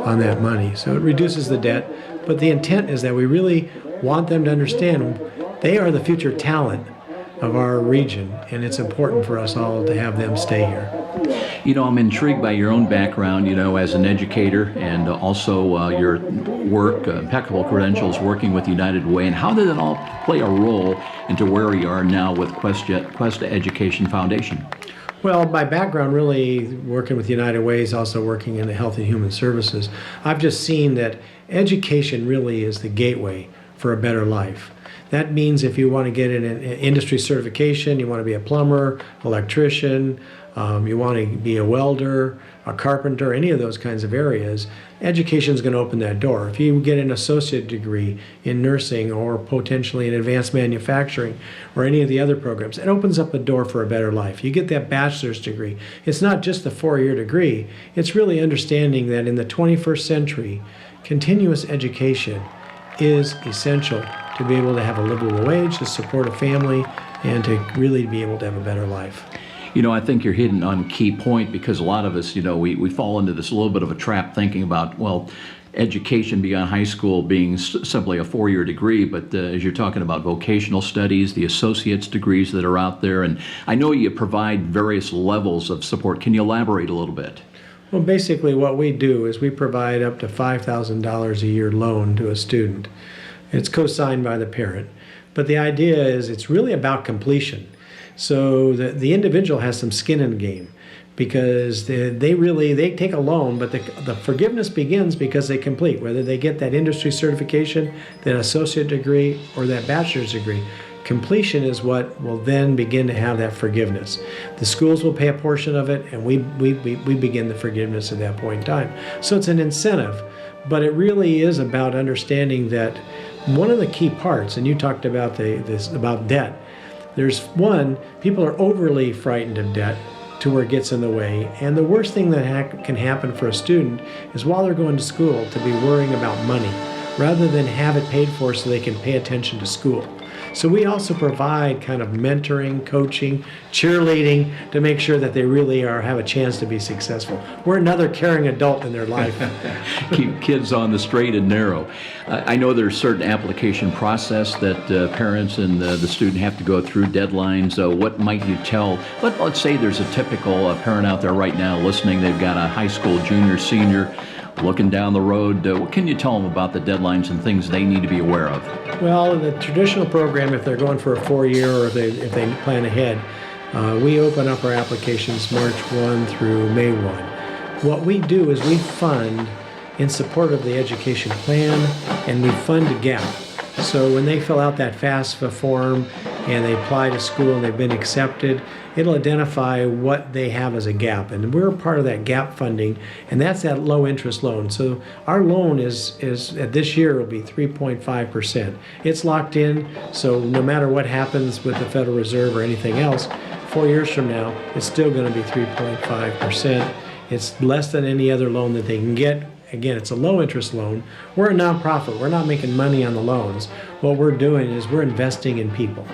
on that money. So it reduces the debt, but the intent is that we really want them to understand they are the future talent of our region, and it's important for us all to have them stay here. You know, I'm intrigued by your own background, you know, as an educator, and also your work, impeccable credentials working with United Way, and how did it all play a role into where we are now with Questa Education Foundation? Well, my background really working with United Way is also working in the Health and Human Services. I've just seen that education really is the gateway for a better life. That means if you want to get an industry certification, you want to be a plumber, electrician, you want to be a welder, a carpenter, any of those kinds of areas, education is going to open that door. If you get an associate degree in nursing or potentially in advanced manufacturing or any of the other programs, it opens up a door for a better life. You get that bachelor's degree. It's not just a 4-year degree. It's really understanding that in the 21st century, continuous education is essential to be able to have a livable wage, to support a family, and to really be able to have a better life. You know, I think you're hitting on a key point because a lot of us, you know, we fall into this little bit of a trap thinking about, well, education beyond high school being simply a 4-year degree, but as you're talking about vocational studies, the associate's degrees that are out there, and I know you provide various levels of support. Can you elaborate a little bit? Well, basically what we do is we provide up to $5,000 a year loan to a student. It's co-signed by the parent. But the idea is it's really about completion. So the individual has some skin in the game because they take a loan, but the forgiveness begins because they complete, whether they get that industry certification, that associate degree, or that bachelor's degree. Completion is what will then begin to have that forgiveness. The schools will pay a portion of it, and we begin the forgiveness at that point in time. So it's an incentive, but it really is about understanding that one of the key parts, and you talked about about debt. There's one, people are overly frightened of debt to where it gets in the way, and the worst thing that can happen for a student is while they're going to school to be worrying about money rather than have it paid for so they can pay attention to school. So we also provide kind of mentoring, coaching, cheerleading to make sure that they really have a chance to be successful. We're another caring adult in their life. Keep kids on the straight and narrow. I know there's certain application process that parents and the student have to go through, deadlines. What might you tell? Let's say there's a typical parent out there right now listening. They've got a high school junior, senior, looking down the road. What can you tell them about the deadlines and things they need to be aware of? Well, the traditional program, if they're going for a 4-year or if they plan ahead, we open up our applications March 1 through May 1. What we do is we fund in support of the education plan, and we fund a gap. So when they fill out that FAFSA form and they apply to school and they've been accepted, it'll identify what they have as a gap. And we're part of that gap funding, and that's that low interest loan. So our loan is this year will be 3.5%. It's locked in, so no matter what happens with the Federal Reserve or anything else, 4 years from now, it's still going to be 3.5%. It's less than any other loan that they can get. Again, it's a low interest loan. We're a nonprofit. We're not making money on the loans. What we're doing is we're investing in people.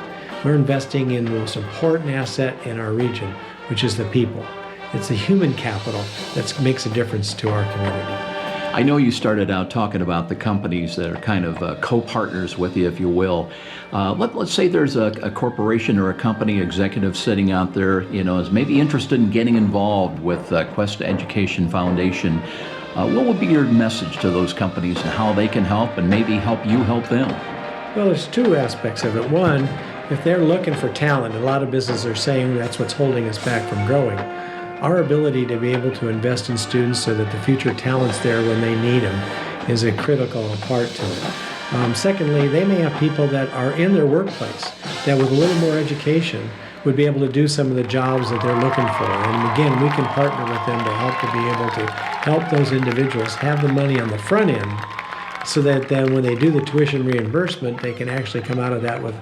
We're investing in the most important asset in our region, which is the people. It's the human capital that makes a difference to our community. I know you started out talking about the companies that are kind of co-partners with you, if you will. Let's say there's a corporation or a company executive sitting out there, is maybe interested in getting involved with Cuesta Education Foundation. What would be your message to those companies and how they can help and maybe help you help them? Well, there's two aspects of it. One, if they're looking for talent, a lot of businesses are saying that's what's holding us back from growing. Our ability to be able to invest in students so that the future talent's there when they need them is a critical part to it. Secondly, they may have people that are in their workplace that with a little more education would be able to do some of the jobs that they're looking for. And again, we can partner with them to help to be able to help those individuals have the money on the front end so that then when they do the tuition reimbursement, they can actually come out of that with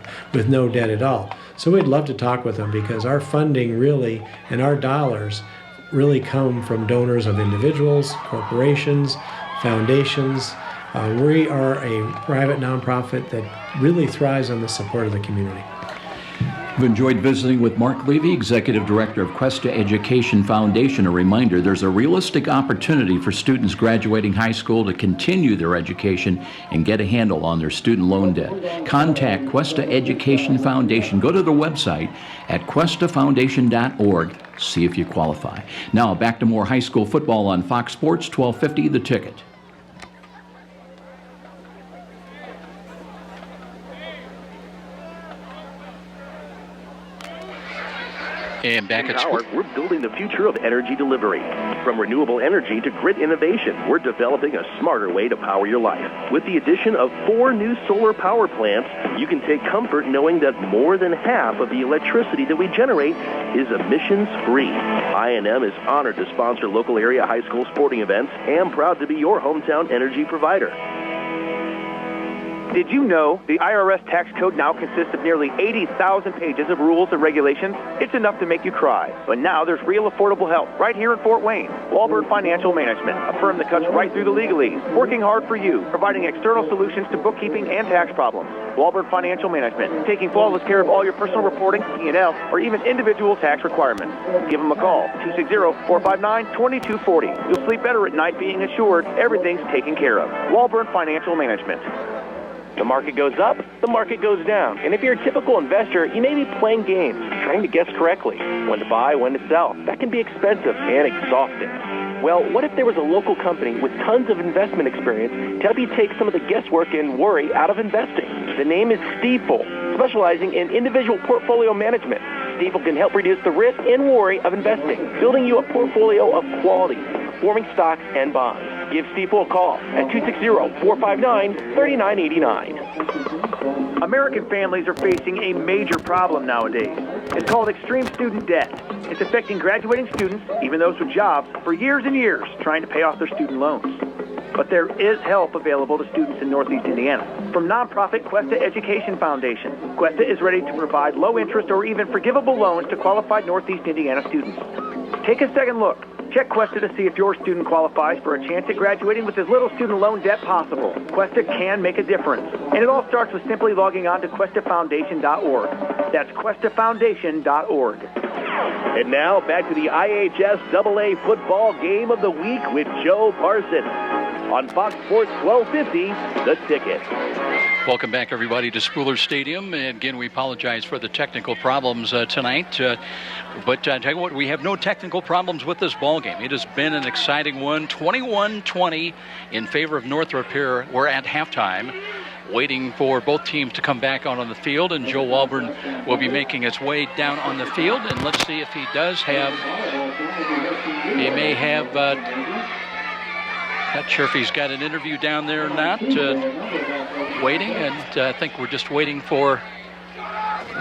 no debt at all. So we'd love to talk with them because our funding really and our dollars really come from donors of individuals, corporations, foundations. We are a private nonprofit that really thrives on the support of the community. I've enjoyed visiting with Mark Levy, Executive Director of Cuesta Education Foundation. A reminder, there's a realistic opportunity for students graduating high school to continue their education and get a handle on their student loan debt. Contact Cuesta Education Foundation. Go to the website at cuestafoundation.org. See if you qualify. Now back to more high school football on Fox Sports 1250, The Ticket. And back at Power, we're building the future of energy delivery. From renewable energy to grid innovation, we're developing a smarter way to power your life. With the addition of 4 new solar power plants, you can take comfort knowing that more than half of the electricity that we generate is emissions-free. I&M is honored to sponsor local area high school sporting events and proud to be your hometown energy provider. Did you know the IRS tax code now consists of nearly 80,000 pages of rules and regulations? It's enough to make you cry. But now there's real affordable help right here in Fort Wayne. Walbert Financial Management, a firm that cuts right through the legalese, working hard for you, providing external solutions to bookkeeping and tax problems. Walbert Financial Management, taking flawless care of all your personal reporting, P&L, or even individual tax requirements. Give them a call, 260-459-2240. You'll sleep better at night being assured everything's taken care of. Walbert Financial Management. The market goes up, the market goes down. And if you're a typical investor, you may be playing games, trying to guess correctly when to buy, when to sell. That can be expensive and exhausting. Well, what if there was a local company with tons of investment experience to help you take some of the guesswork and worry out of investing? The name is Stifel, specializing in individual portfolio management. Stifel can help reduce the risk and worry of investing, building you a portfolio of quality, performing stocks and bonds. Give Stifel a call at 260-459-3989. American families are facing a major problem nowadays. It's called extreme student debt. It's affecting graduating students, even those with jobs, for years and years trying to pay off their student loans. But there is help available to students in Northeast Indiana. From nonprofit Cuesta Education Foundation, Cuesta is ready to provide low interest or even forgivable loans to qualified Northeast Indiana students. Take a second look. Check Cuesta to see if your student qualifies for a chance at graduating with as little student loan debt possible. Cuesta can make a difference. And it all starts with simply logging on to cuestafoundation.org. That's cuestafoundation.org. And now back to the IHSAA football game of the week with Joe Parson. On Fox Sports 1250, The Ticket. Welcome back, everybody, to Spooler Stadium. And again, we apologize for the technical problems tonight. But I tell you what, we have no technical problems with this ball game. It has been an exciting one. 21-20 in favor of Northrop here. We're at halftime, waiting for both teams to come back out on the field. And Joe Walburn will be making his way down on the field. And let's see if he does have, he may have, not sure if he's got an interview down there or not. Waiting, and I think we're just waiting for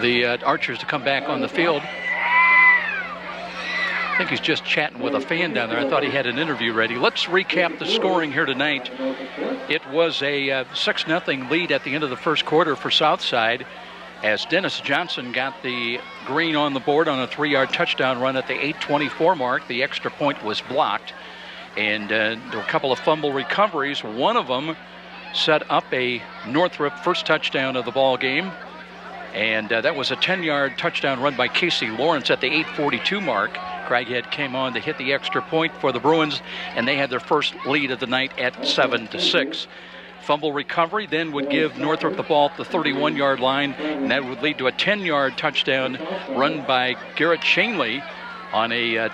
the Archers to come back on the field. I think he's just chatting with a fan down there. I thought he had an interview ready. Let's recap the scoring here tonight. It was a 6-0 lead at the end of the first quarter for Southside, as Dennis Johnson got the green on the board on a 3-yard touchdown run at the 8:24 mark. The extra point was blocked, and there were a couple of fumble recoveries. One of them set up a Northrup first touchdown of the ball game, and that was a 10-yard touchdown run by Casey Lawrence at the 8:42 mark. Craighead came on to hit the extra point for the Bruins, and they had their first lead of the night at 7-6. Fumble recovery then would give Northrop the ball at the 31-yard line, and that would lead to a 10-yard touchdown run by Garrett Shanley on a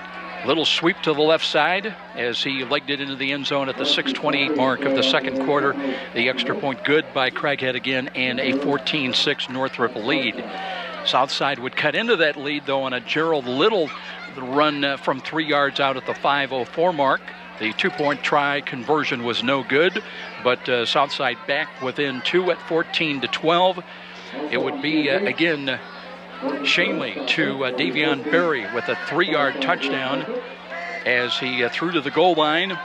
little sweep to the left side as he legged it into the end zone at the 6:28 mark of the second quarter. The extra point good by Craighead again, and a 14-6 Northrop lead. Southside would cut into that lead, though, on a Gerald Little run from 3 yards out at the 5:04 mark. The 2-point try conversion was no good, but Southside back within 2 at 14-12. It would be, again, Shanley to Davion Berry with a 3-yard touchdown as he threw to the goal line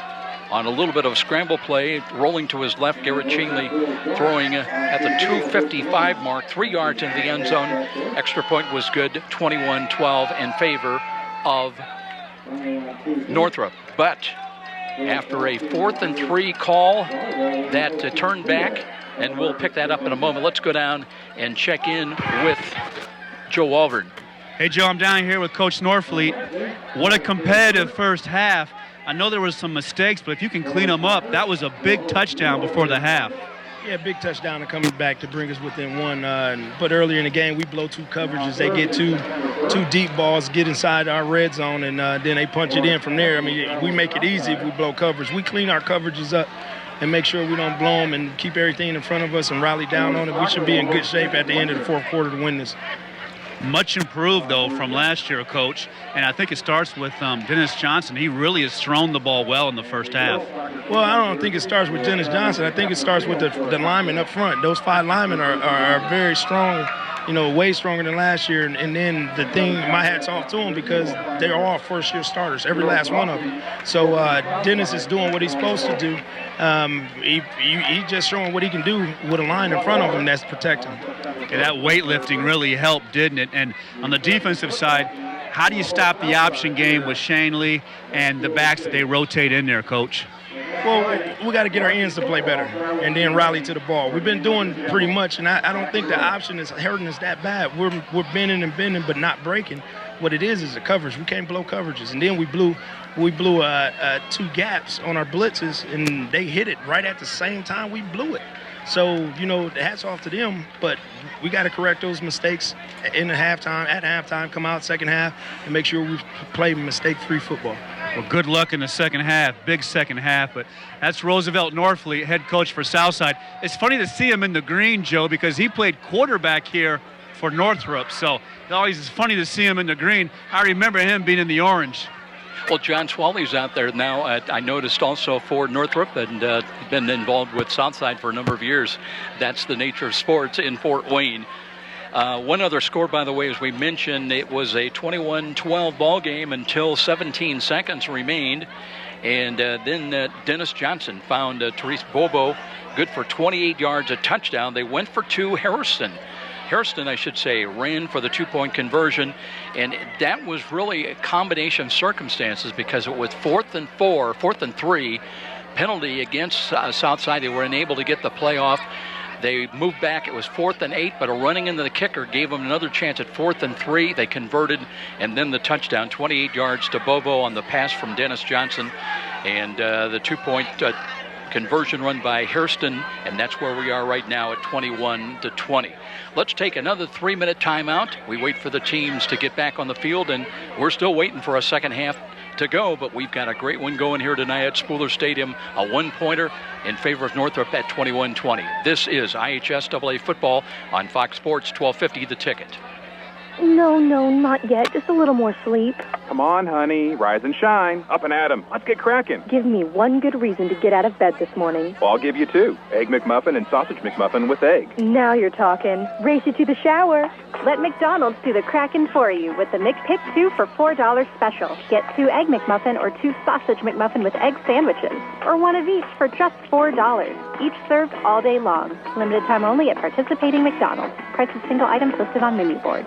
on a little bit of a scramble play, rolling to his left. Garrett Shanley throwing at the 2:55 mark, 3 yards into the end zone. Extra point was good, 21-12 in favor of Northrop. But after a 4th and 3 call that turned back, and we'll pick that up in a moment. Let's go down and check in with Joe Walvern. Hey, Joe, I'm down here with Coach Northfleet. What a competitive first half. I know there was some mistakes, but if you can clean them up, that was a big touchdown before the half. Yeah, big touchdown coming back to bring us within one. But earlier in the game, we blow 2 coverages. They get two deep balls, get inside our red zone, and then they punch it in from there. I mean, we make it easy if we blow coverage. We clean our coverages up and make sure we don't blow them and keep everything in front of us and rally down on it. We should be in good shape at the end of the fourth quarter to win this. Much improved, though, from last year, Coach. And I think it starts with Dennis Johnson. He really has thrown the ball well in the first half. Well, I don't think it starts with Dennis Johnson. I think it starts with the linemen up front. Those 5 linemen are very strong, way stronger than last year. And then the thing, my hat's off to them because they're all first-year starters, every last one of them. So Dennis is doing what he's supposed to do. He's just showing what he can do with a line in front of him that's protecting him. Yeah, that weightlifting really helped, didn't it? And on the defensive side, how do you stop the option game with Shanley and the backs that they rotate in there, Coach? Well, we got to get our ends to play better and then rally to the ball. We've been doing pretty much, and I don't think the option is hurting us that bad. We're bending and bending but not breaking. What it is the coverage. We can't blow coverages. And then we blew 2 gaps on our blitzes, and they hit it right at the same time we blew it. So, hats off to them, but we got to correct those mistakes at halftime, come out second half, and make sure we play mistake-free football. Well, good luck in the second half, big second half, but that's Roosevelt Northfleet, head coach for Southside. It's funny to see him in the green, Joe, because he played quarterback here for Northrup, so it always is funny to see him in the green. I remember him being in the orange. Well, John Swaley's out there now, I noticed also for Northrop, and been involved with Southside for a number of years. That's the nature of sports in Fort Wayne. One other score, by the way, as we mentioned, it was a 21-12 ball game until 17 seconds remained. And then Dennis Johnson found Therese Bobo good for 28 yards, a touchdown. They went for 2. Hairston, I should say, ran for the 2-point conversion, and that was really a combination of circumstances because it was 4th and 3, penalty against Southside. They were unable to get the play off. They moved back. It was 4th and 8, but a running into the kicker gave them another chance at 4th and 3. They converted, and then the touchdown, 28 yards to Bobo on the pass from Dennis Johnson, and the 2-point conversion run by Hairston, and that's where we are right now at 21-20. Let's take another 3-minute timeout. We wait for the teams to get back on the field, and we're still waiting for a second half to go, but we've got a great one going here tonight at Spooler Stadium, a 1-pointer in favor of Northrop at 21-20. This is IHSAA football on Fox Sports 1250 The Ticket. No, not yet. Just a little more sleep. Come on, honey. Rise and shine. Up and at 'em. Let's get cracking. Give me one good reason to get out of bed this morning. Well, I'll give you 2. Egg McMuffin and sausage McMuffin with egg. Now you're talking. Race you to the shower. Let McDonald's do the cracking for you with the McPick 2 for $4 special. Get 2 Egg McMuffin or 2 Sausage McMuffin with egg sandwiches. Or one of each for just $4. Each served all day long. Limited time only at participating McDonald's. Price of single items listed on menu board.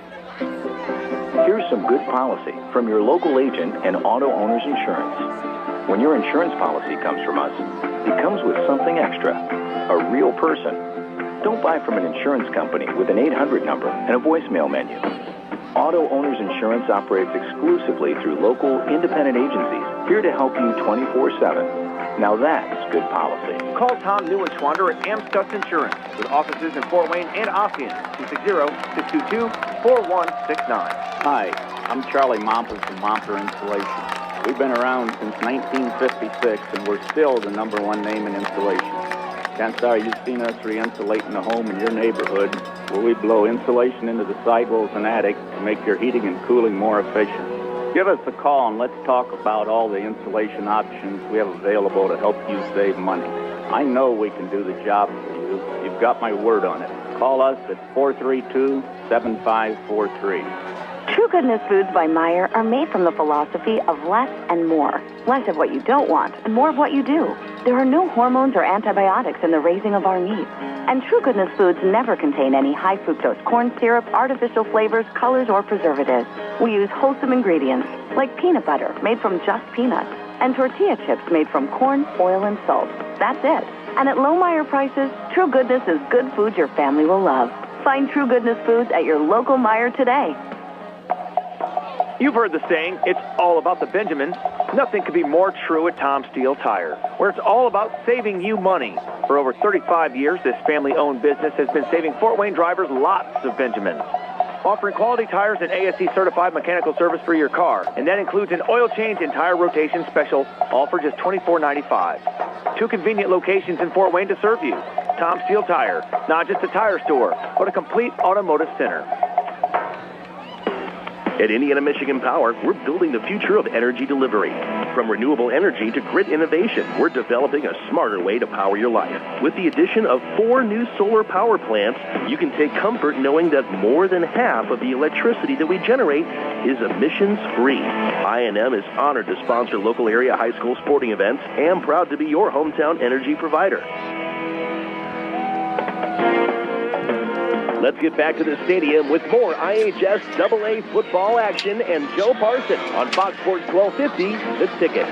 Here's some good policy from your local agent and Auto Owners Insurance. When your insurance policy comes from us, it comes with something extra, a real person. Don't buy from an insurance company with an 800 number and a voicemail menu. Auto Owners Insurance operates exclusively through local independent agencies here to help you 24/7. Now that's good policy. Call Tom New and Schwander at Amstutz Insurance with offices in Fort Wayne and Ossian, 260-622-4169. Hi, I'm Charlie Momper from Momper Insulation. We've been around since 1956, and we're still the #1 name in insulation. Chances are you've seen us re-insulating the home in your neighborhood, where we blow insulation into the sidewalls and attic to make your heating and cooling more efficient. Give us a call and let's talk about all the insulation options we have available to help you save money. I know we can do the job for you. You've got my word on it. Call us at 432-7543. True Goodness Foods by Meyer are made from the philosophy of less and more. Less of what you don't want and more of what you do. There are no hormones or antibiotics in the raising of our meat. And True Goodness Foods never contain any high fructose corn syrup, artificial flavors, colors, or preservatives. We use wholesome ingredients like peanut butter made from just peanuts and tortilla chips made from corn, oil, and salt. That's it. And at low Meyer prices, True Goodness is good food your family will love. Find True Goodness Foods at your local Meyer today. You've heard the saying, it's all about the Benjamins. Nothing could be more true at Tom Steele Tire, where it's all about saving you money. For over 35 years, this family-owned business has been saving Fort Wayne drivers lots of Benjamins. Offering quality tires and ASE-certified mechanical service for your car, and that includes an oil change and tire rotation special, all for just $24.95. 2 convenient locations in Fort Wayne to serve you. Tom Steele Tire, not just a tire store, but a complete automotive center. At Indiana Michigan Power, we're building the future of energy delivery. From renewable energy to grid innovation, we're developing a smarter way to power your life. With the addition of 4 new solar power plants, you can take comfort knowing that more than half of the electricity that we generate is emissions-free. I&M is honored to sponsor local area high school sporting events and proud to be your hometown energy provider. Let's get back to the stadium with more IHSAA football action and Joe Parson on Fox Sports 1250, The Ticket.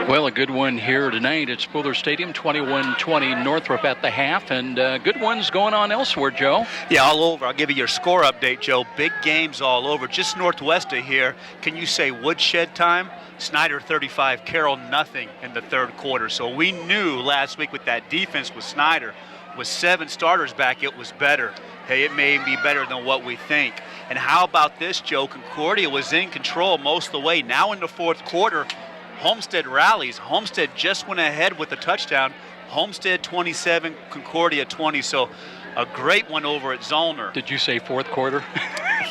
Well, a good one here tonight at Spooler Stadium, 21-20 Northrup at the half, and good ones going on elsewhere, Joe. Yeah, all over. I'll give you your score update, Joe. Big games all over. Just northwest of here, can you say woodshed time? Snyder 35, Carroll nothing in the third quarter. So we knew last week with that defense with Snyder, with 7 starters back, it was better. Hey, it may be better than what we think. And how about this, Joe? Concordia was in control most of the way. Now in the fourth quarter, Homestead rallies. Homestead just went ahead with the touchdown. Homestead 27, Concordia 20. So a great one over at Zollner. Did you say fourth quarter?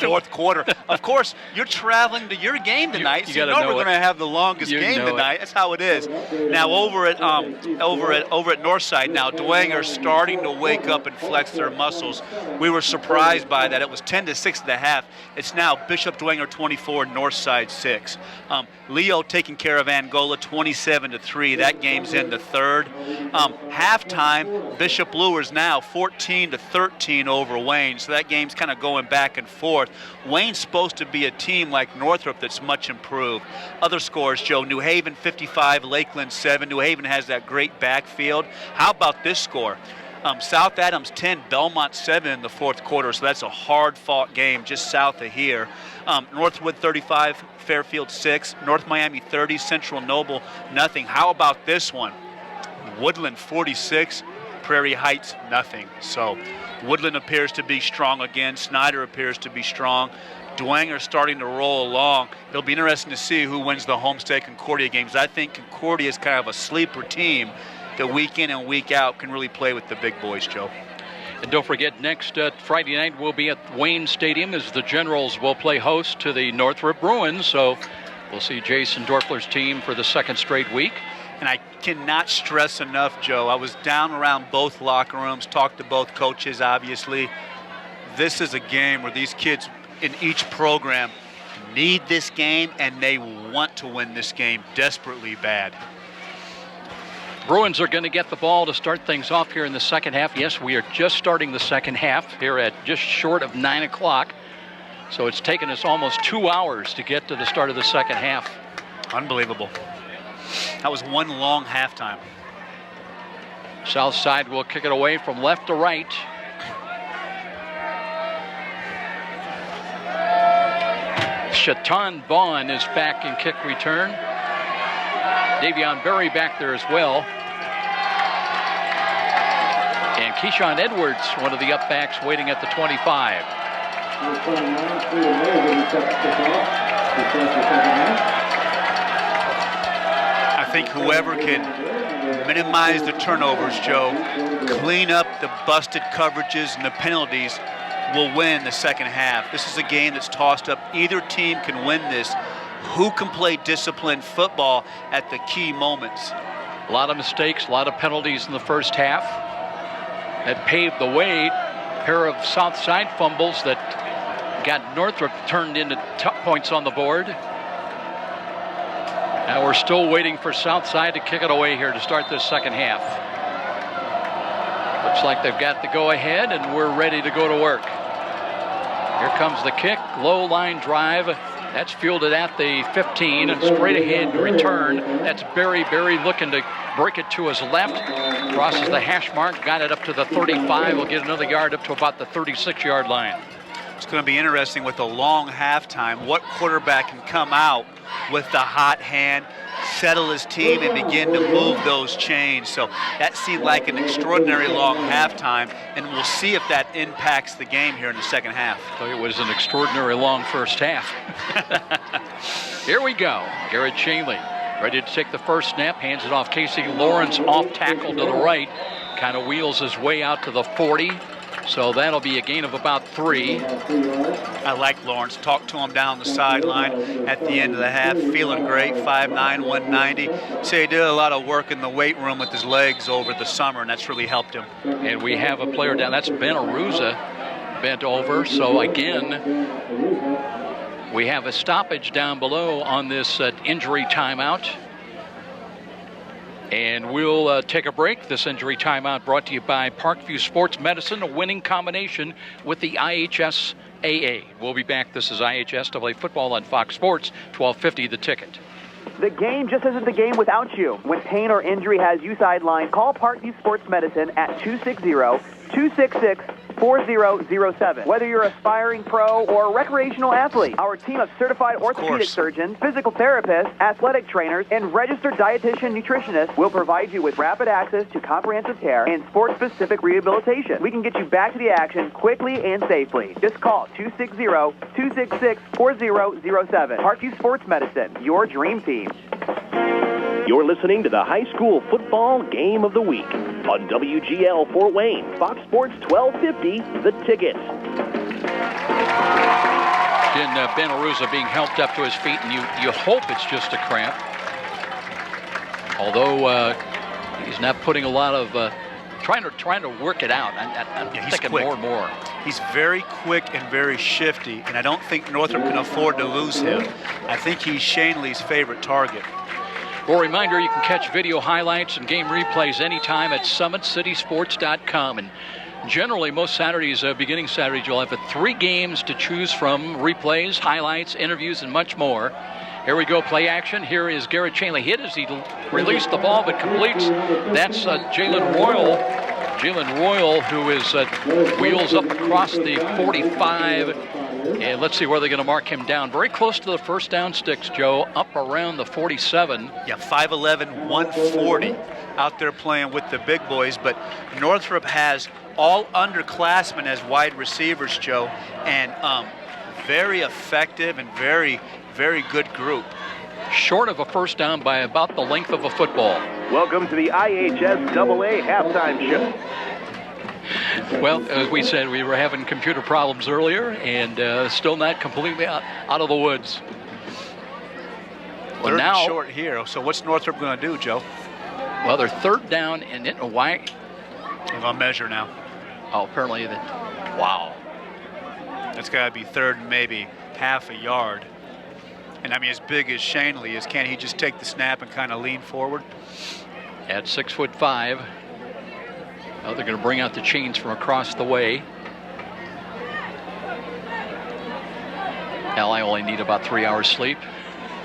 Fourth quarter. Of course, you're traveling to your game tonight, so you know we're going to have the longest game tonight. That's how it is. Now over at Northside, now Dwenger starting to wake up and flex their muscles. We were surprised by that. It was 10-6 at the half. It's now Bishop Dwenger 24, Northside 6. Leo taking care of Angola 27-3. That game's in the third. Halftime, Bishop Luers now 14-13 over Wayne. So that game's kind of going back and forth. Wayne's supposed to be a team like Northrop that's much improved. Other scores, Joe, New Haven 55, Lakeland 7. New Haven has that great backfield. How about this score? South Adams 10, Belmont 7 in the fourth quarter, so that's a hard-fought game just south of here. Northwood 35, Fairfield 6, North Miami 30, Central Noble nothing. How about this one? Woodland 46, Prairie Heights nothing. So Woodland appears to be strong again. Snyder appears to be strong. Dwenger starting to roll along. It'll be interesting to see who wins the Homestead Concordia games. I think Concordia is kind of a sleeper team that week in and week out can really play with the big boys, Joe. And don't forget, next Friday night we'll be at Wayne Stadium as the Generals will play host to the Northrop Bruins. So we'll see Jason Dorfler's team for the second straight week. And I cannot stress enough, Joe, I was down around both locker rooms, talked to both coaches, obviously. This is a game where these kids in each program need this game, and they want to win this game desperately bad. Bruins are going to get the ball to start things off here in the second half. Yes, we are just starting the second half here at just short of 9 o'clock. So it's taken us almost 2 hours to get to the start of the second half. Unbelievable. That was one long halftime. Southside will kick it away from left to right. Shatan Vaughn is back in kick return. Davion Berry back there as well. And Keyshawn Edwards, one of the up backs, waiting at the 25. I think whoever can minimize the turnovers, Joe, clean up the busted coverages and the penalties will win the second half. This is a game that's tossed up. Either team can win this. Who can play disciplined football at the key moments? A lot of mistakes, a lot of penalties in the first half. That paved the way. A pair of Southside fumbles that got Northrop turned into points on the board. Now we're still waiting for Southside to kick it away here to start this second half. Looks like they've got the go-ahead, and we're ready to go to work. Here comes the kick, low line drive. That's fielded at the 15, and straight ahead return. That's Berry looking to break it to his left. Crosses the hash mark, got it up to the 35. Will get another yard up to about the 36-yard line. It's going to be interesting with a long halftime. What quarterback can come out with the hot hand, settle his team, and begin to move those chains? So that seemed like an extraordinary long halftime, and we'll see if that impacts the game here in the second half. So it was an extraordinary long first half. Here we go. Garrett Shanley ready to take the first snap, hands it off. Casey Lawrence off tackle to the right, kind of wheels his way out to the 40. So that'll be a gain of about 3. I like Lawrence. Talked to him down the sideline at the end of the half. Feeling great, 5'9", 190. So he did a lot of work in the weight room with his legs over the summer, and that's really helped him. And we have a player down. That's Ben Aruza bent over. So again, we have a stoppage down below on this injury timeout. And we'll take a break. This injury timeout brought to you by Parkview Sports Medicine, a winning combination with the IHSAA. We'll be back. This is IHSAA football on Fox Sports, 1250 The Ticket. The game just isn't the game without you. When pain or injury has you sidelined, call Parkview Sports Medicine at 260-266-4007. Whether you're an aspiring pro or recreational athlete, our team of certified orthopedic surgeons, physical therapists, athletic trainers, and registered dietitian nutritionists will provide you with rapid access to comprehensive care and sport-specific rehabilitation. We can get you back to the action quickly and safely. Just call 260-266-4007. Parkview Sports Medicine, your dream team. You're listening to the High School Football Game of the Week on WGL Fort Wayne, Fox Sports 1250, The Ticket. Again, Ben Aruza being helped up to his feet, and you hope it's just a cramp. Although he's not putting a lot of trying to work it out. I'm thinking quick. more and more. He's very quick and very shifty, and I don't think Northrop can afford to lose him. I think he's Shanley's favorite target. For a reminder, you can catch video highlights and game replays anytime at SummitCitySports.com. And generally, most Saturdays, beginning Saturdays, you'll have 3 games to choose from: replays, highlights, interviews, and much more. Here we go, play action. Here is Garrett Shanley. Hit as he released the ball, but completes. That's Jalen Royal. Jalen Royal, who is wheels up across the 45. And let's see where they're going to mark him down. Very close to the first down sticks, Joe, up around the 47. Yeah, 5'11", 140 out there playing with the big boys. But Northrop has all underclassmen as wide receivers, Joe, and very effective and very, very good group. Short of a first down by about the length of a football. Welcome to the IHSAA halftime show. Well, as we said, we were having computer problems earlier, and still not completely out of the woods. Well, Third now and short here. So what's Northrop going to do, Joe? Well, they're third down, and why? They're going to measure now. Oh, apparently wow. That's got to be third and maybe half a yard. And I mean, as big as Shanley is, can't he just take the snap and kind of lean forward? At 6'5". Oh, they're going to bring out the chains from across the way. Hell, I only need about 3 hours sleep.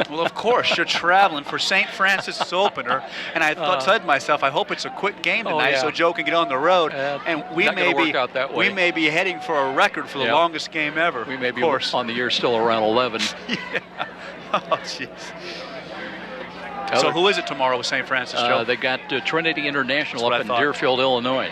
Well, of course, you're traveling for St. Francis' opener, and I said to myself, I hope it's a quick game tonight so Joe can get on the road. And we may be heading for a record for the longest game ever. We may be on the year still around 11. Yeah. Oh, jeez. So who is it tomorrow with St. Francis, Joe? They got Trinity International up in Deerfield, Illinois.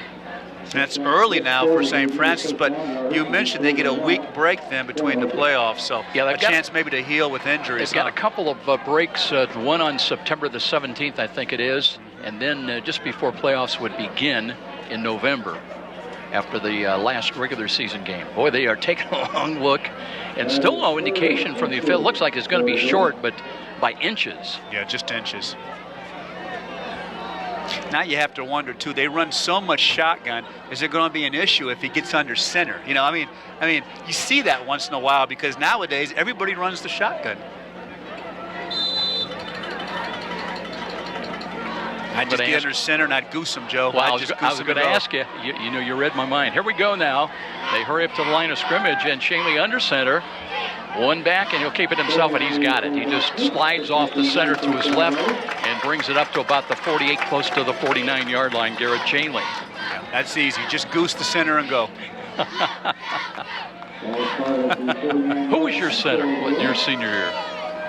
And it's early now for St. Francis, but you mentioned they get a week break then between the playoffs, so a chance maybe to heal with injuries. They've got a couple of breaks, one on September the 17th, I think it is, and then just before playoffs would begin in November after the last regular season game. Boy, they are taking a long look, and still no indication from the field. Looks like it's going to be short, but by inches. Yeah, just inches. Now you have to wonder too. They run so much shotgun. Is it going to be an issue if he gets under center? You know, I mean, you see that once in a while because nowadays everybody runs the shotgun. I'd just get under center and I'd goose him, Joe. Well, I was going to ask you. You know, you read my mind. Here we go now. They hurry up to the line of scrimmage, and Shanley under center. One back, and he'll keep it himself, and he's got it. He just slides off the center to his left and brings it up to about the 48, close to the 49-yard line, Garrett Shanley. That's easy. Just goose the center and go. Who was your center your senior year?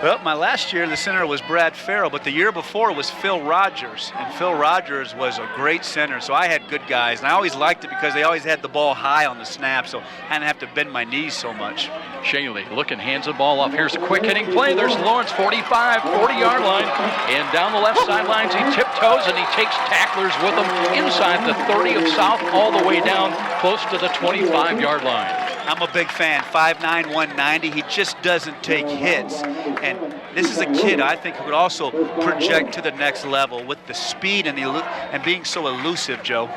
Well, my last year, the center was Brad Farrell, but the year before was Phil Rogers, and Phil Rogers was a great center, so I had good guys, and I always liked it because they always had the ball high on the snap, so I didn't have to bend my knees so much. Shanley looking, hands the ball off. Here's a quick hitting play. There's Lawrence, 45, 40-yard line, and down the left sidelines, he tiptoes, and he takes tacklers with him inside the 30 of South, all the way down close to the 25-yard line. I'm a big fan, 5'9", 190. He just doesn't take hits. And this is a kid I think who could also project to the next level with the speed and being so elusive, Joe.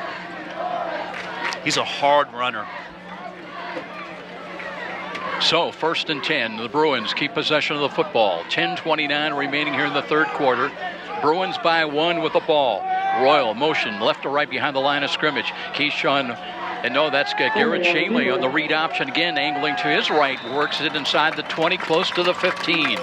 He's a hard runner. So, 1st and 10. The Bruins keep possession of the football. 10:29 remaining here in the third quarter. Bruins by 1 with the ball. Royal motion left to right behind the line of scrimmage. Keyshawn. And no, that's Garrett Shanley on the read option again, angling to his right, works it inside the 20, close to the 15.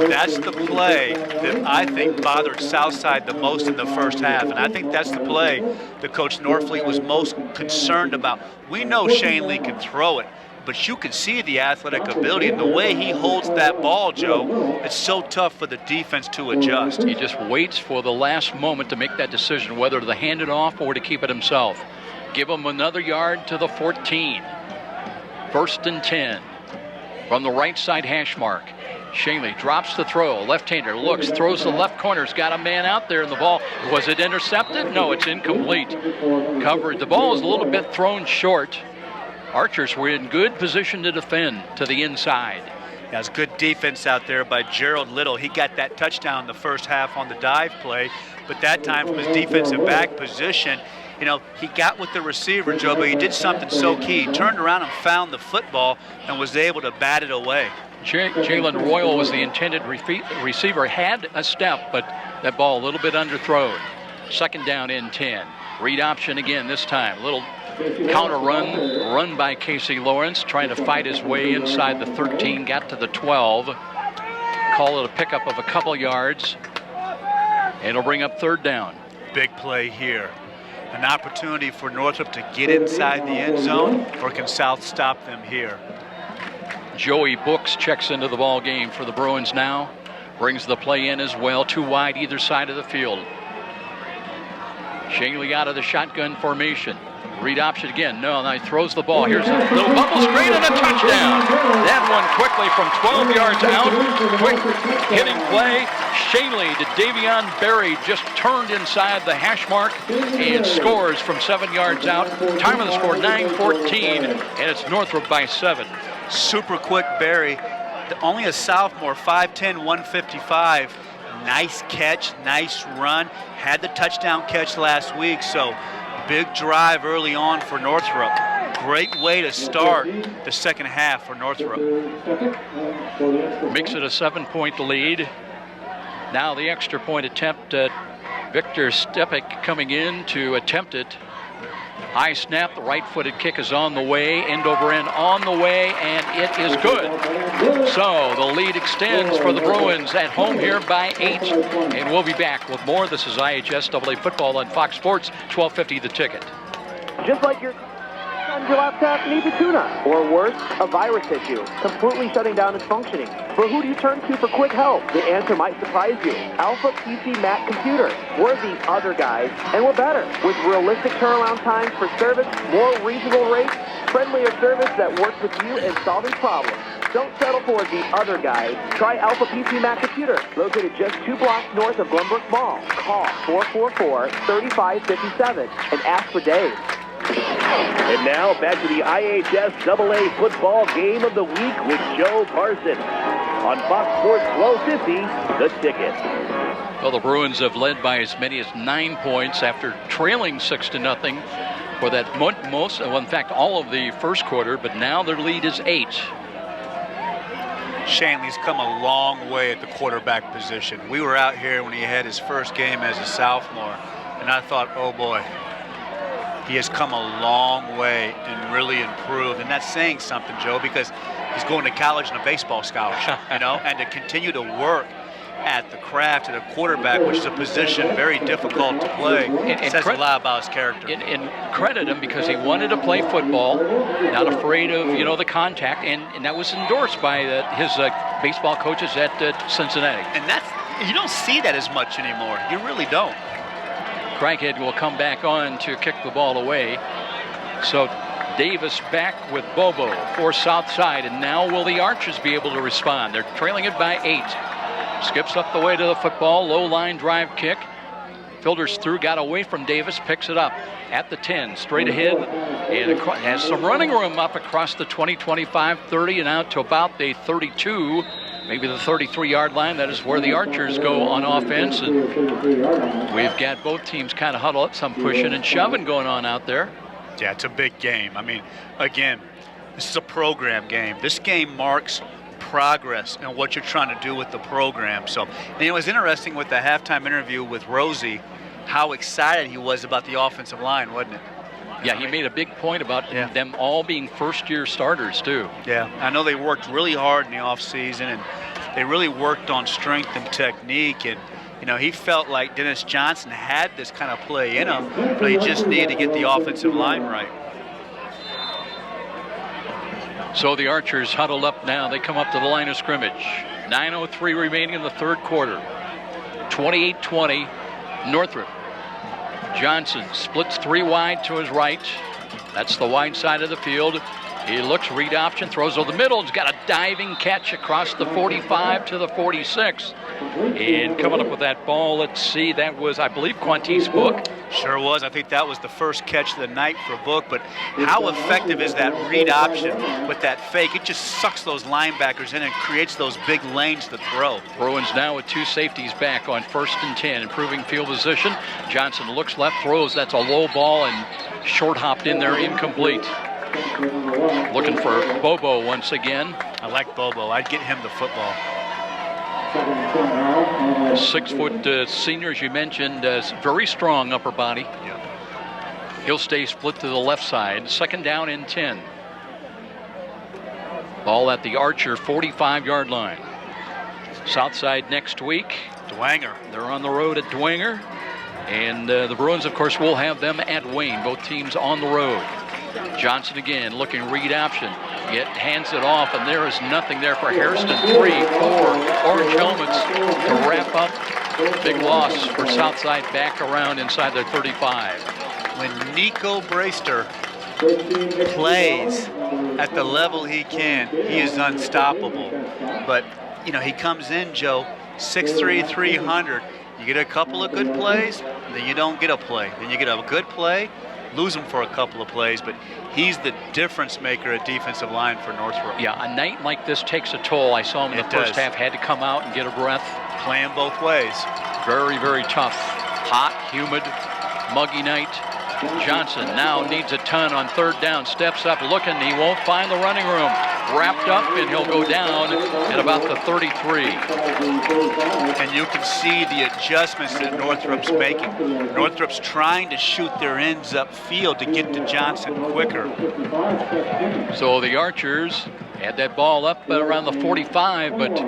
That's the play that I think bothered Southside the most in the first half, and I think that's the play that Coach Northfleet was most concerned about. We know Shanley can throw it, but you can see the athletic ability and the way he holds that ball, Joe. It's so tough for the defense to adjust. He just waits for the last moment to make that decision, whether to hand it off or to keep it himself. Give him another yard to the 14. 1st and 10. From the right side hash mark. Shanley drops the throw. Left-hander looks, throws the left corner. He's got a man out there in the ball. Was it intercepted? No, it's incomplete. Covered. The ball is a little bit thrown short. Archers were in good position to defend to the inside. That's good defense out there by Gerald Little. He got that touchdown in the first half on the dive play, but that time from his defensive back position, you know, he got with the receiver, Joe, but he did something so key. He turned around and found the football and was able to bat it away. Jalen Royal was the intended receiver, had a step, but that ball a little bit underthrown. 2nd down and 10. Read option again this time. Little counter run by Casey Lawrence, trying to fight his way inside the 13, got to the 12. Call it a pickup of a couple yards, and it'll bring up 3rd down. Big play here. An opportunity for Northrop to get inside the end zone, or can South stop them here? Joey Books checks into the ball game for the Bruins now. Brings the play in as well, 2 wide either side of the field. Shanley out of the shotgun formation. Read option again. No, now he throws the ball. Here's a little bubble screen and a touchdown. That one quickly from 12 yards out. Quick hitting play. Shanley to Davion Berry, just turned inside the hash mark and scores from 7 yards out. Time of the score, 9:14, and it's Northrup by 7. Super quick Berry, only a sophomore, 5'10", 155. Nice catch, nice run. Had the touchdown catch last week, so big drive early on for Northrop. Great way to start the second half for Northrop. Makes it a 7-point lead. Now the extra point attempt. Victor Stepik coming in to attempt it. High snap, the right-footed kick is on the way, end over end on the way, and it is good. So the lead extends for the Bruins at home here by 8. And we'll be back with more. This is IHSAA football on Fox Sports, 1250 The Ticket. Just like your laptop needs a tune-up, or worse, a virus issue, completely shutting down its functioning. But who do you turn to for quick help? The answer might surprise you. Alpha PC Mac Computer. We're the other guys, and we're better. With realistic turnaround times for service, more reasonable rates, friendlier service that works with you in solving problems. Don't settle for the other guys. Try Alpha PC Mac Computer, located just 2 blocks north of Glenbrook Mall. Call 444-3557 and ask for Dave. And now back to the IHSAA football game of the week with Joe Parson on Fox Sports 1250, The Ticket. Well, the Bruins have led by as many as 9 points after trailing 6-0 for that most, well, in fact, all of the first quarter, but now their lead is 8. Shanley's come a long way at the quarterback position. We were out here when he had his first game as a sophomore, and I thought, oh boy, he has come a long way and really improved. And that's saying something, Joe, because he's going to college on a baseball scholarship, you know, and to continue to work at the craft at a quarterback, which is a position very difficult to play, it says a lot about his character. And credit him because he wanted to play football, not afraid of, you know, the contact, and that was endorsed by his baseball coaches at Cincinnati. And you don't see that as much anymore. You really don't. Craighead will come back on to kick the ball away. So Davis back with Bobo for Southside, and now will the Archers be able to respond? They're trailing it by 8. Skips up the way to the football, low line drive kick. Filters through, got away from Davis, picks it up at the 10, straight ahead, and has some running room up across the 20, 25, 30, and out to about the 32, maybe the 33-yard line. That is where the Archers go on offense. And we've got both teams kind of huddled up, some pushing and shoving going on out there. Yeah, it's a big game. I mean, again, this is a program game. This game marks progress and what you're trying to do with the program. So, and it was interesting with the halftime interview with Rosie, how excited he was about the offensive line, wasn't it? Yeah, he made a big point about them all being first-year starters, too. Yeah, I know they worked really hard in the offseason, and they really worked on strength and technique, and you know, he felt like Dennis Johnson had this kind of play in him, but he just needed to get the offensive line right. So the Archers huddled up now. They come up to the line of scrimmage. 9:03 remaining in the third quarter. 28-20, Northrop. Johnson splits 3 wide to his right. That's the wide side of the field. He looks, read option, throws over the middle. He's got a diving catch across the 45 to the 46. And coming up with that ball, let's see, that was, I believe, Quanti's Book. Sure was. I think that was the first catch of the night for Book. But how effective is that read option with that fake? It just sucks those linebackers in and creates those big lanes to throw. Bruins now with 2 safeties back on 1st and 10, improving field position. Johnson looks left, throws. That's a low ball and short hopped in there, incomplete. Looking for Bobo once again. I like Bobo. I'd get him the football. 6-foot senior, as you mentioned, very strong upper body. Yeah. He'll stay split to the left side. 2nd down and 10. Ball at the Archer 45-yard line. Southside next week. Dwenger. They're on the road at Dwenger. And the Bruins, of course, will have them at Wayne. Both teams on the road. Johnson again looking read option. Yet hands it off, and there is nothing there for Hairston. 3, 4 orange helmets to wrap up. Big loss for Southside back around inside their 35. When Nico Braster plays at the level he can, he is unstoppable. But, you know, he comes in, Joe, 6'3", 300. You get a couple of good plays, then you don't get a play. Then you get a good play, lose him for a couple of plays, but he's the difference maker at defensive line for Northrop. Yeah, a night like this takes a toll. I saw him in the first half, had to come out and get a breath. Playing both ways. Very, very tough. Hot, humid, muggy night. Johnson now needs a ton on third down. Steps up looking. He won't find the running room. Wrapped up, and he'll go down at about the 33. And you can see the adjustments that Northrop's making. Northrop's trying to shoot their ends upfield to get to Johnson quicker. So the Archers had that ball up around the 45, but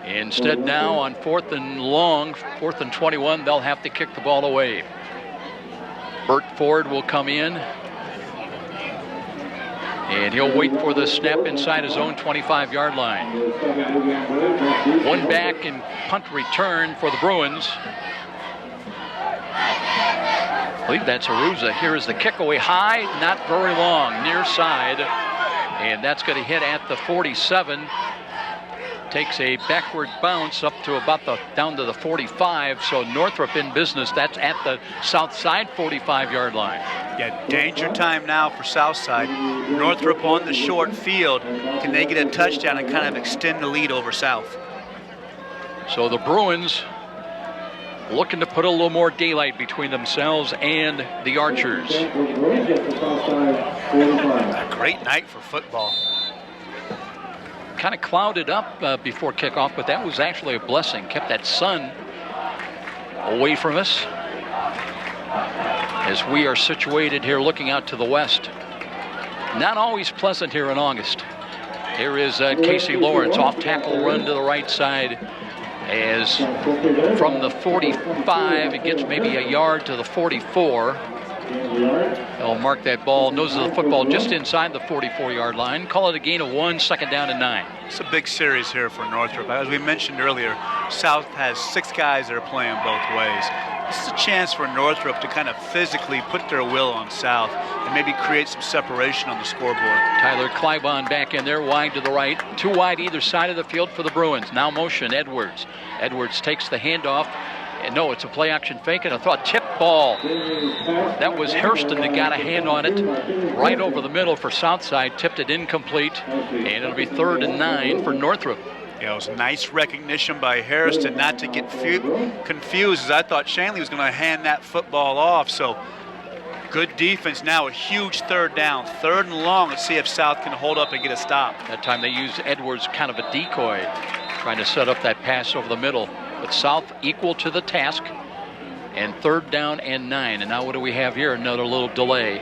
instead now on 4th and long, 4th and 21, they'll have to kick the ball away. Bert Ford will come in, and he'll wait for the snap inside his own 25-yard line. One back and punt return for the Bruins. I believe that's Aruza. Here is the kick away high, not very long, near side, and that's going to hit at the 47. Takes a backward bounce up to about down to the 45. So Northrop in business. That's at the Southside 45-yard line. Yeah, danger time now for Southside. Northrop on the short field. Can they get a touchdown and kind of extend the lead over South? So the Bruins looking to put a little more daylight between themselves and the Archers. A great night for football. Kind of clouded up before kickoff, but that was actually a blessing. Kept that sun away from us as we are situated here looking out to the west. Not always pleasant here in August. Here is Casey Lawrence, off tackle run to the right side, as from the 45 it gets maybe a yard to the 44. They'll mark that ball, nose of the football just inside the 44-yard line. Call it a gain of 1, 2nd down and 9. It's a big series here for Northrop. As we mentioned earlier, South has 6 guys that are playing both ways. This is a chance for Northrop to kind of physically put their will on South and maybe create some separation on the scoreboard. Tyler Klybon back in there, wide to the right. 2 wide either side of the field for the Bruins. Now motion, Edwards. Edwards takes the handoff. And no, it's a play action fake and a thought tip ball. That was Hairston that got a hand on it right over the middle for Southside, tipped it incomplete, and it'll be 3rd and 9 for Northrop. Yeah, it was nice recognition by Hairston not to get confused, as I thought Shanley was going to hand that football off. So good defense now, a huge 3rd down. 3rd and long. Let's see if South can hold up and get a stop. That time they used Edwards kind of a decoy, trying to set up that pass over the middle. But South equal to the task, and 3rd down and 9. And now what do we have here? Another little delay.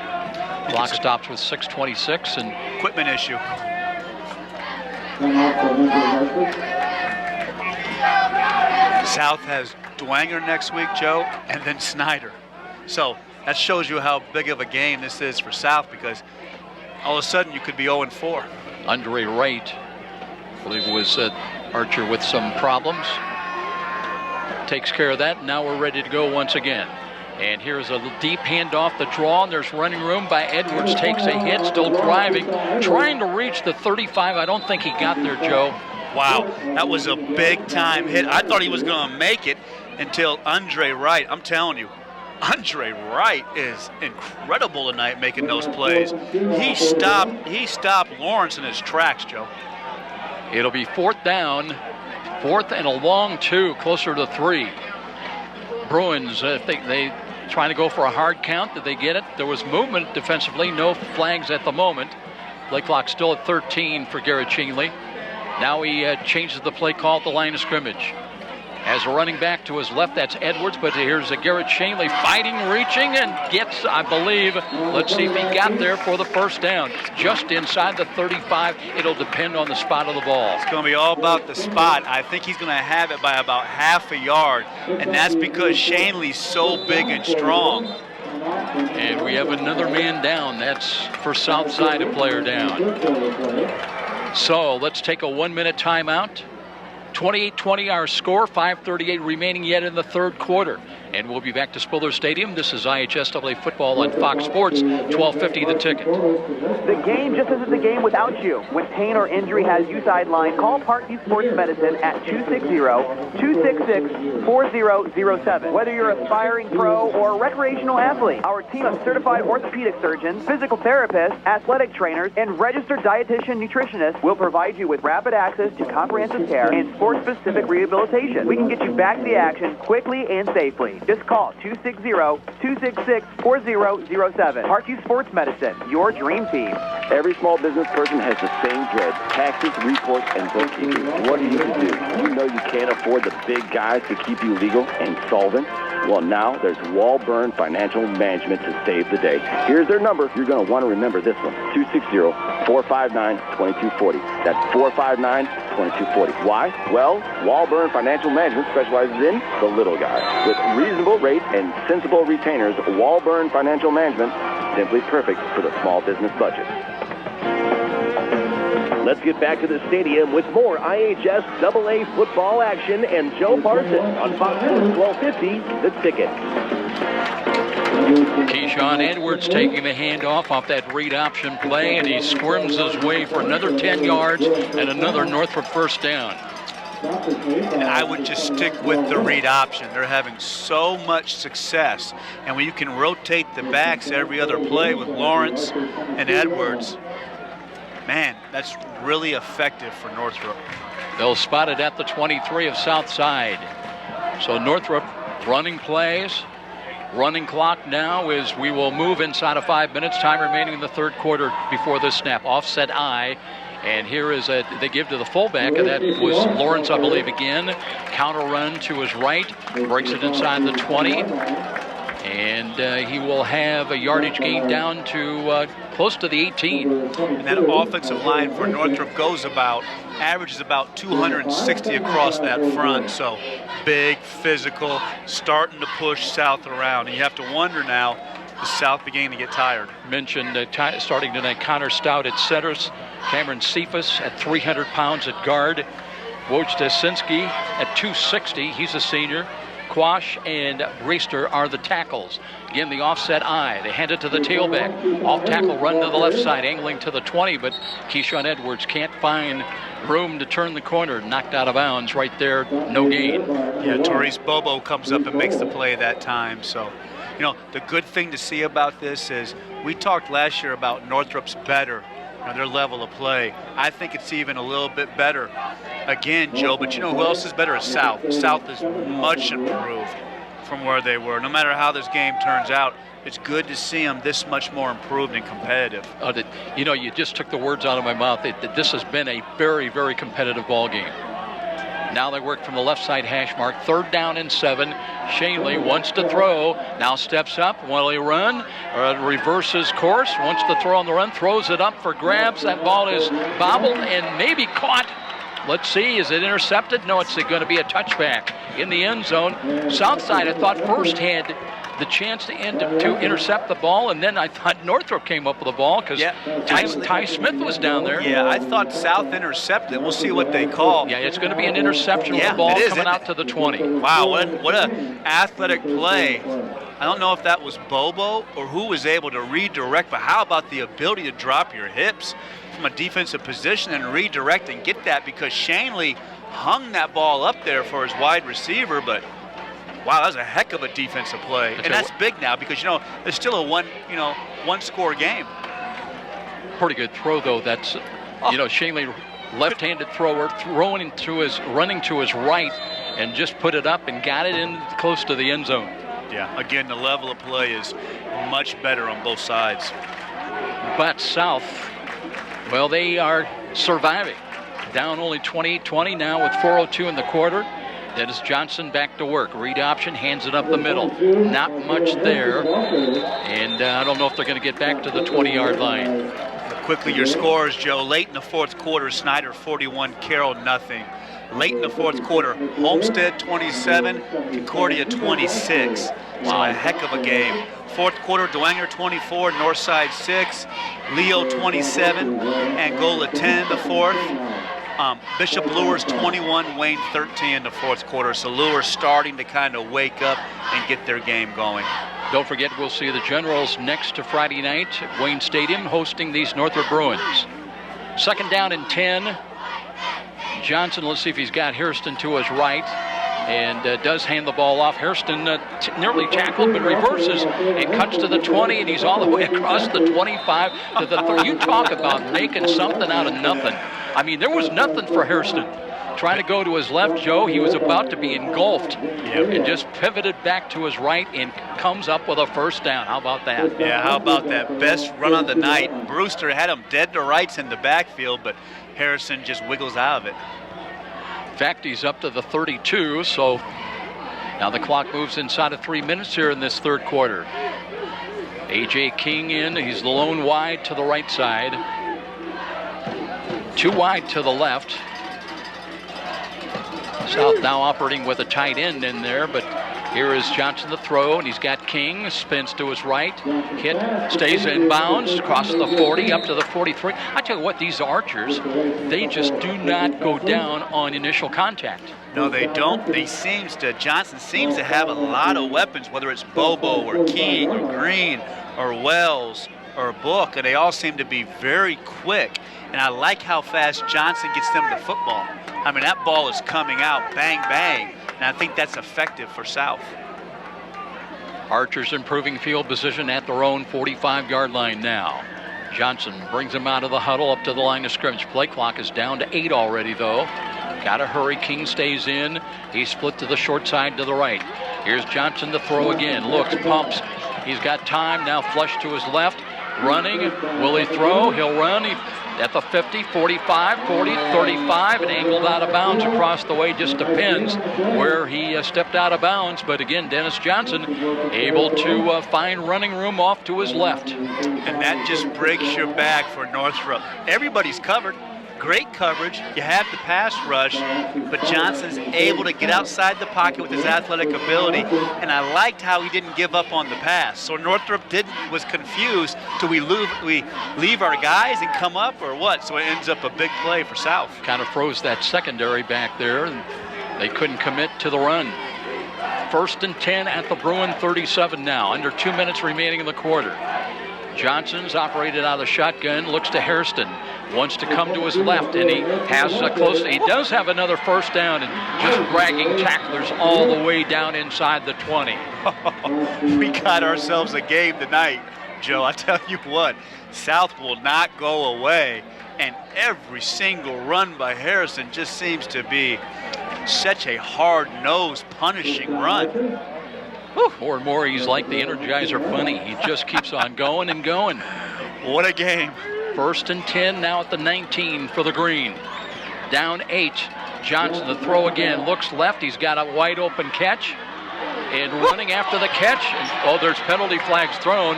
Clock stops with 6:26 and equipment issue. South has Dwanger next week, Joe, and then Snyder. So that shows you how big of a game this is for South, because all of a sudden you could be 0-4. Andre Wright, I believe it was Archer with some problems. Takes care of that, and now we're ready to go once again. And here's a deep handoff, the draw, and there's running room by Edwards. Takes a hit, still driving, trying to reach the 35. I don't think he got there, Joe. Wow, that was a big-time hit. I thought he was going to make it until Andre Wright. I'm telling you, Andre Wright is incredible tonight making those plays. He stopped Lawrence in his tracks, Joe. It'll be 4th down. 4th and a long 2, closer to 3. Bruins, they trying to go for a hard count. Did they get it? There was movement defensively, no flags at the moment. Play clock still at 13 for Garrett Chingley. Now he changes the play call at the line of scrimmage. As a running back to his left, that's Edwards, but here's a Garrett Shanley fighting, reaching, and gets, I believe, let's see if he got there for the 1st down. Just inside the 35. It'll depend on the spot of the ball. It's going to be all about the spot. I think he's going to have it by about half a yard, and that's because Shanley's so big and strong. And we have another man down. That's for Southside, a player down. So let's take a 1-minute timeout. 28-20 our score, 5:38 remaining yet in the 3rd quarter. And we'll be back to Spiller Stadium. This is IHSAA football on Fox Sports, 1250 The Ticket. The game just isn't the game without you. When pain or injury has you sidelined, call Parkview Sports Medicine at 260-266-4007. Whether you're an aspiring pro or recreational athlete, our team of certified orthopedic surgeons, physical therapists, athletic trainers, and registered dietitian nutritionists will provide you with rapid access to comprehensive care and sport-specific rehabilitation. We can get you back to the action quickly and safely. Just call 260-266-4007. Parkview Sports Medicine, your dream team. Every small business person has the same dread: taxes, reports, and bookkeeping. What are you to do? You know you can't afford the big guys to keep you legal and solvent. Well, now there's Walburn Financial Management to save the day. Here's their number. You're going to want to remember this one: 260-459-2240. That's 459-2240. Why? Well, Walburn Financial Management specializes in the little guy. With reasonable rates and sensible retainers, Walburn Financial Management, simply perfect for the small business budget. Let's get back to the stadium with more IHSAA football action and Joe Parsons on Fox Sports 1250, The Ticket. Keyshawn Edwards taking the handoff off that read option play, and he squirms his way for another 10 yards and another Northrop first down. And I would just stick with the read option. They're having so much success. And when you can rotate the backs every other play with Lawrence and Edwards, man, that's really effective for Northrop. They'll spot it at the 23 of Southside. So Northrop running plays. Running clock now is we will move inside of 5 minutes. Time remaining in the third quarter before this snap. Offset I. And here is they give to the fullback, and that was Lawrence, I believe, again. Counter run to his right. Breaks it inside the 20. And he will have a yardage gain down to close to the 18. And that offensive line for Northrop averages about 260 across that front. So big, physical, starting to push South around. And you have to wonder now, is South beginning to get tired? Mentioned starting tonight, Connor Stout at centers, Cameron Cephas at 300 pounds at guard, Woj Desinski at 260, he's a senior. Quash and Reister are the tackles. Again, the offset I. They hand it to the tailback. Off tackle run to the left side, angling to the 20, but Keyshawn Edwards can't find room to turn the corner. Knocked out of bounds right there, no gain. Yeah, Therese Bobo comes up and makes the play that time. So, you know, the good thing to see about this is we talked last year about Northrop's better, their level of play. I think it's even a little bit better again, Joe, but you know who else is better? Is South. South is much improved from where they were. No matter how this game turns out, it's good to see them this much more improved and competitive. You know, you just took the words out of my mouth. This has been a very, very competitive ball game. Now they work from the left side hash mark. 3rd down and 7. Shanley wants to throw. Now steps up. Will he run? Reverses course. Wants to throw on the run. Throws it up for grabs. That ball is bobbled and maybe caught. Let's see. Is it intercepted? No, it's going to be a touchback in the end zone. Southside, I thought, first had the chance to intercept the ball, and then I thought Northrop came up with the ball because Ty Smith was down there. Yeah, I thought South intercepted. We'll see what they call. Yeah, it's going to be an interception with the ball coming out to the 20. Wow, what an athletic play. I don't know if that was Bobo or who was able to redirect, but how about the ability to drop your hips from a defensive position and redirect and get that, because Shanley hung that ball up there for his wide receiver, but wow, that was a heck of a defensive play. And that's big now because, there's still a one-score game. Pretty good throw, though. That's, Shanley, left-handed thrower, running to his right and just put it up and got it in close to the end zone. Yeah, again, the level of play is much better on both sides. But South, well, they are surviving. Down only 28-20 now with 4:02 in the quarter. Dennis Johnson back to work. Read option, hands it up the middle. Not much there. And I don't know if they're going to get back to the 20-yard line. Quickly, your scores, Joe. Late in the fourth quarter, Snyder 41, Carroll nothing. Late in the fourth quarter, Homestead 27, Concordia 26. So a heck of a game. Fourth quarter, Dwenger 24, Northside 6, Leo 27, Angola 10 in the fourth. Bishop Luers 21, Wayne 13 in the fourth quarter. So Luers starting to kind of wake up and get their game going. Don't forget, we'll see the Generals next to Friday night at Wayne Stadium hosting these Northrop Bruins. Second down and 10. Johnson, let's see if he's got Hairston to his right, and does hand the ball off. Hairston nearly tackled, but reverses and cuts to the 20, and he's all the way across the 25 to the 30. You talk about making something out of nothing. I mean, there was nothing for Hairston. Trying to go to his left, Joe, he was about to be engulfed, and just pivoted back to his right and comes up with a first down. How about that? Yeah, how about that? Best run of the night. Brewster had him dead to rights in the backfield, but Harrison just wiggles out of it. In fact, he's up to the 32, so now the clock moves inside of 3 minutes here in this third quarter. A.J. King in. He's the lone wide to the right side. 2 wide to the left. South now operating with a tight end in there, but here is Johnson the throw, and he's got King, spins to his right, hit, stays in bounds, across the 40, up to the 43. I tell you what, these Archers, they just do not go down on initial contact. No, they don't. Johnson seems to have a lot of weapons, whether it's Bobo or King or Green or Wells or Book, and they all seem to be very quick. And I like how fast Johnson gets them the football. I mean, that ball is coming out, bang, bang, and I think that's effective for South. Archers improving field position at their own 45-yard line now. Johnson brings him out of the huddle up to the line of scrimmage. Play clock is down to 8 already, though. Got to hurry. King stays in. He's split to the short side to the right. Here's Johnson to throw again. Looks, pumps. He's got time. Now flush to his left. Running. Will he throw? He'll run. At the 50, 45, 40, 35, and angled out of bounds across the way. Just depends where he stepped out of bounds. But again, Dennis Johnson able to find running room off to his left. And that just breaks your back for Northrop. Everybody's covered. Great coverage. You have the pass rush, but Johnson's able to get outside the pocket with his athletic ability, and I liked how he didn't give up on the pass. So Northrop was confused. Do we leave our guys and come up or what? So it ends up a big play for South. Kind of froze that secondary back there, and they couldn't commit to the run. First and 10 at the Bruin 37 now. Under 2 minutes remaining in the quarter. Johnson's operated out of the shotgun, looks to Hairston, wants to come to his left, and he has a close. He does have another first down, and just dragging tacklers all the way down inside the 20. We got ourselves a game tonight, Joe. I tell you what, South will not go away, and every single run by Harrison just seems to be such a hard-nosed, punishing run. Whew. More and more, he's like the Energizer Bunny. He just keeps on going and going. What a game. First and 10 now at the 19 for the Green. Down 8. Johnson the throw again. Looks left. He's got a wide open catch. And running after the catch. And, there's penalty flags thrown.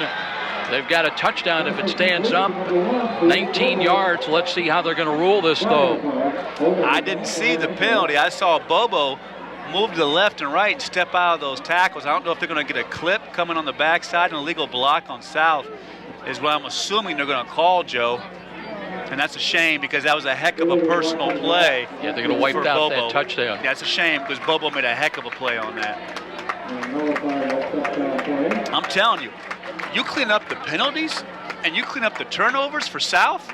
They've got a touchdown if it stands up. 19 yards. Let's see how they're going to rule this, though. I didn't see the penalty. I saw Bobo move to the left and right and step out of those tackles. I don't know if they're going to get a clip coming on the backside, an illegal block on South is what I'm assuming they're going to call, Joe. And that's a shame because that was a heck of a personal play. Yeah, they're going to wipe out that touchdown. Yeah, it's a shame because Bobo made a heck of a play on that. I'm telling you, you clean up the penalties and you clean up the turnovers for South,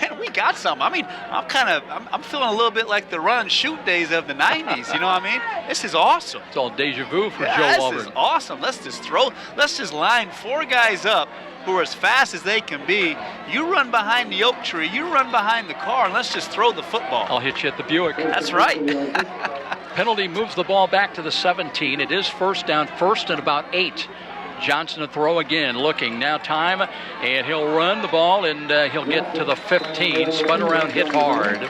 man, we got something. I mean, I'm feeling a little bit like the run and shoot days of the 90s. You know what I mean? This is awesome. It's all deja vu for Joe Auburn. This is awesome. Let's just line 4 guys up who are as fast as they can be. You run behind the oak tree, you run behind the car, and let's just throw the football. I'll hit you at the Buick. That's right. Penalty moves the ball back to the 17. It is first down, first and about 8. Johnson to throw again, looking, now time, and he'll run the ball, and he'll get to the 15, spun around, hit hard.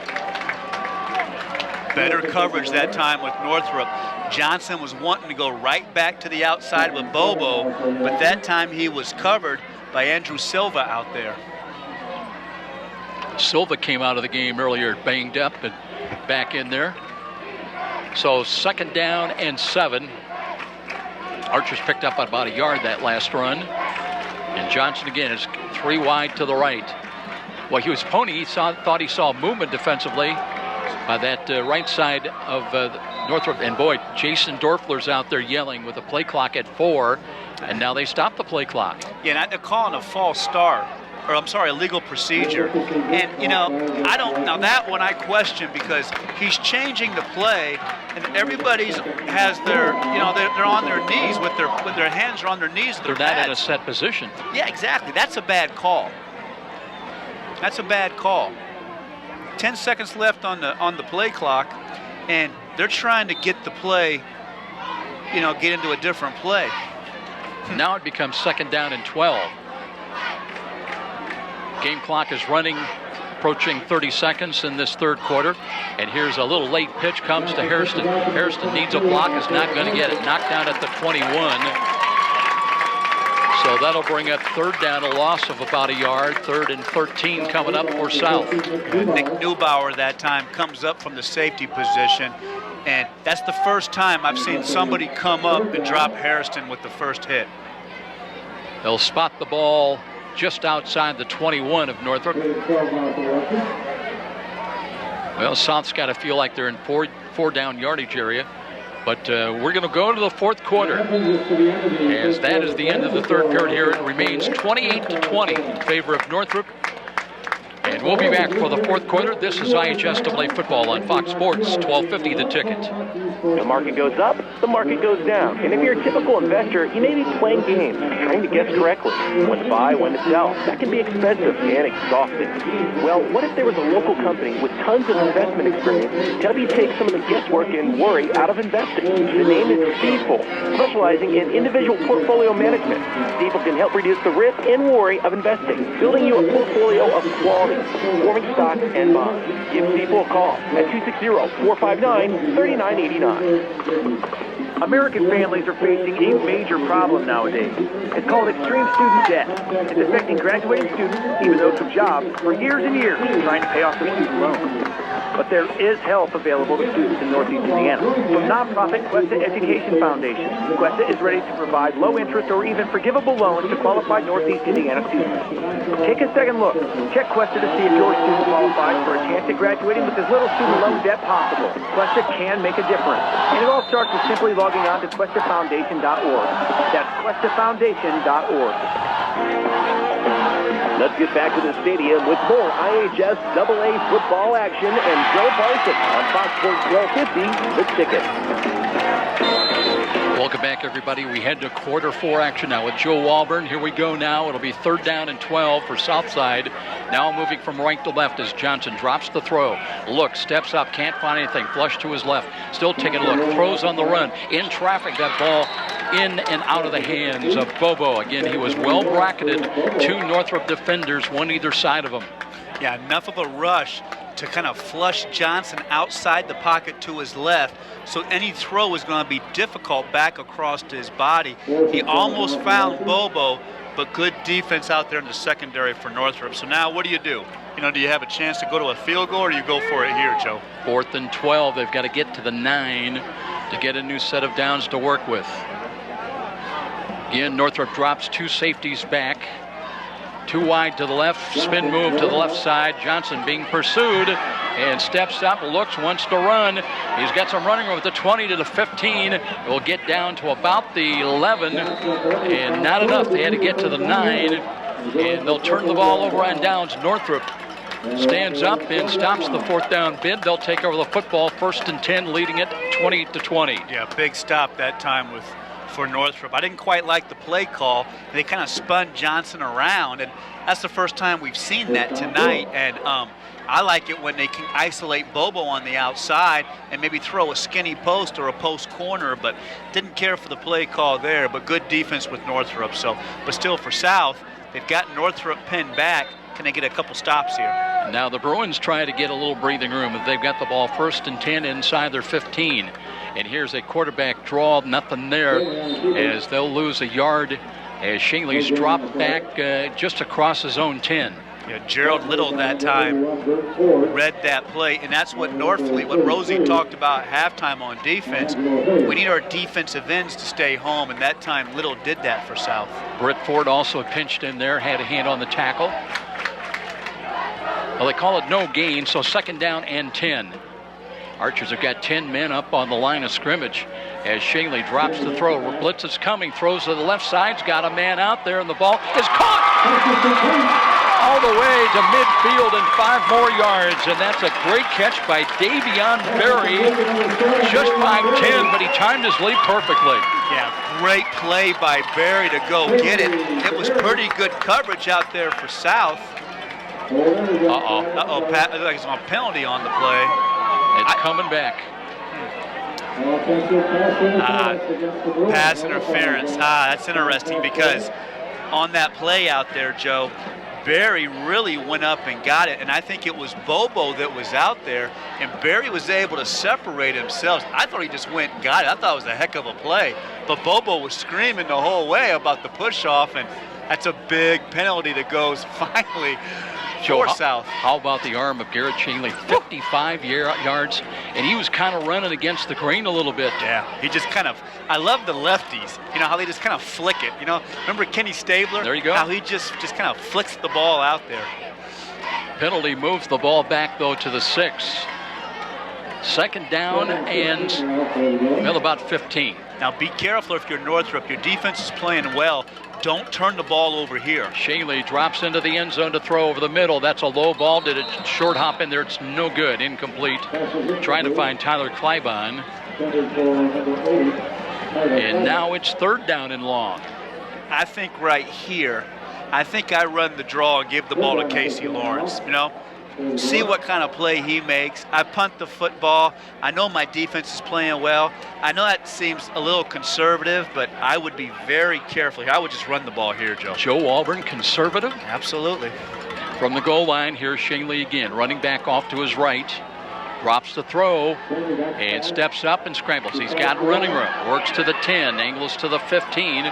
Better coverage that time with Northrup. Johnson was wanting to go right back to the outside with Bobo, but that time he was covered by Andrew Silva out there. Silva came out of the game earlier, banged up, and back in there. So second down and 7. Archers picked up about a yard that last run. And Johnson again is 3 wide to the right. Well, he was pony. He thought he saw movement defensively. by that right side of Northrop. And boy, Jason Dorfler's out there yelling with the play clock at 4, and now they stop the play clock. Yeah, and they're calling a false start, or I'm sorry, a legal procedure. And, you know, I don't, now that one I question because he's changing the play, and everybody's has their, you know, they're on their knees with their hands are on their knees. They're not in a set position. Yeah, exactly. That's a bad call. That's a bad call. 10 seconds left on the play clock, and they're trying to get the play, you know, get into a different play. Now it becomes 2nd down and 12. Game clock is running, approaching 30 seconds in this 3rd quarter. And here's a little late pitch comes to Hairston. Hairston needs a block, is not going to get it. Knocked down at the 21. So that'll bring up 3rd down, a loss of about a yard. 3rd and 13 coming up for South. Nick Neubauer that time comes up from the safety position. And that's the first time I've seen somebody come up and drop Hairston with the first hit. They'll spot the ball just outside the 21 of Northrop. Well, South's got to feel like they're in four down yardage area. But we're going to go to the 4th quarter, as that is the end of the 3rd period here. It remains 28-20 in favor of Northrop. And we'll be back for the 4th quarter. This is IHSAA football on Fox Sports, 1250 The Ticket. The market goes up, the market goes down. And if you're a typical investor, you may be playing games, trying to guess correctly when to buy, when to sell. That can be expensive and exhausting. Well, what if there was a local company with tons of investment experience to help you take some of the guesswork and worry out of investing? The name is Stifel, specializing in individual portfolio management. Stifel can help reduce the risk and worry of investing, building you a portfolio of quality performing stocks and bonds. Give Stifel a call at 260-459-3989. American families are facing a major problem nowadays. It's called extreme student debt. It's affecting graduating students, even those with jobs, for years and years trying to pay off their student loans. But there is help available to students in Northeast Indiana from nonprofit Questa Education Foundation. Questa is ready to provide low interest or even forgivable loans to qualified Northeast Indiana students. Take a second look. Check Questa to see if your student qualifies for a chance at graduating with as little student loan debt possible. Questa can make a difference. And it all starts with simply logging on to QuestaFoundation.org. That's QuestaFoundation.org. Let's get back to the stadium with more IHSAA football action and Joe Parson on Fox Sports 1250, The Ticket. Welcome back, everybody. We head to quarter 4 action now with Joe Walburn. Here we go now. It'll be 3rd down and 12 for Southside. Now moving from right to left as Johnson drops the throw. Look, steps up, can't find anything. Flush to his left. Still taking a look. Throws on the run. In traffic, that ball in and out of the hands of Bobo. Again, he was well bracketed. 2 Northrop defenders, one either side of him. Yeah, enough of a rush to kind of flush Johnson outside the pocket to his left, so any throw is going to be difficult back across to his body. He almost found Bobo, but good defense out there in the secondary for Northrop. So now what do? You know, do you have a chance to go to a field goal, or do you go for it here, Joe? 4th and 12. They've got to get to the 9 to get a new set of downs to work with. Again, Northrop drops 2 safeties back. 2 wide to the left, spin move to the left side. Johnson being pursued and steps up, looks, wants to run. He's got some running with the 20 to the 15. Will get down to about the 11, and not enough. They had to get to the 9, and they'll turn the ball over on downs. Northrup stands up and stops the 4th down bid. They'll take over the football, 1st and 10, leading it 20-20. Yeah, big stop that time for Northrop. I didn't quite like the play call. They kind of spun Johnson around, and that's the first time we've seen that tonight. And I like it when they can isolate Bobo on the outside and maybe throw a skinny post or a post corner, but didn't care for the play call there. But good defense with Northrop. So, but still for South, they've got Northrop pinned back. Can they get a couple stops here? Now the Bruins try to get a little breathing room. They've got the ball 1st and 10 inside their 15. And here's a quarterback draw, nothing there, as they'll lose a yard as Shingley's dropped back just across his own 10. Yeah, Gerald Little that time read that play, and that's what Northfleet, what Rosie talked about halftime on defense. We need our defensive ends to stay home, and that time Little did that for South. Britt Ford also pinched in there, had a hand on the tackle. Well, they call it no gain, so 2nd down and 10. Archers have got 10 men up on the line of scrimmage as Shanley drops the throw. Blitz is coming, throws to the left side's got a man out there, and the ball is caught all the way to midfield and 5 more yards, and that's a great catch by Davion Berry. Just 5'10", but he timed his leap perfectly. Yeah, great play by Berry to go get it. It was pretty good coverage out there for South. Pat, like it's on penalty on the play. It's coming back. Pass interference. That's interesting because on that play out there, Joe, Berry really went up and got it, and I think it was Bobo that was out there, and Berry was able to separate himself. I thought he just went and got it. I thought it was a heck of a play, but Bobo was screaming the whole way about the push-off, and that's a big penalty that goes finally for South. How about the arm of Garrett Shanley? 55 yards, and he was kind of running against the grain a little bit. Yeah, he just kind of, I love the lefties. You know, how they just kind of flick it. You know, remember Kenny Stabler? There you go. How he just kind of flicks the ball out there. Penalty moves the ball back, though, to the 6. Second down and, well, about 15. Now be careful if you're Northrup. Your defense is playing well. Don't turn the ball over here. Shanley drops into the end zone to throw over the middle. That's a low ball. Did it short hop in there? It's no good. Incomplete. Trying to find Tyler Klybon. And now it's 3rd down and long. I think right here, I think I run the draw and give the ball to Casey Lawrence. You know, see what kind of play he makes. I punt the football. I know my defense is playing well. I know that seems a little conservative, but I would be very careful. I would just run the ball here, Joe. Joe Auburn, conservative? Absolutely. From the goal line, here's Shanley again, running back off to his right. Drops the throw and steps up and scrambles. He's got running room. Works to the 10, angles to the 15,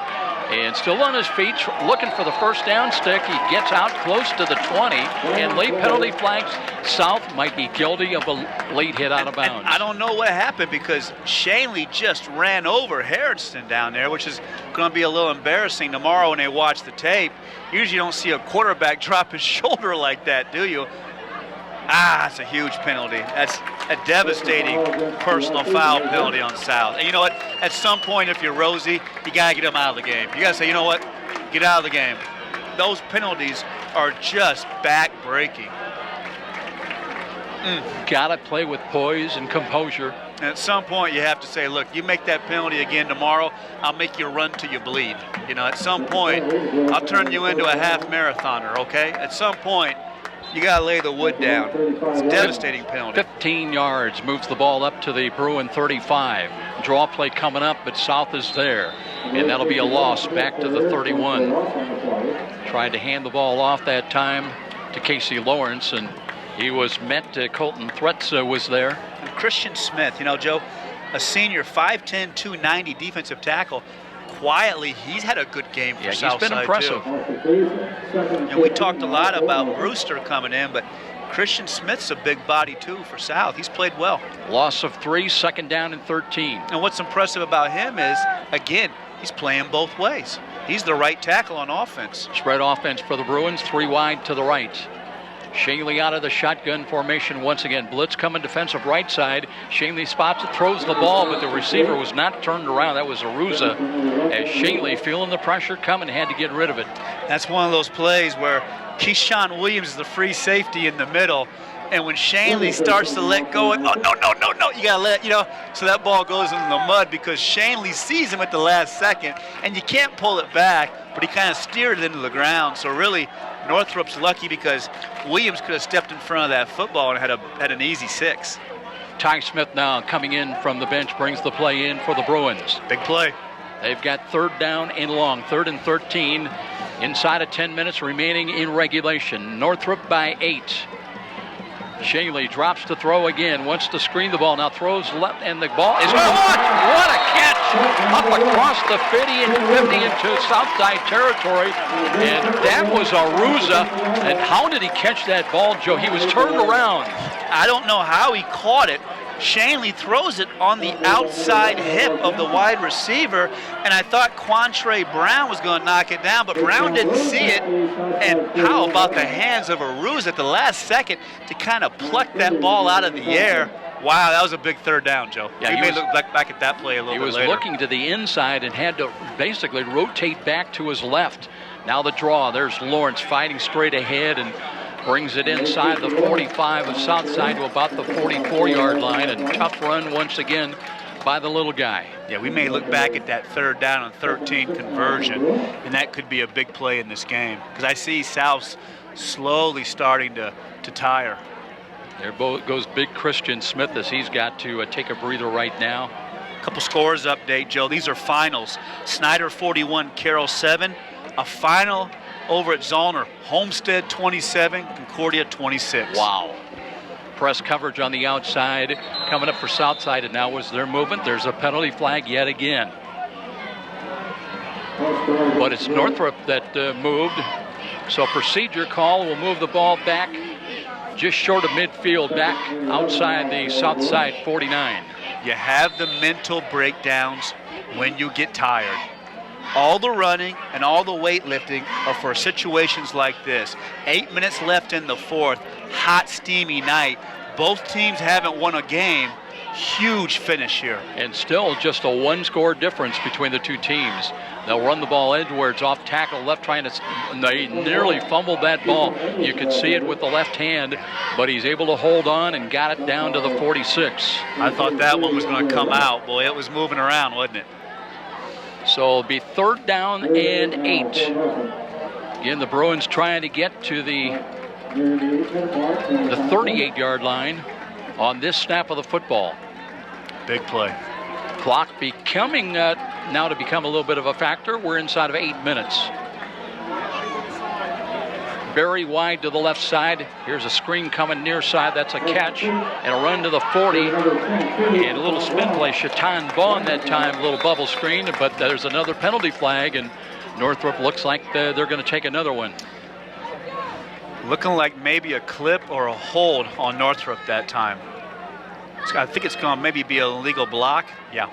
and still on his feet, looking for the first down stick. He gets out close to the 20, and late penalty flags. South might be guilty of a late hit out of bounds. And I don't know what happened because Shanley just ran over Harrison down there, which is going to be a little embarrassing tomorrow when they watch the tape. Usually you don't see a quarterback drop his shoulder like that, do you? That's a huge penalty. That's a devastating personal foul penalty on South. And you know what? At some point, if you're Rosie, you got to get him out of the game. You got to say, you know what? Get out of the game. Those penalties are just back-breaking. Got to play with poise and composure. And at some point, you have to say, look, you make that penalty again tomorrow, I'll make you run till you bleed. You know, at some point, I'll turn you into a half marathoner, okay? At some point, you got to lay the wood down. It's a devastating penalty. 15 yards, moves the ball up to the Bruin 35. Draw play coming up, but South is there. And that'll be a loss back to the 31. Tried to hand the ball off that time to Casey Lawrence, and he was met to Colton Thretza was there. And Christian Smith, you know, Joe, a senior 5'10", 290 defensive tackle. Quietly, he's had a good game for Southside, he's been impressive. Too. And we talked a lot about Brewster coming in, but Christian Smith's a big body, too, for South. He's played well. Loss of 3, second down and 13. And what's impressive about him is, again, he's playing both ways. He's the right tackle on offense. Spread offense for the Bruins, 3 wide to the right. Shanley out of the shotgun formation once again. Blitz coming defensive right side. Shanley spots it, throws the ball, but the receiver was not turned around. That was Aruza. As Shanley, feeling the pressure coming, had to get rid of it. That's one of those plays where Keyshawn Williams is the free safety in the middle. And when Shanley starts to let go, no, you got to let, you know, so that ball goes into the mud because Shanley sees him at the last second, and you can't pull it back, but he kind of steered it into the ground. So really, Northrup's lucky because Williams could have stepped in front of that football and had an easy 6. Ty Smith now coming in from the bench, brings the play in for the Bruins. Big play. They've got 3rd down and long, 3rd and 13, inside of 10 minutes remaining in regulation. Northrop by 8. Shanley drops to throw again, wants to screen the ball, now throws left, and the ball is caught. What a catch! Up across the 50 into Southside territory, and that was Aruza. And how did he catch that ball, Joe? He was turned around. I don't know how he caught it. Shanley throws it on the outside hip of the wide receiver, and I thought Quantre Brown was going to knock it down, but Brown didn't see it. And how about the hands of Aruza at the last second to kind of pluck that ball out of the air? Wow, that was a big third down, Joe. Yeah, we may look back at that play a little bit later. He was looking to the inside and had to basically rotate back to his left. Now the draw. There's Lawrence fighting straight ahead and brings it inside the 45 of Southside to about the 44-yard line. And tough run once again by the little guy. Yeah, we may look back at that third down and 13 conversion, and that could be a big play in this game because I see South slowly starting to tire. There goes big Christian Smith as he's got to take a breather right now. Couple scores update, Joe. These are finals. Snyder 41, Carroll 7. A final over at Zollner. Homestead 27, Concordia 26. Wow. Press coverage on the outside coming up for Southside, and now was their movement. There's a penalty flag yet again. But it's Northrop that moved. So procedure call will move the ball back just short of midfield, back outside the Southside 49. You have the mental breakdowns when you get tired. All the running and all the weightlifting are for situations like this. 8 minutes left in the fourth, hot, steamy night. Both teams haven't won a game. Huge finish here. And still just a one-score difference between the two teams. They'll run the ball edgewards off tackle left, trying to, they nearly fumbled that ball. You could see it with the left hand, but he's able to hold on and got it down to the 46. I thought that one was going to come out. Boy, it was moving around, wasn't it? So it'll be 3rd down and 8. Again, the Bruins trying to get to the 38-yard line on this snap of the football. Big play. Clock becoming now to become a little bit of a factor. We're inside of 8 minutes. Very wide to the left side. Here's a screen coming near side. That's a catch and a run to the 40. And a little spin play. Shatan Vaughn that time, a little bubble screen. But there's another penalty flag, and Northrop looks like they're going to take another one. Looking like maybe a clip or a hold on Northrop that time. I think it's going to maybe be a legal block. Yeah.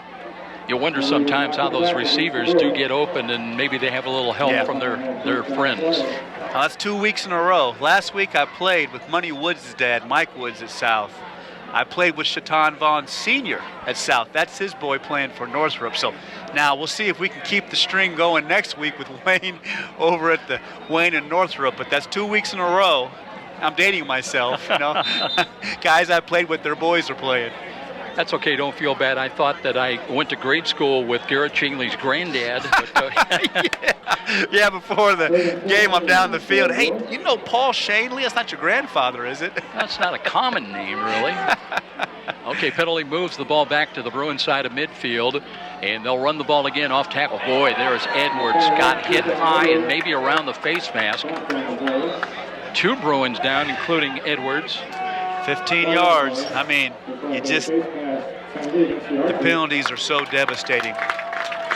You wonder sometimes how those receivers do get open, and maybe they have a little help from their friends. Now that's 2 weeks in a row. Last week I played with Money Woods' dad, Mike Woods, at South. I played with Shatan Vaughn Sr. at South. That's his boy playing for Northrop. So now we'll see if we can keep the string going next week with Wayne over at the Wayne and Northrop. But that's 2 weeks in a row. I'm dating myself, you know. Guys I played with, their boys are playing. That's okay, don't feel bad. I thought that I went to grade school with Garrett Chingley's granddad. But, yeah, before the game, I'm down the field. Hey, you know Paul Shanley? That's not your grandfather, is it? That's not a common name, really. Okay, penalty moves the ball back to the Bruins side of midfield, and they'll run the ball again off tackle. Boy, there's Edwards. Got hit high and maybe around the face mask. 2 Bruins down, including Edwards. 15 yards. I mean, the penalties are so devastating.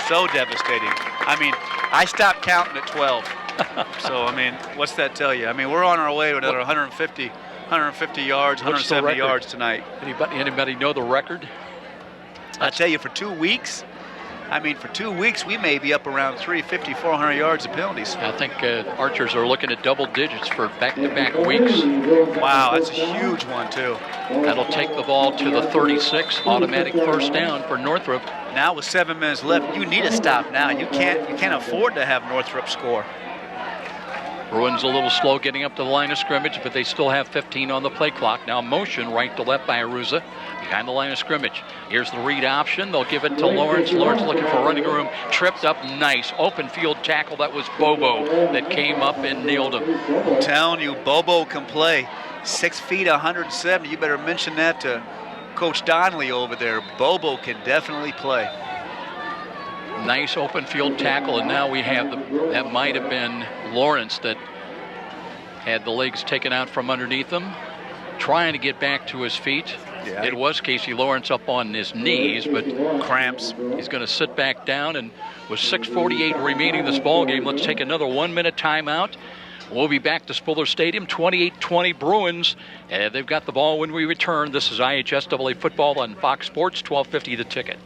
So devastating. I mean, I stopped counting at 12. So, I mean, what's that tell you? I mean, we're on our way to another 150 yards, 170 yards tonight. Anybody know the record? I tell you, for 2 weeks, we may be up around 350, 400 yards of penalties. I think Archers are looking at double digits for back-to-back weeks. Wow, that's a huge one, too. That'll take the ball to the 36, automatic first down for Northrop. Now with 7 minutes left, you need a stop now. You can't afford to have Northrop score. Bruins a little slow getting up to the line of scrimmage, but they still have 15 on the play clock. Now motion right to left by Aruza behind the line of scrimmage. Here's the read option. They'll give it to Lawrence. Lawrence looking for running room. Tripped up nice. Open field tackle. That was Bobo that came up and nailed him. I'm telling you, Bobo can play. 6 feet, 170. You better mention that to Coach Donnelly over there. Bobo can definitely play. Nice open field tackle, and now we have that might have been Lawrence that had the legs taken out from underneath him, trying to get back to his feet. Yeah. It was Casey Lawrence up on his knees, but cramps. He's going to sit back down, and with 6:48 remaining this ball game, let's take another 1-minute timeout. We'll be back to Spuller Stadium, 28-20 Bruins. And they've got the ball when we return. This is IHSAA football on Fox Sports, 1250 The Ticket.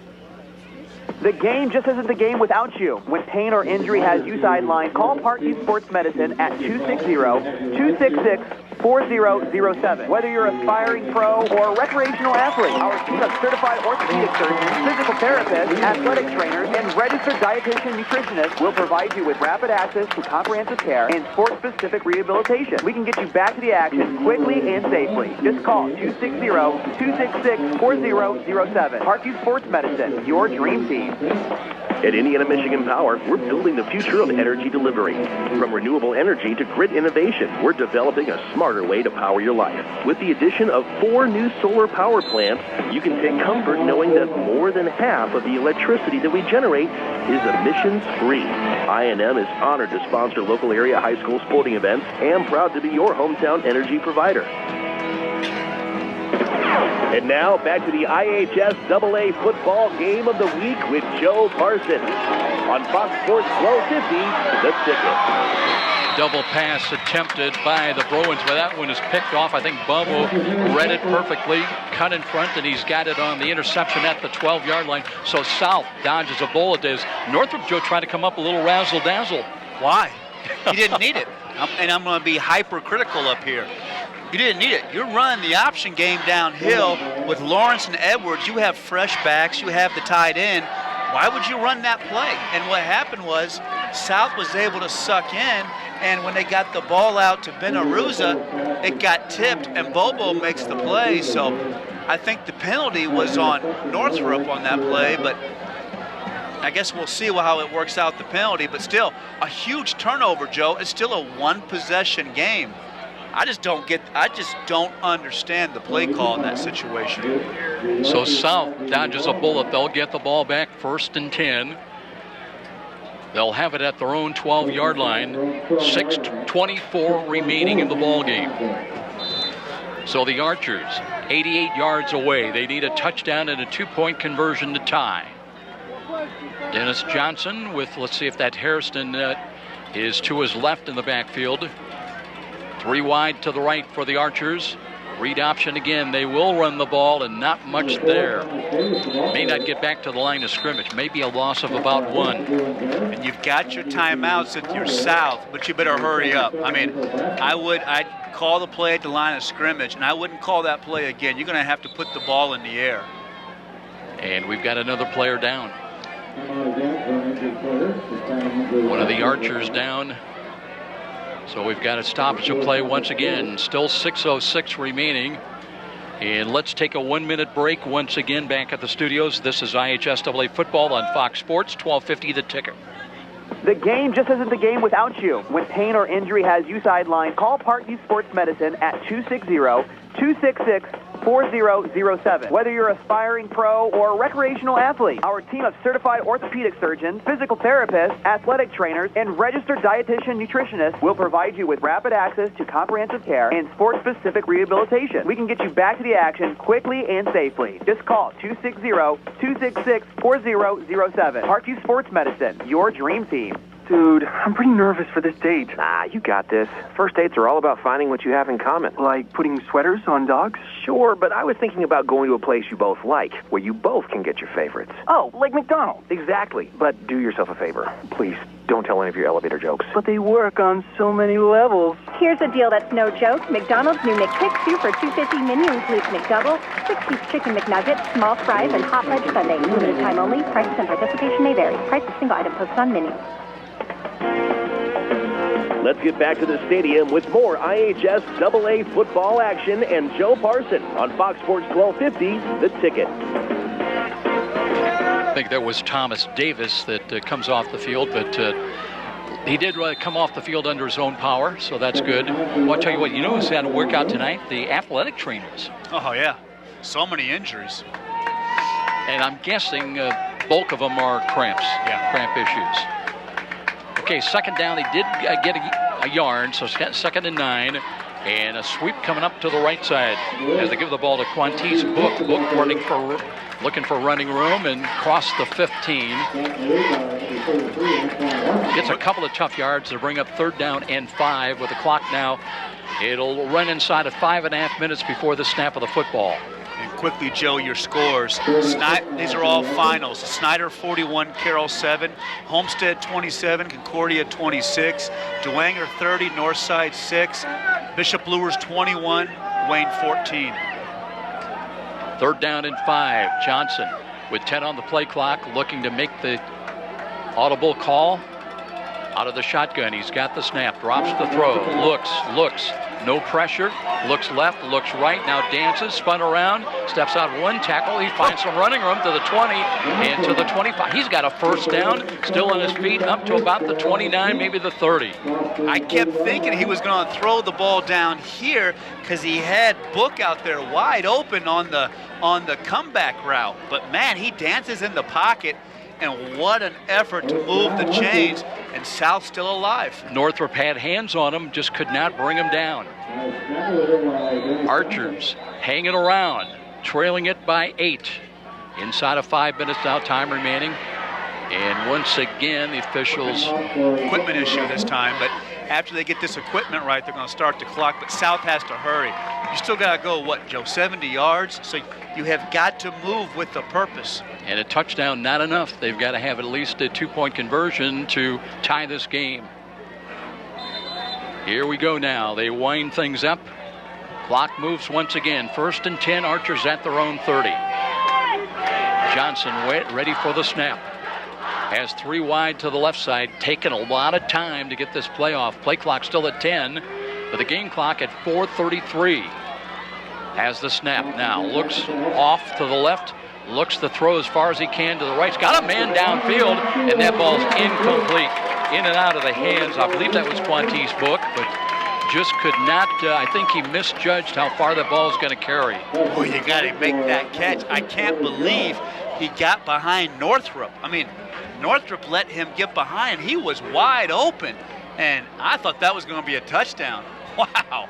The game just isn't the game without you. When pain or injury has you sidelined, call Parkview Sports Medicine at 260-266 4007. Whether you're an aspiring pro or recreational athlete, our team of certified orthopedic surgeons, physical therapists, athletic trainers, and registered dietitian nutritionists will provide you with rapid access to comprehensive care and sport-specific rehabilitation. We can get you back to the action quickly and safely. Just call 260-266-4007. Parkview Sports Medicine, your dream team. At Indiana Michigan Power, we're building the future of energy delivery. From renewable energy to grid innovation, we're developing a smarter way to power your life. With the addition of 4 new solar power plants, you can take comfort knowing that more than half of the electricity that we generate is emissions-free. I&M is honored to sponsor local area high school sporting events and proud to be your hometown energy provider. And now, back to the IHSAA football game of the week with Joe Parson. On Fox Sports 1250, The Ticket. Double pass attempted by the Bruins, but that one is picked off. I think Bubba read it perfectly, cut in front, and he's got it on the interception at the 12-yard line. So South dodges a bullet as Northrop, Joe, tried to come up a little razzle-dazzle. Why? He didn't need it. And I'm going to be hypercritical up here. You didn't need it. You're running the option game downhill with Lawrence and Edwards. You have fresh backs. You have the tight end. Why would you run that play? And what happened was South was able to suck in, and when they got the ball out to Benaruza, it got tipped, and Bobo makes the play. So I think the penalty was on Northrop on that play, but I guess we'll see how it works out, the penalty. But still, a huge turnover, Joe. It's still a one-possession game. I just don't understand the play call in that situation. So South dodges a bullet. They'll get the ball back 1st and 10. They'll have it at their own 12-yard line. 6:24 remaining in the ball game. So the Archers, 88 yards away. They need a touchdown and a 2-point conversion to tie. Dennis Johnson with, let's see if that Hairston is to his left in the backfield. 3 wide to the right for the Archers. Read option again. They will run the ball, and not much there. May not get back to the line of scrimmage. Maybe a loss of about 1. And you've got your timeouts if you're South, but you better hurry up. I mean, I'd call the play at the line of scrimmage, and I wouldn't call that play again. You're going to have to put the ball in the air. And we've got another player down. One of the Archers down. So we've got a stoppage of play once again. Still 6:06 remaining. And let's take a 1-minute break once again back at the studios. This is IHSAA football on Fox Sports 1250 The Ticket. The game just isn't the game without you. When pain or injury has you sidelined, call Parkview Sports Medicine at 260-266-4007. Whether you're an aspiring pro or recreational athlete, our team of certified orthopedic surgeons, physical therapists, athletic trainers, and registered dietitian nutritionists will provide you with rapid access to comprehensive care and sport-specific rehabilitation. We can get you back to the action quickly and safely. Just call 260-266-4007. Parkview Sports Medicine, your dream team. Dude, I'm pretty nervous for this date. Ah, you got this. First dates are all about finding what you have in common. Like putting sweaters on dogs? Sure, but I was thinking about going to a place you both like, where you both can get your favorites. Oh, like McDonald's. Exactly. But do yourself a favor. Please, don't tell any of your elevator jokes. But they work on so many levels. Here's a deal that's no joke. McDonald's new McPick 2 for $2.50 menu includes McDouble, 6-piece chicken McNugget, small fries, and hot wedge sundae. Limited time only. Prices and participation may vary. Price of single item posted on menu. Let's get back to the stadium with more IHSAA football action and Joe Parson on Fox Sports 1250, The Ticket. I think that was Thomas Davis that comes off the field, but he did come off the field under his own power, so that's good. Well, I'll tell you what, you know who's had a workout tonight? The athletic trainers. Oh, yeah. So many injuries. And I'm guessing bulk of them are cramps. Yeah. Cramp issues. Okay, second down. They did get a yard, so 2nd and 9. And a sweep coming up to the right side as they give the ball to Quantice Book. Book looking for running room and cross the 15. Gets a couple of tough yards to bring up 3rd down and 5 with the clock now. It'll run inside of 5.5 minutes before the snap of the football. And quickly, Joe, your scores. These are all finals. Snyder 41, Carroll 7, Homestead 27, Concordia 26, Dwenger 30, Northside 6, Bishop Lures 21, Wayne 14. 3rd down and 5. Johnson with 10 on the play clock, looking to make the audible call out of the shotgun. He's got the snap, drops the throw, looks, no pressure, looks left, looks right, now dances, spun around, steps out one tackle, he finds some running room to the 20 and to the 25. He's got a 1st down, still on his feet, up to about the 29, maybe the 30. I kept thinking he was going to throw the ball down here because he had Book out there wide open on the comeback route. But man, he dances in the pocket, and what an effort to move the chains, and South still alive. Northrop had hands on him, just could not bring him down. Archers hanging around, trailing it by 8. Inside of 5 minutes now, time remaining. And once again, the officials... Equipment issue this time, but after they get this equipment right, they're going to start the clock, but South has to hurry. You still got to go, what, Joe, 70 yards? So you have got to move with a purpose. And a touchdown, not enough. They've got to have at least a 2-point conversion to tie this game. Here we go now. They wind things up. Clock moves once again. 1st and 10, Archers at their own 30. Johnson ready for the snap. Has 3 wide to the left side. Taking a lot of time to get this play off. Play clock still at 10, but the game clock at 4:33. Has the snap now. Looks off to the left. Looks to throw as far as he can to the right. He's got a man downfield, and that ball's incomplete. In and out of the hands. I believe that was Quanti's Book, but just could not, I think he misjudged how far that ball is going to carry. Boy, you got to make that catch. I can't believe he got behind Northrop. I mean, Northrop let him get behind. He was wide open, and I thought that was going to be a touchdown. Wow.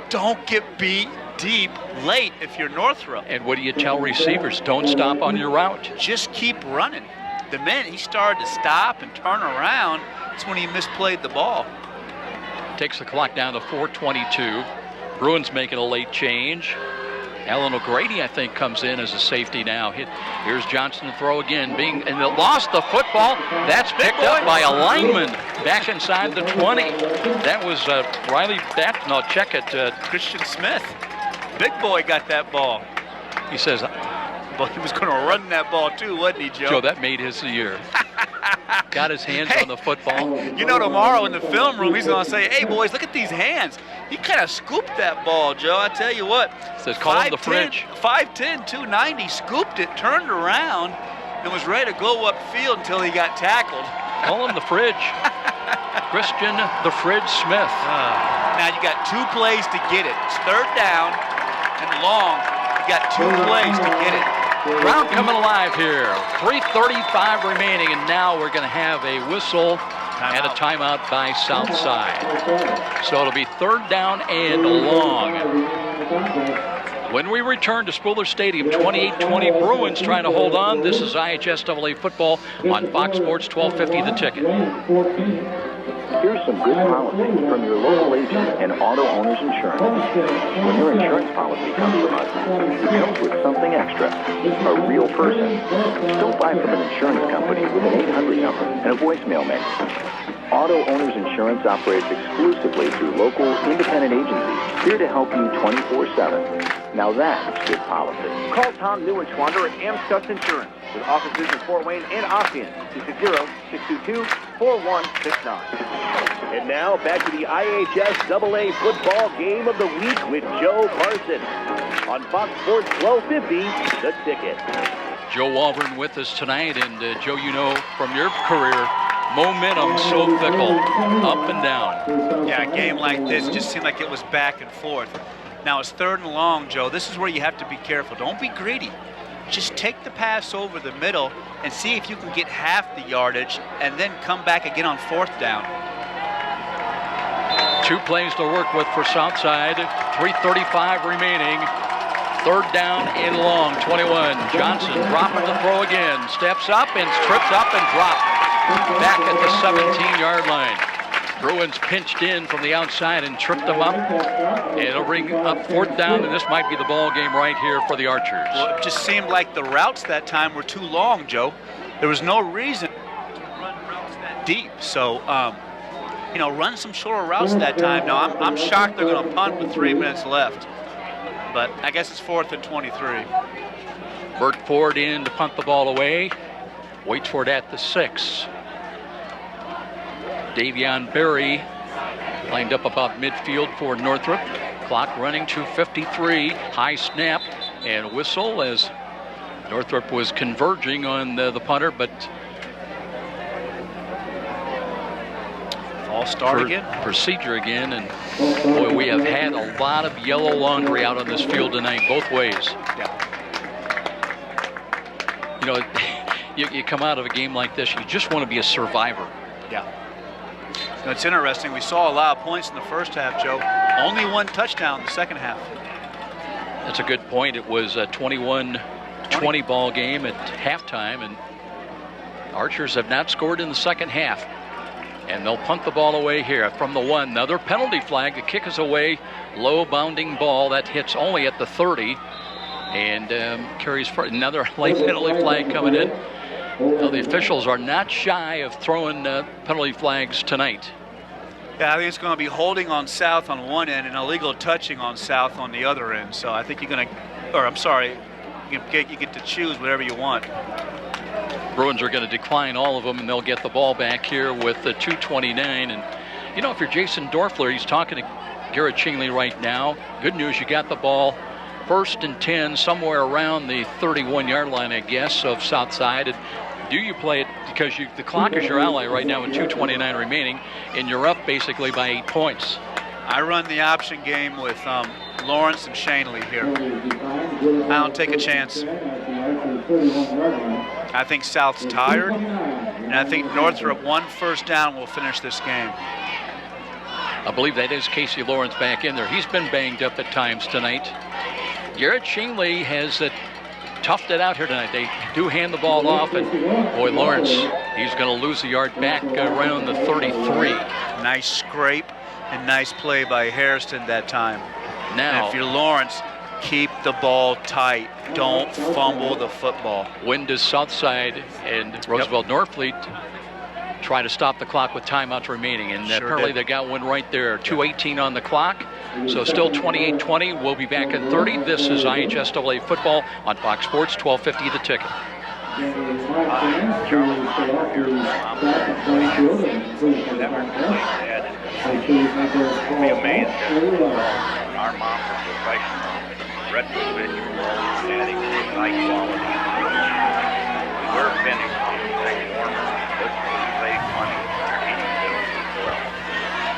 Don't get beat deep late if you're Northrop. And what do you tell receivers? Don't stop on your route. Just keep running. The minute he started to stop and turn around, that's when he misplayed the ball. Takes the clock down to 4:22. Bruins making a late change. Alan O'Grady, I think, comes in as a safety now. Here's Johnson to throw again. And they lost the football. That's picked up by a lineman back inside the 20. That was Riley Bat. No, check it. Christian Smith. Big boy got that ball. He says, well, he was going to run that ball too, wasn't he, Joe? Joe, that made his year. Got his hands on the football. You know, tomorrow in the film room, he's going to say, hey, boys, look at these hands. He kind of scooped that ball, Joe. I tell you what. Says, call him the fridge. 5'10", 290, scooped it, turned around, and was ready to go upfield until he got tackled. Call him the fridge. Christian the Fridge Smith. Now you got 2 plays to get it. It's 3rd down and long. You got 2 plays to get it. Crowd coming alive here. 3:35 remaining, and now we're going to have a whistle and a timeout by Southside. So it'll be 3rd down and long. When we return to Spooler Stadium, 28-20 Bruins trying to hold on. This is IHSAA football on Fox Sports 1250 The Ticket. Here's some good policy from your local agent and auto owner's insurance. When your insurance policy comes from us, it comes with something extra, a real person. Don't buy from an insurance company with an 800 number and a voicemail menu. Auto Owners Insurance operates exclusively through local independent agencies here to help you 24/7. Now that's good policy. Call Tom Neuenschwander at Amscus Insurance with offices in Fort Wayne and Ossian, 260-622-4169. And now back to the IHSAA football game of the week with Joe Parson on Fox Sports 1250, The Ticket. Joe Walburn with us tonight, and Joe, you know from your career, momentum so fickle, up and down. Yeah, a game like this just seemed like it was back and forth. Now it's 3rd and long, Joe. This is where you have to be careful. Don't be greedy. Just take the pass over the middle and see if you can get half the yardage and then come back again on 4th down. 2 plays to work with for Southside. 3:35 remaining. 3rd down and long, 21. Johnson dropping the throw again. Steps up and trips up and drops. Back at the 17-yard line. Bruins pinched in from the outside and tripped them up. And it'll bring up 4th down, and this might be the ball game right here for the Archers. Well, it just seemed like the routes that time were too long, Joe. There was no reason to run routes that deep. So, run some shorter routes that time. Now, I'm shocked they're going to punt with 3 minutes left. But I guess it's 4th and 23. Bert Ford in to punt the ball away. Waits for it at the 6. Davion Berry lined up about midfield for Northrop. Clock running to 53. High snap and whistle as Northrop was converging on the punter, but false start again. Procedure again, and boy, we have had a lot of yellow laundry out on this field tonight, both ways. Yeah. You come out of a game like this, you just want to be a survivor. Yeah. It's interesting. We saw a lot of points in the first half, Joe. Only 1 touchdown in the second half. That's a good point. It was a 21-20 ball game at halftime, and Archers have not scored in the second half. And they'll punt the ball away here from the 1. Another penalty flag. The kick is away. Low bounding ball that hits only at the 30 and carries for another late penalty flag coming in. Well, the officials are not shy of throwing penalty flags tonight. Yeah, I think it's going to be holding on South on one end and illegal touching on South on the other end. So I think you're going to, or I'm sorry, you get to choose whatever you want. Bruins are going to decline all of them, and they'll get the ball back here with the 2:29. And, if you're Jason Dorfler, he's talking to Garrett Chingley right now. Good news, you got the ball 1st and 10, somewhere around the 31-yard line, I guess, of Southside. And do you play it because the clock is your ally right now with 2:29 remaining, and you're up basically by 8 points? I run the option game with Lawrence and Shanley here. I don't take a chance. I think South's tired, and I think Northrup 1 first down will finish this game. I believe that is Casey Lawrence back in there. He's been banged up at times tonight. Garrett Chingley has toughed it out here tonight. They do hand the ball off, and boy, Lawrence, he's going to lose a yard back around the 33. Nice scrape and nice play by Hairston that time. Now, and if you're Lawrence, keep the ball tight. Don't fumble the football. When does Southside and Roosevelt Northfleet try to stop the clock with timeouts remaining? And apparently they got one right there. 2:18 on the clock. So still 28-20. We'll be back in 30. This is IHSAA football on Fox Sports 1250 The Ticket. Be amazed at our mom for professional retrospective adding high quality. We're finished on the second warmer. This will save money on our heating bills as well.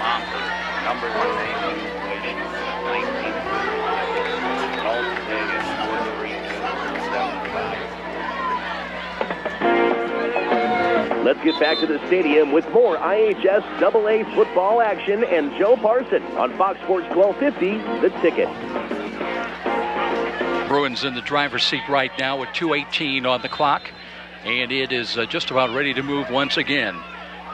Mom for number 1 name in inflation since 1945. And all today is 43275. Let's get back to the stadium with more IHSAA football action and Joe Parson on Fox Sports 1250, The Ticket. Bruins in the driver's seat right now with 2:18 on the clock, and it is just about ready to move once again.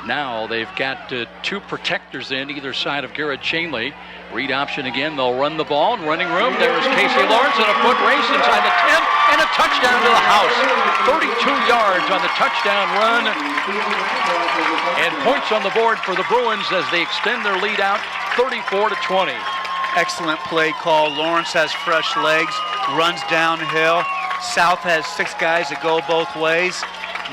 Now they've got 2 protectors in either side of Garrett Chingley. Read option again. They'll run the ball in running room. There's Casey Lawrence and a foot race inside the 10 and a touchdown to the house. 32 yards on the touchdown run. And points on the board for the Bruins as they extend their lead out 34-20. Excellent play call. Lawrence has fresh legs, runs downhill. South has 6 guys that go both ways.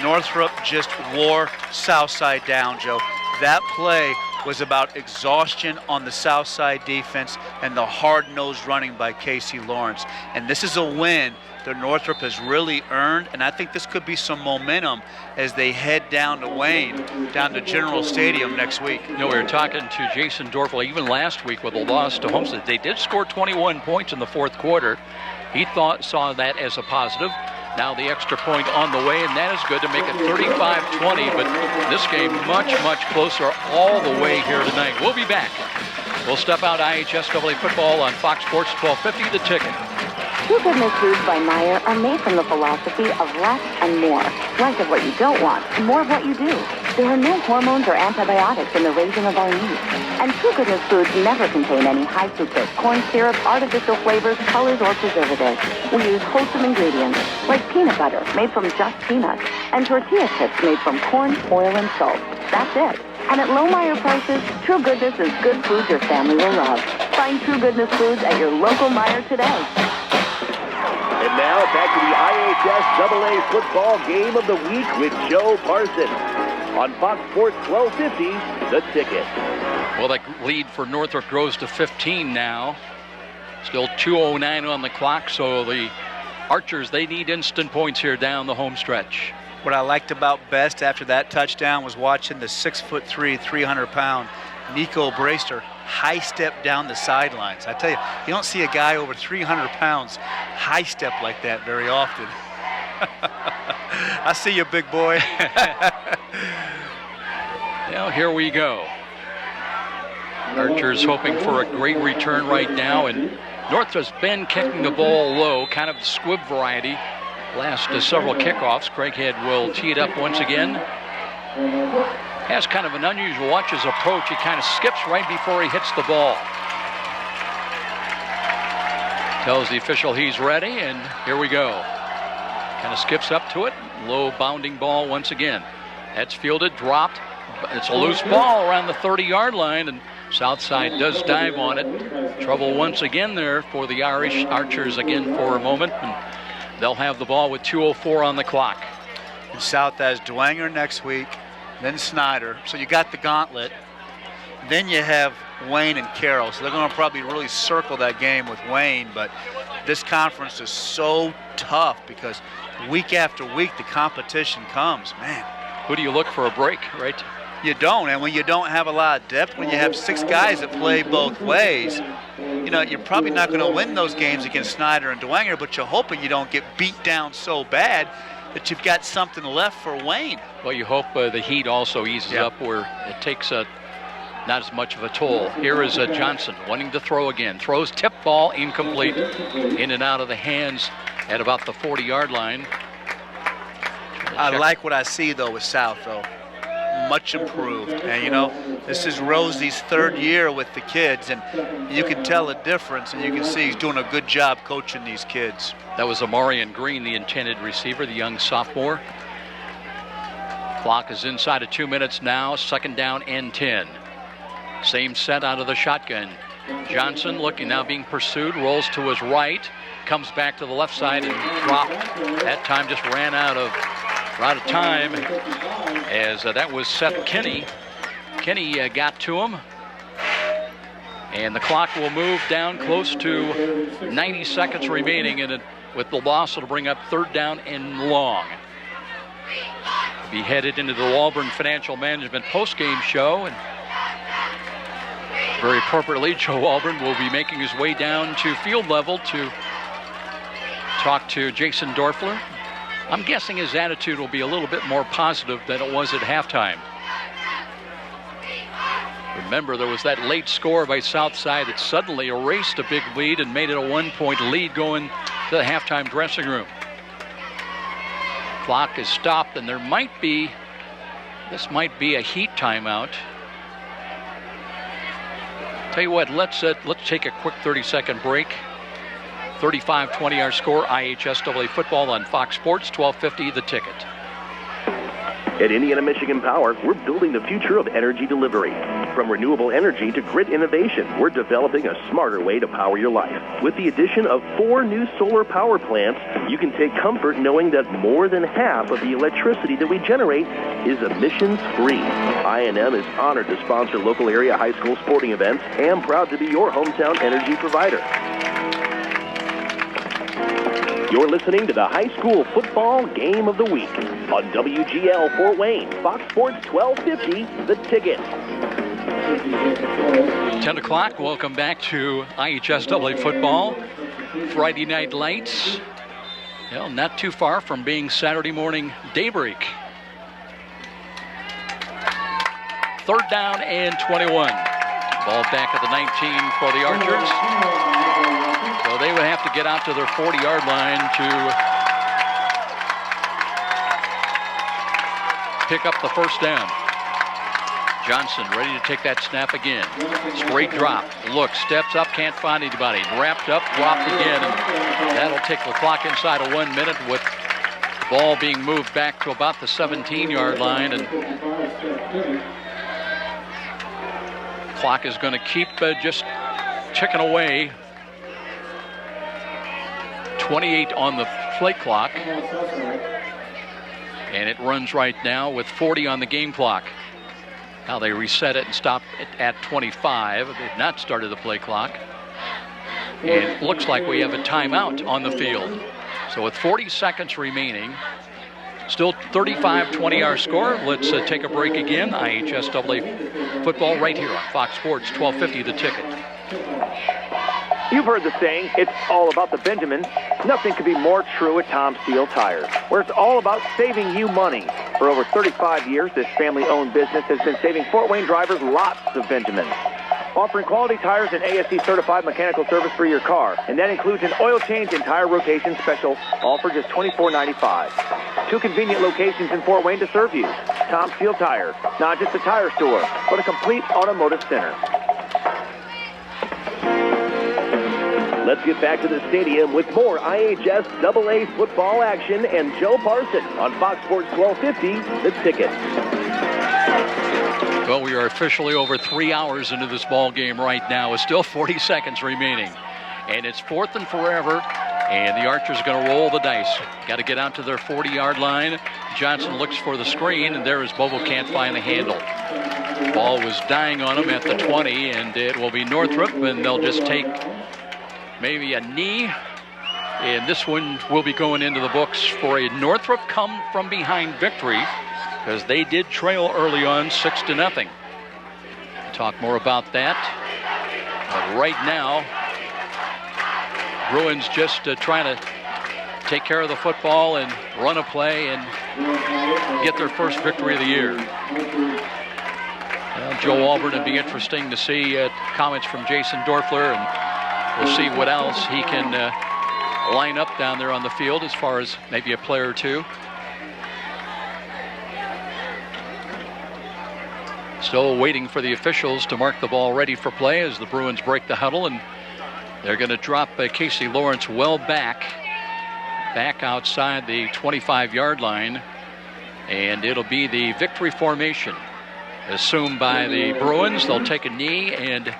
Northrup just wore Southside down, Joe. That play was about exhaustion on the Southside defense and the hard-nosed running by Casey Lawrence. And this is a win that Northrup has really earned, and I think this could be some momentum as they head down to Wayne, down to General Stadium next week. We were talking to Jason Dorfel even last week with a loss to Homestead. They did score 21 points in the 4th quarter. He saw that as a positive. Now the extra point on the way, and that is good to make it 35-20, but this game much, much closer all the way here tonight. We'll be back. We'll step out IHSAA football on Fox Sports 1250 The Ticket. Two Goodness Foods by Meyer are made from the philosophy of less and more. Less of what you don't want, more of what you do. There are no hormones or antibiotics in the raising of our needs. And True Goodness foods never contain any high fructose corn syrup, artificial flavors, colors, or preservatives. We use wholesome ingredients like peanut butter made from just peanuts and tortilla chips made from corn, oil, and salt. That's it. And at low Meijer prices, True Goodness is good food your family will love. Find True Goodness foods at your local Meijer today. And now back to the IHSAA football game of the week with Joe Parson on Fox Sports 1250, The Ticket. Well, that lead for Northrop grows to 15 now. Still 2:09 on the clock, so the Archers, they need instant points here down the home stretch. What I liked about best after that touchdown was watching the 6'3", 300-pound Nico Braster high step down the sidelines. I tell you, you don't see a guy over 300 pounds high step like that very often. I see you, big boy. Well, here we go. Archers hoping for a great return right now, and Northrop's been kicking the ball low, kind of the squib variety. Last several kickoffs, Craighead will tee it up once again. Has kind of an unusual watch his approach. He kind of skips right before he hits the ball. Tells the official he's ready, and here we go. Kind of skips up to it. Low bounding ball once again. That's fielded, dropped. It's a loose ball around the 30-yard line, and Southside does dive on it. Trouble once again there for the Irish Archers again for a moment. And they'll have the ball with 2:04 on the clock. And South has Dwanger next week, then Snyder. So you got the gauntlet. Then you have Wayne and Carroll. So they're going to probably really circle that game with Wayne. But this conference is so tough because week after week the competition comes. Man. Who do you look for a break, right? You don't, and when you don't have a lot of depth, when you have 6 guys that play both ways, you know, you're probably not going to win those games against Snyder and Dwanger, but you're hoping you don't get beat down so bad that you've got something left for Wayne. Well, you hope the heat also eases up where it takes not as much of a toll. Here is Johnson wanting to throw again. Throws, tip ball, incomplete. In and out of the hands at about the 40-yard line. I like what I see, though, with South, though. Much improved. And, you know, this is Rosie's 3rd year with the kids, and you can tell a difference, and you can see he's doing a good job coaching these kids. That was Amarian Green, the intended receiver, the young sophomore. Clock is inside of 2 minutes now. 2nd down and 10. Same set out of the shotgun. Johnson looking now being pursued, rolls to his right, comes back to the left side and dropped. That time just ran out of time as that was Seth Kinney. Kinney got to him. And the clock will move down close to 90 seconds remaining, and with the loss it'll bring up 3rd down and long. Be headed into the Walburn Financial Management postgame show, and very appropriately Joe Walburn will be making his way down to field level to talk to Jason Dorfler. I'm guessing his attitude will be a little bit more positive than it was at halftime. Remember, there was that late score by Southside that suddenly erased a big lead and made it a 1-point lead going to the halftime dressing room. Clock is stopped, and this might be a heat timeout. Tell you what, let's take a quick 30-second break. 35-20 our score. IHSAA football on Fox Sports 1250 The Ticket. At Indiana Michigan Power, we're building the future of energy delivery. From renewable energy to grid innovation, we're developing a smarter way to power your life. With the addition of 4 new solar power plants, you can take comfort knowing that more than half of the electricity that we generate is emissions-free. I&M is honored to sponsor local area high school sporting events and proud to be your hometown energy provider. You're listening to the high school football game of the week on WGL Fort Wayne, Fox Sports 1250, The Ticket. 10 o'clock, welcome back to IHSAA football. Friday Night Lights. Well, not too far from being Saturday morning daybreak. 3rd down and 21. Ball back at the 19 for the Archers. So they would have to get out to their 40-yard line to pick up the 1st down. Johnson ready to take that snap again. Straight drop. Look, steps up, can't find anybody. Wrapped up, dropped again, and that'll take the clock inside of 1 minute with the ball being moved back to about the 17-yard line. And clock is going to keep just ticking away. 28 on the play clock. And it runs right now with 40 on the game clock. Now they reset it and stop it at 25. They've not started the play clock. And it looks like we have a timeout on the field. So with 40 seconds remaining, still 35-20 our score. Let's take a break again. IHSAA football right here on Fox Sports 1250 The Ticket. You've heard the saying, it's all about the Benjamins. Nothing could be more true at Tom Steele Tires, where it's all about saving you money. For over 35 years, this family-owned business has been saving Fort Wayne drivers lots of Benjamins. Offering quality tires and ASE-certified mechanical service for your car, and that includes an oil change and tire rotation special, all for just $24.95. 2 convenient locations in Fort Wayne to serve you. Tom Steele Tires, not just a tire store, but a complete automotive center. Let's get back to the stadium with more IHSAA football action and Joe Parson on Fox Sports 1250, The Ticket. Well, we are officially over 3 hours into this ball game right now with still 40 seconds remaining. And it's 4th and forever, and the Archers are going to roll the dice. Got to get out to their 40-yard line. Johnson looks for the screen, and there is Bobo can't find the handle. Ball was dying on him at the 20, and it will be Northrup, and they'll just take maybe a knee, and this one will be going into the books for a Northrop come from behind victory, because they did trail early on 6-0. Talk more about that. But right now, Bruins just trying to take care of the football and run a play and get their first victory of the year. Well, Joe Auburn, it'd be interesting to see comments from Jason Dorfler, and we'll see what else he can line up down there on the field as far as maybe a player or two. Still waiting for the officials to mark the ball ready for play as the Bruins break the huddle, and they're going to drop Casey Lawrence well back outside the 25-yard line, and it'll be the victory formation assumed by the Bruins. They'll take a knee, and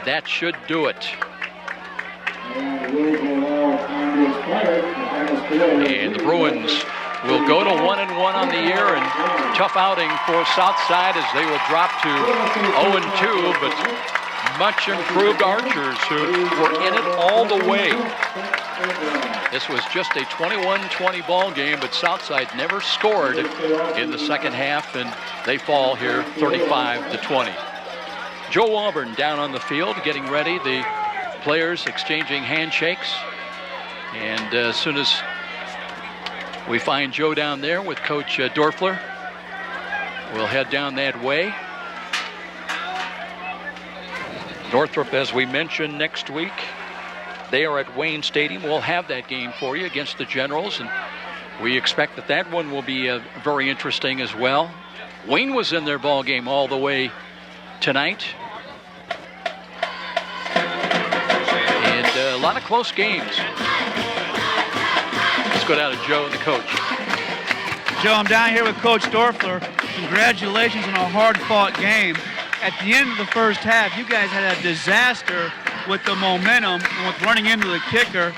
that should do it. And the Bruins will go to 1-1 on the year, and tough outing for Southside as they will drop to 0-2, but much improved Archers who were in it all the way. This was just a 21-20 ball game, but Southside never scored in the second half, and they fall here 35-20. Joe Auburn down on the field getting ready. The players exchanging handshakes, and as soon as we find Joe down there with Coach Dorfler, we'll head down that way. Northrop, as we mentioned, next week, they are at Wayne Stadium. We'll have that game for you against the Generals, and we expect that one will be very interesting as well. Wayne was in their ball game all the way tonight. And a lot of close games. Let's go down to Joe and the coach. Joe, I'm down here with Coach Dorfler. Congratulations on a hard-fought game. At the end of the first half, you guys had a disaster with the momentum and with running into the kicker,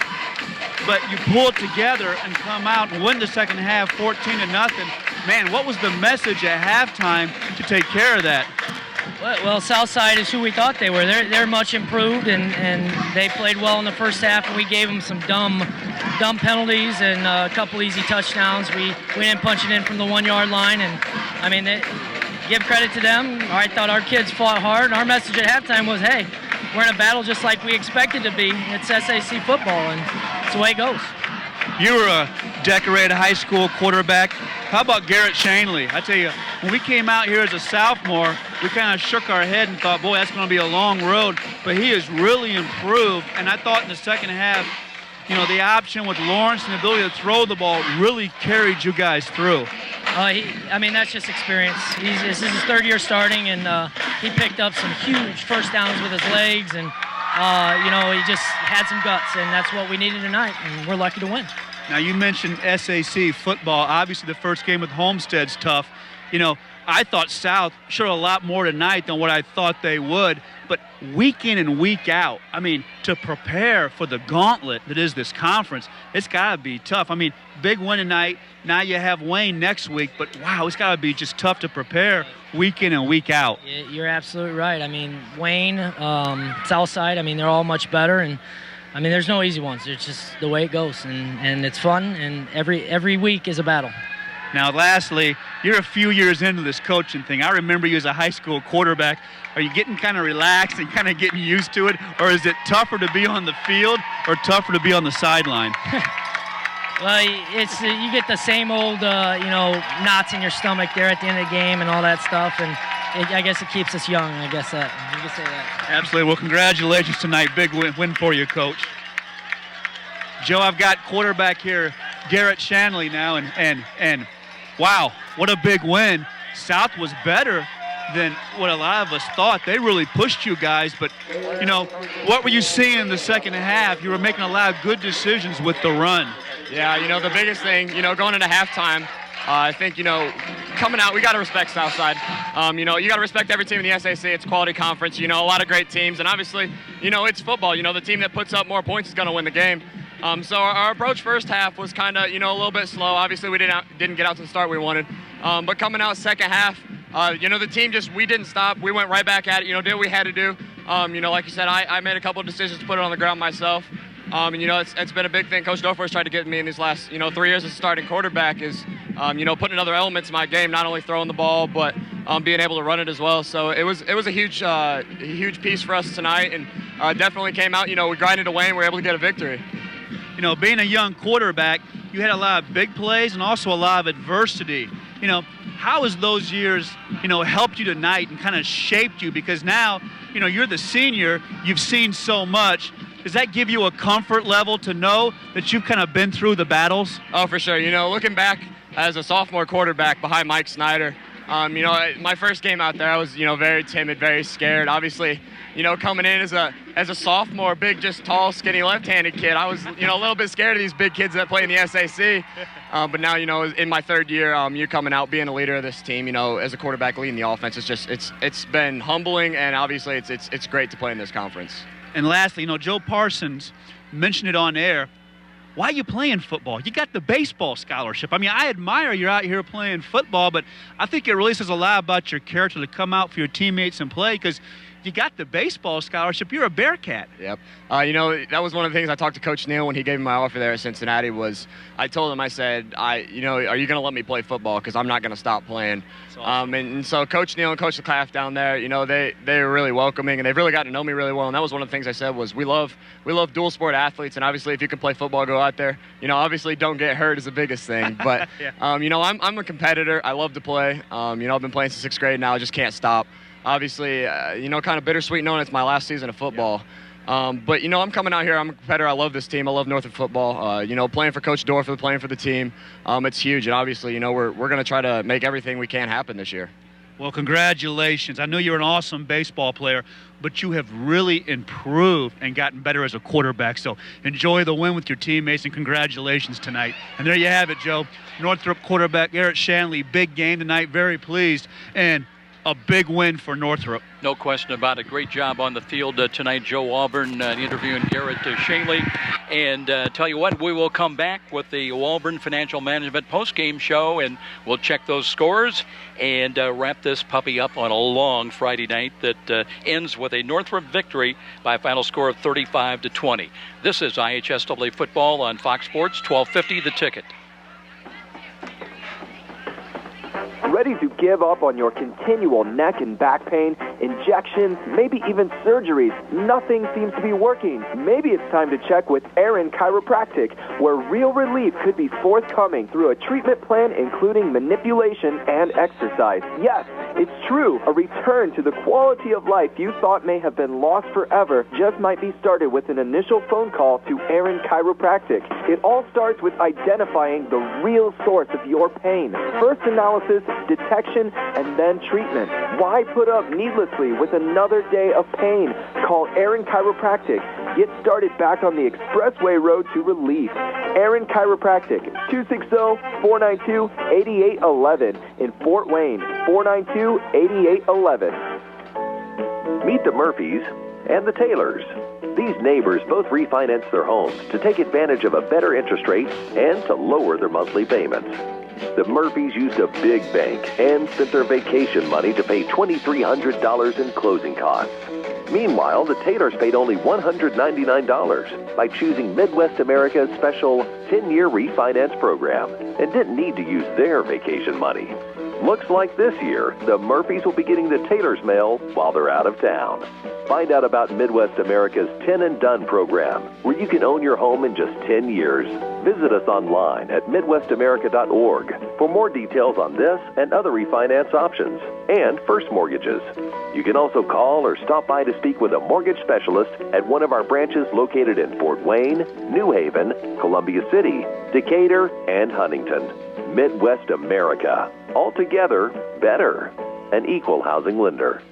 but you pulled together and come out and win the second half 14-0. Man, what was the message at halftime to take care of that? Well, Southside is who we thought they were. They're much improved, and they played well in the first half, and we gave them some dumb penalties and a couple easy touchdowns. We didn't punch it in from the 1-yard line, and I mean, give credit to them. I thought our kids fought hard, and our message at halftime was, hey, we're in a battle just like we expected to be. It's SAC football, and it's the way it goes. You were a decorated high school quarterback. How about Garrett Shanley? I tell you, when we came out here as a sophomore, we kind of shook our head and thought, boy, that's going to be a long road. But he has really improved, and I thought in the second half, you know, the option with Lawrence and the ability to throw the ball really carried you guys through. That's just experience. This is his third year starting, and he picked up some huge first downs with his legs, and he just had some guts, and that's what we needed tonight, and we're lucky to win. Now, you mentioned SAC football. Obviously, the first game with Homestead's tough. I thought South showed a lot more tonight than what I thought they would. But week in and week out, to prepare for the gauntlet that is this conference, it's got to be tough. Big win tonight. Now you have Wayne next week. But, wow, it's got to be just tough to prepare week in and week out. You're absolutely right. Wayne, Southside, they're all much better. And, there's no easy ones. It's just the way it goes. And it's fun. And every week is a battle. Now, lastly, you're a few years into this coaching thing. I remember you as a high school quarterback. Are you getting kind of relaxed and kind of getting used to it? Or is it tougher to be on the field or tougher to be on the sideline? Well, you get the same old, knots in your stomach there at the end of the game and all that stuff. And I guess it keeps us young, I guess that. You can say that. Absolutely. Well, congratulations tonight. Big win for you, Coach. Joe, I've got quarterback here, Garrett Shanley now, and wow, what a big win. South was better than what a lot of us thought. They really pushed you guys, but, what were you seeing in the second half? You were making a lot of good decisions with the run. Yeah, the biggest thing, going into halftime, I think, coming out, we got to respect Southside. You got to respect every team in the SAC. It's a quality conference, a lot of great teams, and obviously, it's football. The team that puts up more points is going to win the game. So our approach first half was kind of, a little bit slow. Obviously, we didn't get out to the start we wanted. But coming out second half, the team we didn't stop. We went right back at it, did what we had to do. Like you said, I made a couple of decisions to put it on the ground myself. It's been a big thing. Coach Northrop tried to get me in these last, 3 years as a starting quarterback is, putting other elements in my game, not only throwing the ball, but being able to run it as well. So it was a huge piece for us tonight, and definitely came out. We grinded away and we were able to get a victory. Being a young quarterback, you had a lot of big plays and also a lot of adversity. How has those years, helped you tonight and kind of shaped you? Because now, you're the senior, you've seen so much. Does that give you a comfort level to know that you've kind of been through the battles? Oh, for sure. Looking back as a sophomore quarterback behind Mike Snyder, my first game out there, I was, very timid, very scared. Obviously, coming in as a sophomore, big, just tall, skinny left-handed kid, I was, a little bit scared of these big kids that play in the SAC. But now, in my third year, you're coming out being a leader of this team, as a quarterback leading the offense. It's been humbling, and obviously it's great to play in this conference. And lastly, Joe Parsons mentioned it on air. Why are you playing football? You got the baseball scholarship. I admire you're out here playing football, but I think it really says a lot about your character to come out for your teammates and play, because you got the baseball scholarship. You're a Bearcat. Yep. That was one of the things I talked to Coach Neal when he gave me my offer there at Cincinnati. Was I told him, I said, are you going to let me play football? Because I'm not going to stop playing. Awesome. And so Coach Neal and Coach LeClaff down there, they were really welcoming, and they've really got to know me really well. And that was one of the things I said was we love dual sport athletes, and obviously if you can play football, go out there. Obviously don't get hurt is the biggest thing. But yeah. I'm a competitor. I love to play. I've been playing since 6th grade now. I just can't stop. Obviously, kind of bittersweet knowing it's my last season of football. Yeah. But, I'm coming out here. I'm a competitor. I love this team. I love Northrup football. Playing for Coach Dorfler, playing for the team, it's huge. And obviously, we're going to try to make everything we can happen this year. Well, congratulations. I know you're an awesome baseball player, but you have really improved and gotten better as a quarterback. So enjoy the win with your teammates, and congratulations tonight. And there you have it, Joe. Northrop quarterback Garrett Shanley, big game tonight. Very pleased. And a big win for Northrop. No question about it. Great job on the field tonight, Joe Auburn, interviewing Garrett Shanley. And tell you what, we will come back with the Auburn Financial Management postgame show, and we'll check those scores and wrap this puppy up on a long Friday night that ends with a Northrop victory by a final score of 35-20. This is IHSAA football on Fox Sports 1250 The Ticket. Ready to give up on your continual neck and back pain injections, maybe even surgeries. Nothing seems to be working. Maybe it's time to check with Aaron Chiropractic, where real relief could be forthcoming through a treatment plan including manipulation and exercise. Yes, it's true. A return to the quality of life you thought may have been lost forever just might be started with an initial phone call to Aaron Chiropractic. It all starts with identifying the real source of your pain. First analysis, detection, and then treatment. Why put up needlessly with another day of pain? Call Aaron Chiropractic. Get started back on the expressway road to relief. Aaron Chiropractic, 260-492-8811 in Fort Wayne, 492-8811. Meet the Murphys and the Taylors. These neighbors both refinanced their homes to take advantage of a better interest rate and to lower their monthly payments. The Murphys used a big bank and spent their vacation money to pay $2,300 in closing costs. Meanwhile, the Taylors paid only $199 by choosing Midwest America's special 10-year refinance program and didn't need to use their vacation money. Looks like this year, the Murphys will be getting the Taylors' mail while they're out of town. Find out about Midwest America's 10 and Done program, where you can own your home in just 10 years. Visit us online at MidwestAmerica.org for more details on this and other refinance options and first mortgages. You can also call or stop by to speak with a mortgage specialist at one of our branches located in Fort Wayne, New Haven, Columbia City, Decatur, and Huntington. Midwest America. Altogether, better. An equal housing lender.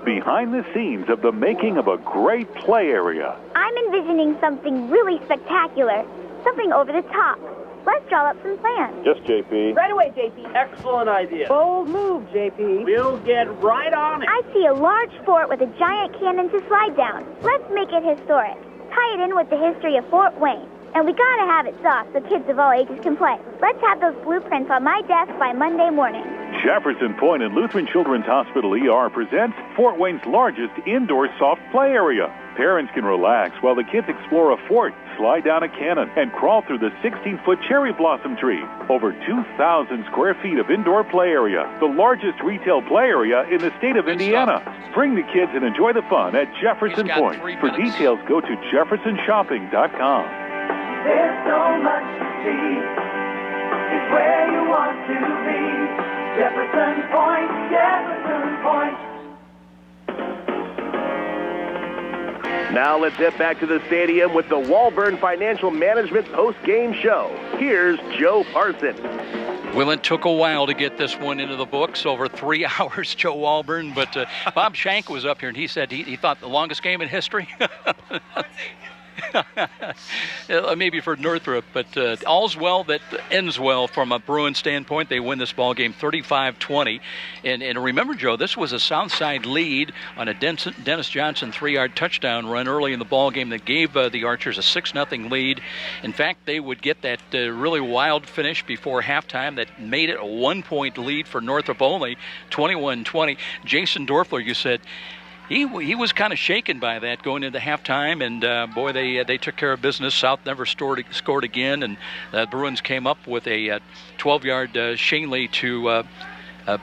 Behind the scenes of the making of a great play area. I'm envisioning something really spectacular. Something over the top. Let's draw up some plans. Yes, JP. Right away, JP. Excellent idea. Bold move, JP. We'll get right on it. I see a large fort with a giant cannon to slide down. Let's make it historic. Tie it in with the history of Fort Wayne. And we gotta have it soft so kids of all ages can play. Let's have those blueprints on my desk by Monday morning. Jefferson Point and Lutheran Children's Hospital ER presents Fort Wayne's largest indoor soft play area. Parents can relax while the kids explore a fort, slide down a cannon, and crawl through the 16-foot cherry blossom tree. Over 2,000 square feet of indoor play area, the largest retail play area in the state of Indiana. Bring the kids and enjoy the fun at Jefferson Point. For details, go to jeffersonshopping.com. There's so much to see. It's where you want to be. Jefferson Point, Jefferson Point. Now let's head back to the stadium with the Walburn Financial Management post-game show. Here's Joe Parson. Well, it took a while to get this one into the books, over 3 hours, Joe Walburn. But Bob Shank was up here, and he said he thought the longest game in history. Maybe for Northrup, but all's well that ends well from a Bruin standpoint. They win this ball game 35-20. And remember, Joe, this was a Southside lead on a Dennis Johnson 3-yard touchdown run early in the ball game that gave the Archers a 6-0 lead. In fact, they would get that really wild finish before halftime that made it a 1-point lead for Northrop only, 21-20. Jason Dorfler, you said, He was kind of shaken by that going into halftime, and boy, they took care of business. South never scored again, and the Bruins came up with a 12-yard Shanley to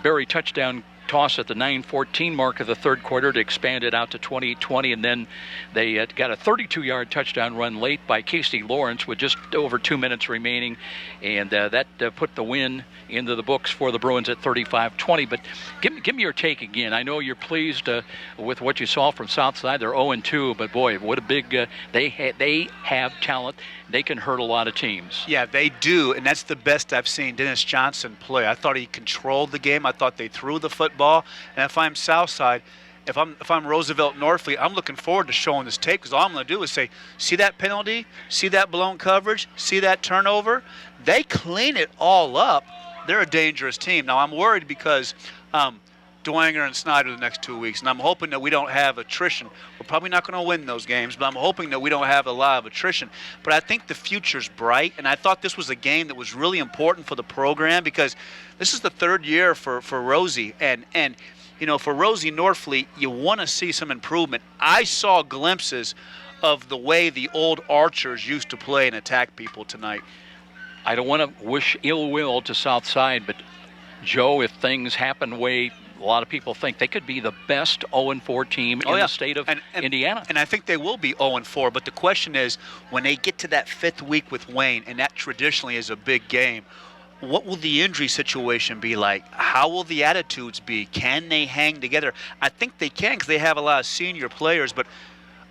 Berry touchdown toss at the 9:14 mark of the third quarter to expand it out to 20-20, and then they got a 32-yard touchdown run late by Casey Lawrence with just over 2 minutes remaining, and that put the win into the books for the Bruins at 35-20. But give me your take again. I know you're pleased with what you saw from Southside. They're 0-2, but boy, what a big they have talent. They can hurt a lot of teams. Yeah, they do, and that's the best I've seen Dennis Johnson play. I thought he controlled the game. I thought they threw the football. And if I'm Southside, if I'm Roosevelt Northfleet, I'm looking forward to showing this tape, because all I'm going to do is say, see that penalty, see that blown coverage, see that turnover. They clean it all up. They're a dangerous team. Now, I'm worried because Dwanger and Snyder the next 2 weeks, and I'm hoping that we don't have attrition. We're probably not going to win those games, but I'm hoping that we don't have a lot of attrition. But I think the future's bright, and I thought this was a game that was really important for the program, because this is the third year for Rosie, and you know, for Rosie Northfleet, you want to see some improvement. I saw glimpses of the way the old Archers used to play and attack people tonight. I don't want to wish ill will to Southside, but Joe, if things happen the way a lot of people think they could be the best 0-4 team in the state of Indiana. And I think they will be 0-4, but the question is, when they get to that 5th week with Wayne, and that traditionally is a big game, what will the injury situation be like? How will the attitudes be? Can they hang together? I think they can because they have a lot of senior players, but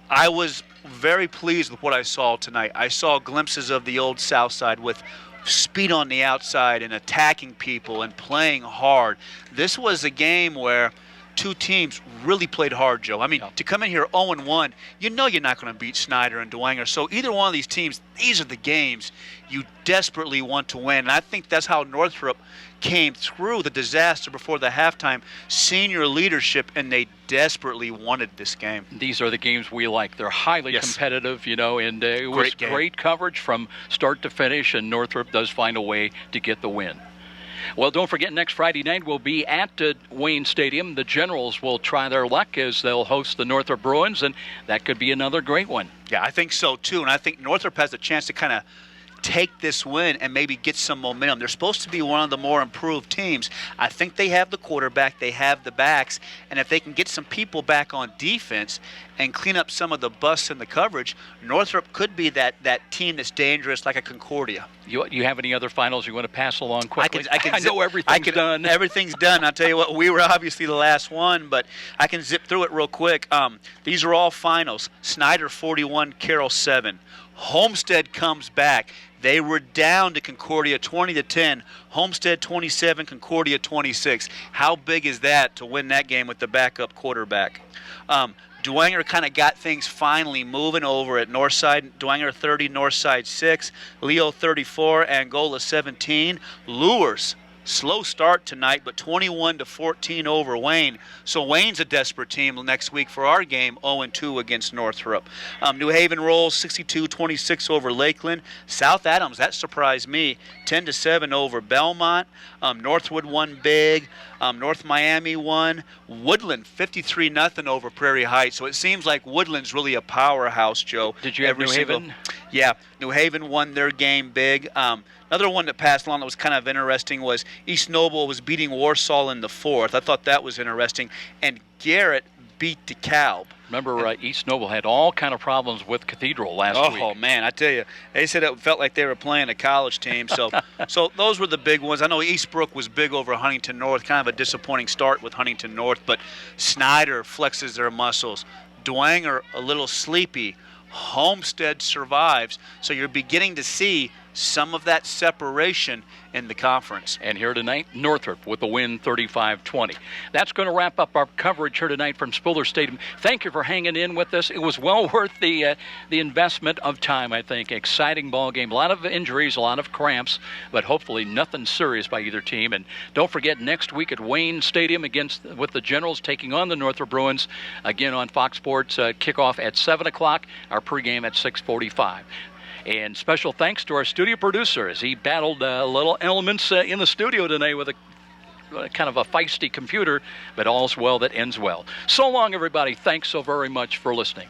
I was very pleased with what I saw tonight. I saw glimpses of the old Southside with speed on the outside and attacking people and playing hard. This was a game where two teams really played hard, Joe. I mean, to come in here 0-1, you know you're not going to beat Snyder and Dwenger. So either one of these teams, these are the games you desperately want to win. And I think that's how Northrop came through the disaster before the halftime. Senior leadership, and they desperately wanted this game. These are the games we like. They're highly competitive, you know, and it was great coverage from start to finish, and Northrop does find a way to get the win. Well, don't forget, next Friday night we'll be at Wayne Stadium. The Generals will try their luck as they'll host the Northrop Bruins, and that could be another great one. Yeah, I think so, too. And I think Northrop has a chance to kind of take this win and maybe get some momentum. They're supposed to be one of the more improved teams. I think they have the quarterback, they have the backs, and if they can get some people back on defense and clean up some of the busts in the coverage, Northrop could be that team that's dangerous like a Concordia. You have any other finals you want to pass along quickly? I know everything's done. Everything's done. I'll tell you what, we were obviously the last one, but I can zip through it real quick. These are all finals. Snyder 41, Carroll 7. Homestead comes back. They were down to Concordia 20-10. Homestead 27, Concordia 26. How big is that to win that game with the backup quarterback? Dwenger kind of got things finally moving over at Northside. Dwenger 30, Northside 6. Leo 34, Angola 17. Lures, slow start tonight, but 21-14 over Wayne. So Wayne's a desperate team next week for our game, 0-2 against Northrup. New Haven rolls 62-26 over Lakeland. South Adams, that surprised me, 10-7 over Belmont. Northwood won big. North Miami won. Woodland 53-0 over Prairie Heights. So it seems like Woodland's really a powerhouse, Joe. Did you have New Haven? Yeah, New Haven won their game big. Another one that passed along that was kind of interesting was East Noble was beating Warsaw in the 4th. I thought that was interesting. And Garrett beat DeKalb. Remember, East Noble had all kind of problems with Cathedral last week. Oh, man, I tell you, they said it felt like they were playing a college team. So so those were the big ones. I know Eastbrook was big over Huntington North, kind of a disappointing start with Huntington North, but Snyder flexes their muscles. Dwenger, a little sleepy. Homestead survives. So you're beginning to see some of that separation in the conference. And here tonight, Northrop with the win 35-20. That's going to wrap up our coverage here tonight from Spiller Stadium. Thank you for hanging in with us. It was well worth the investment of time, I think. Exciting ball game. A lot of injuries, a lot of cramps, but hopefully nothing serious by either team. And don't forget, next week at Wayne Stadium with the Generals taking on the Northrop Bruins, again on Fox Sports, kickoff at 7 o'clock, our pregame at 6:45. And special thanks to our studio producer as he battled little elements in the studio tonight with a kind of a feisty computer, but all's well that ends well. So long, everybody. Thanks so very much for listening.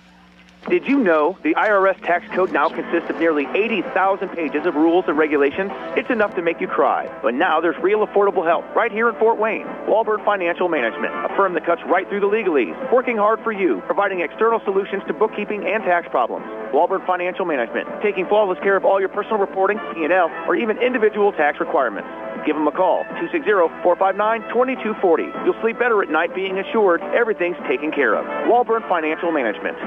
Did you know the IRS tax code now consists of nearly 80,000 pages of rules and regulations? It's enough to make you cry. But now there's real affordable help right here in Fort Wayne. Walburn Financial Management, a firm that cuts right through the legalese, working hard for you, providing external solutions to bookkeeping and tax problems. Walburn Financial Management, taking flawless care of all your personal reporting, P&L, or even individual tax requirements. Give them a call, 260-459-2240. You'll sleep better at night being assured everything's taken care of. Walburn Financial Management.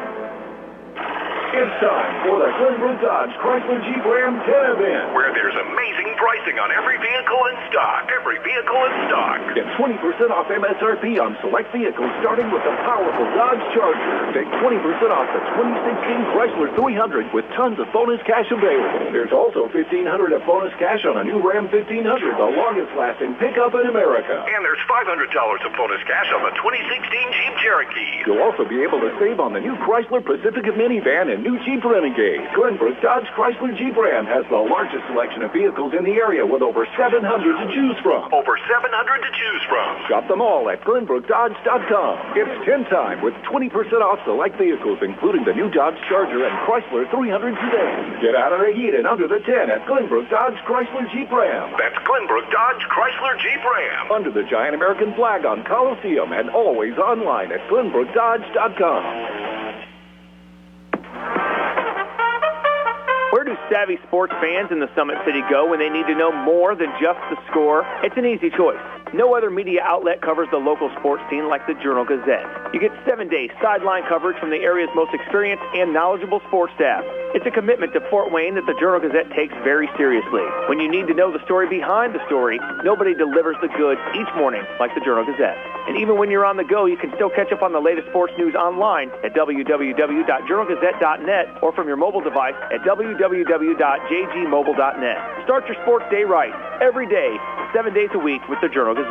It's time for the Glenbrook Dodge Chrysler Jeep Ram 10 event, where there's amazing pricing on every vehicle in stock. Every vehicle in stock. Get 20% off MSRP on select vehicles, starting with the powerful Dodge Charger. Take 20% off the 2016 Chrysler 300 with tons of bonus cash available. There's also $1,500 of bonus cash on a new Ram 1500, the longest-lasting pickup in America. And there's $500 of bonus cash on the 2016 Jeep Cherokee. You'll also be able to save on the new Chrysler Pacifica minivan and new Jeep Renegade. Glenbrook Dodge Chrysler Jeep Ram has the largest selection of vehicles in the area with over 700 to choose from. Over 700 to choose from. Shop them all at GlenbrookDodge.com. It's 10 time with 20% off select vehicles, including the new Dodge Charger and Chrysler 300 sedan. Get out of the heat and under the 10 at Glenbrook Dodge Chrysler Jeep Ram. That's Glenbrook Dodge Chrysler Jeep Ram. Under the giant American flag on Coliseum and always online at GlenbrookDodge.com. Where do savvy sports fans in the Summit City go when they need to know more than just the score? It's an easy choice. No other media outlet covers the local sports team like the Journal-Gazette. You get 7-day sideline coverage from the area's most experienced and knowledgeable sports staff. It's a commitment to Fort Wayne that the Journal-Gazette takes very seriously. When you need to know the story behind the story, nobody delivers the good each morning like the Journal-Gazette. And even when you're on the go, you can still catch up on the latest sports news online at www.journalgazette.net or from your mobile device at www.jgmobile.net. Start your sports day right, every day, 7 days a week with the Journal-Gazette.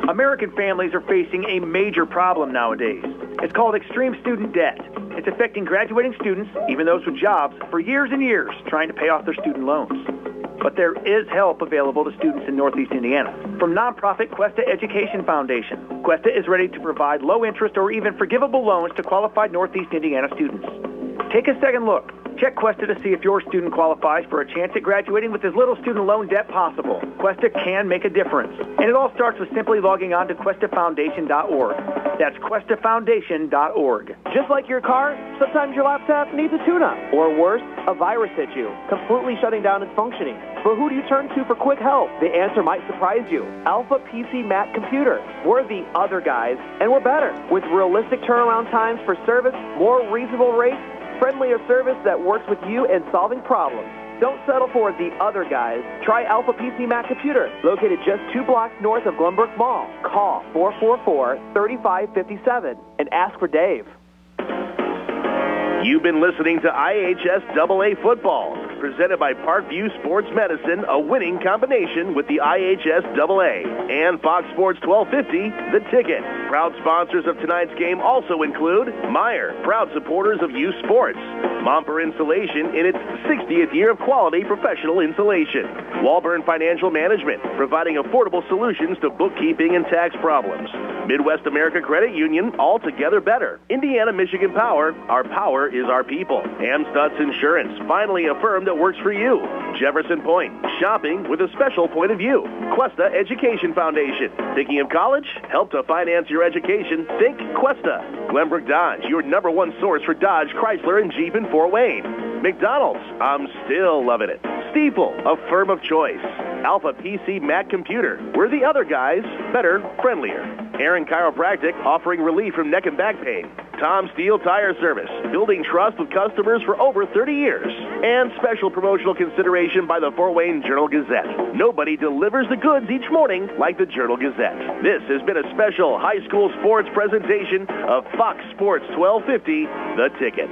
American families are facing a major problem nowadays. It's called extreme student debt. It's affecting graduating students, even those with jobs, for years and years trying to pay off their student loans. But there is help available to students in Northeast Indiana. From nonprofit Cuesta Education Foundation, Cuesta is ready to provide low-interest or even forgivable loans to qualified Northeast Indiana students. Take a second look. Check Cuesta to see if your student qualifies for a chance at graduating with as little student loan debt possible. Cuesta can make a difference. And it all starts with simply logging on to QuestaFoundation.org. That's QuestaFoundation.org. Just like your car, sometimes your laptop needs a tune-up. Or worse, a virus hit you, completely shutting down its functioning. But who do you turn to for quick help? The answer might surprise you. Alpha PC Mac Computer. We're the other guys, and we're better. With realistic turnaround times for service, more reasonable rates, friendlier service that works with you and solving problems. Don't settle for the other guys. Try Alpha PC Mac Computer, located just 2 blocks north of Glenbrook Mall. Call 444-3557 and ask for Dave. You've been listening to IHSAA Football, presented by Parkview Sports Medicine, a winning combination with the IHSAA, and Fox Sports 1250, The Ticket. Proud sponsors of tonight's game also include Meyer, proud supporters of youth sports, Momper Insulation in its 60th year of quality professional insulation, Walburn Financial Management, providing affordable solutions to bookkeeping and tax problems, Midwest America Credit Union, altogether better, Indiana Michigan Power, our power is our people, Amstutz Insurance, finally a firm that works for you, Jefferson Point, shopping with a special point of view, Cuesta Education Foundation, thinking of college? Help to finance your education? Think Cuesta. Glenbrook Dodge, your #1 source for Dodge, Chrysler, and Jeep in Fort Wayne. McDonald's, I'm still loving it. Stiefel, a firm of choice. Alpha PC Mac Computer, we're the other guys, better, friendlier. Aaron Chiropractic, offering relief from neck and back pain. Tom Steele Tire Service, building trust with customers for over 30 years. And special promotional consideration by the Fort Wayne Journal-Gazette. Nobody delivers the goods each morning like the Journal-Gazette. This has been a special high school sports presentation of Fox Sports 1250, The Ticket.